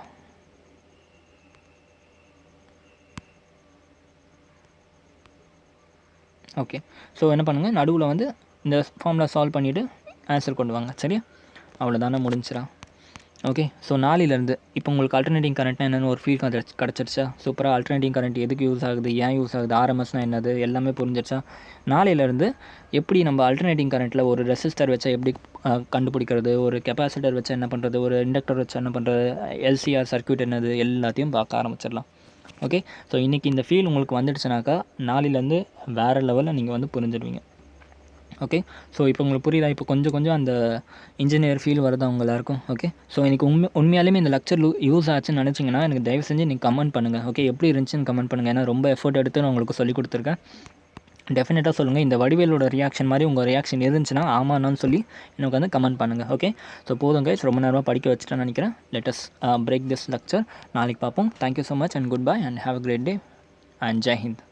okay, so என்ன பண்ணுங்கள், நடுவில் வந்து இந்த ஃபார்முலா சால்வ் பண்ணிவிட்டு ஆன்சர் கொண்டு வாங்க. சரியா? அவ்வளோதானே, முடிஞ்சிடா? ஓகே, ஸோ நாளையிலேருந்து இப்போ உங்களுக்கு அல்டர்னேட்டிங் கரண்ட்னா என்னென்னு ஒரு ஃபீல் கிடச்சிருச்சா? சூப்பராக. அல்டர்னேட்டிங் கரண்ட் எதுக்கு யூஸ் ஆகுது, ஏன் யூஸ் ஆகுது, RMSனால் என்னது, எல்லாமே புரிஞ்சிருச்சா? நாளையிலேருந்து எப்படி நம்ம அல்டர்னேட்டிங் கரண்ட்டில் ஒரு ரெசிஸ்டர் வச்சா எப்படி கண்டுபிடிக்கிறது, ஒரு கெப்பாசிட்டர் வச்சா என்ன பண்ணுறது, ஒரு இண்டக்டர் வச்சா என்ன பண்ணுறது, LCR சர்க்யூட் என்னது, எல்லாத்தையும் பார்க்க ஆரம்பிச்சிடலாம். ஓகே, ஸோ இன்றைக்கி இந்த ஃபீல் உங்களுக்கு வந்துடுச்சுனாக்கா நாளையிலேருந்து வேறு லெவலில் நீங்கள் வந்து புரிஞ்சிடுவீங்க. ஓகே, ஸோ இப்போ உங்களுக்கு புரியுதா? இப்போ கொஞ்சம் அந்த இன்ஜினியர் ஃபீல் வருதா உங்கள் எல்லாருக்கும்? ஓகே, ஸோ எனக்கு உண்மையாலுமே இந்த லெக்சர் யூஸ் ஆச்சுன்னு நினச்சிங்கன்னா எனக்கு தயவு செஞ்சு நீங்கள் கமெண்ட் பண்ணுங்கள். ஓகே, எப்படி இருந்துச்சுன்னு கமெண்ட் பண்ணுங்கள். ஏன்னா ரொம்ப எஃபோர்ட் எடுத்து நான் உங்களுக்கு சொல்லிக் கொடுத்துருக்கேன். டெஃபினட்டாக சொல்லுங்கள். இந்த வடிவேலோட ரியாக்ஷன் மாதிரி உங்கள் ரியாக்ஷன் இருந்துச்சுன்னா ஆமான்னு சொல்லி எனக்கு வந்து கமெண்ட் பண்ணுங்கள். ஓகே, ஸோ போதும் கைஸ், ரொம்ப நேரமாக படிக்க வச்சுட்டேன்னு நினைக்கிறேன். Let us break this lecture. நாளைக்கு பார்ப்போம். Thank you so much and goodbye and have a great day and Jai Hind.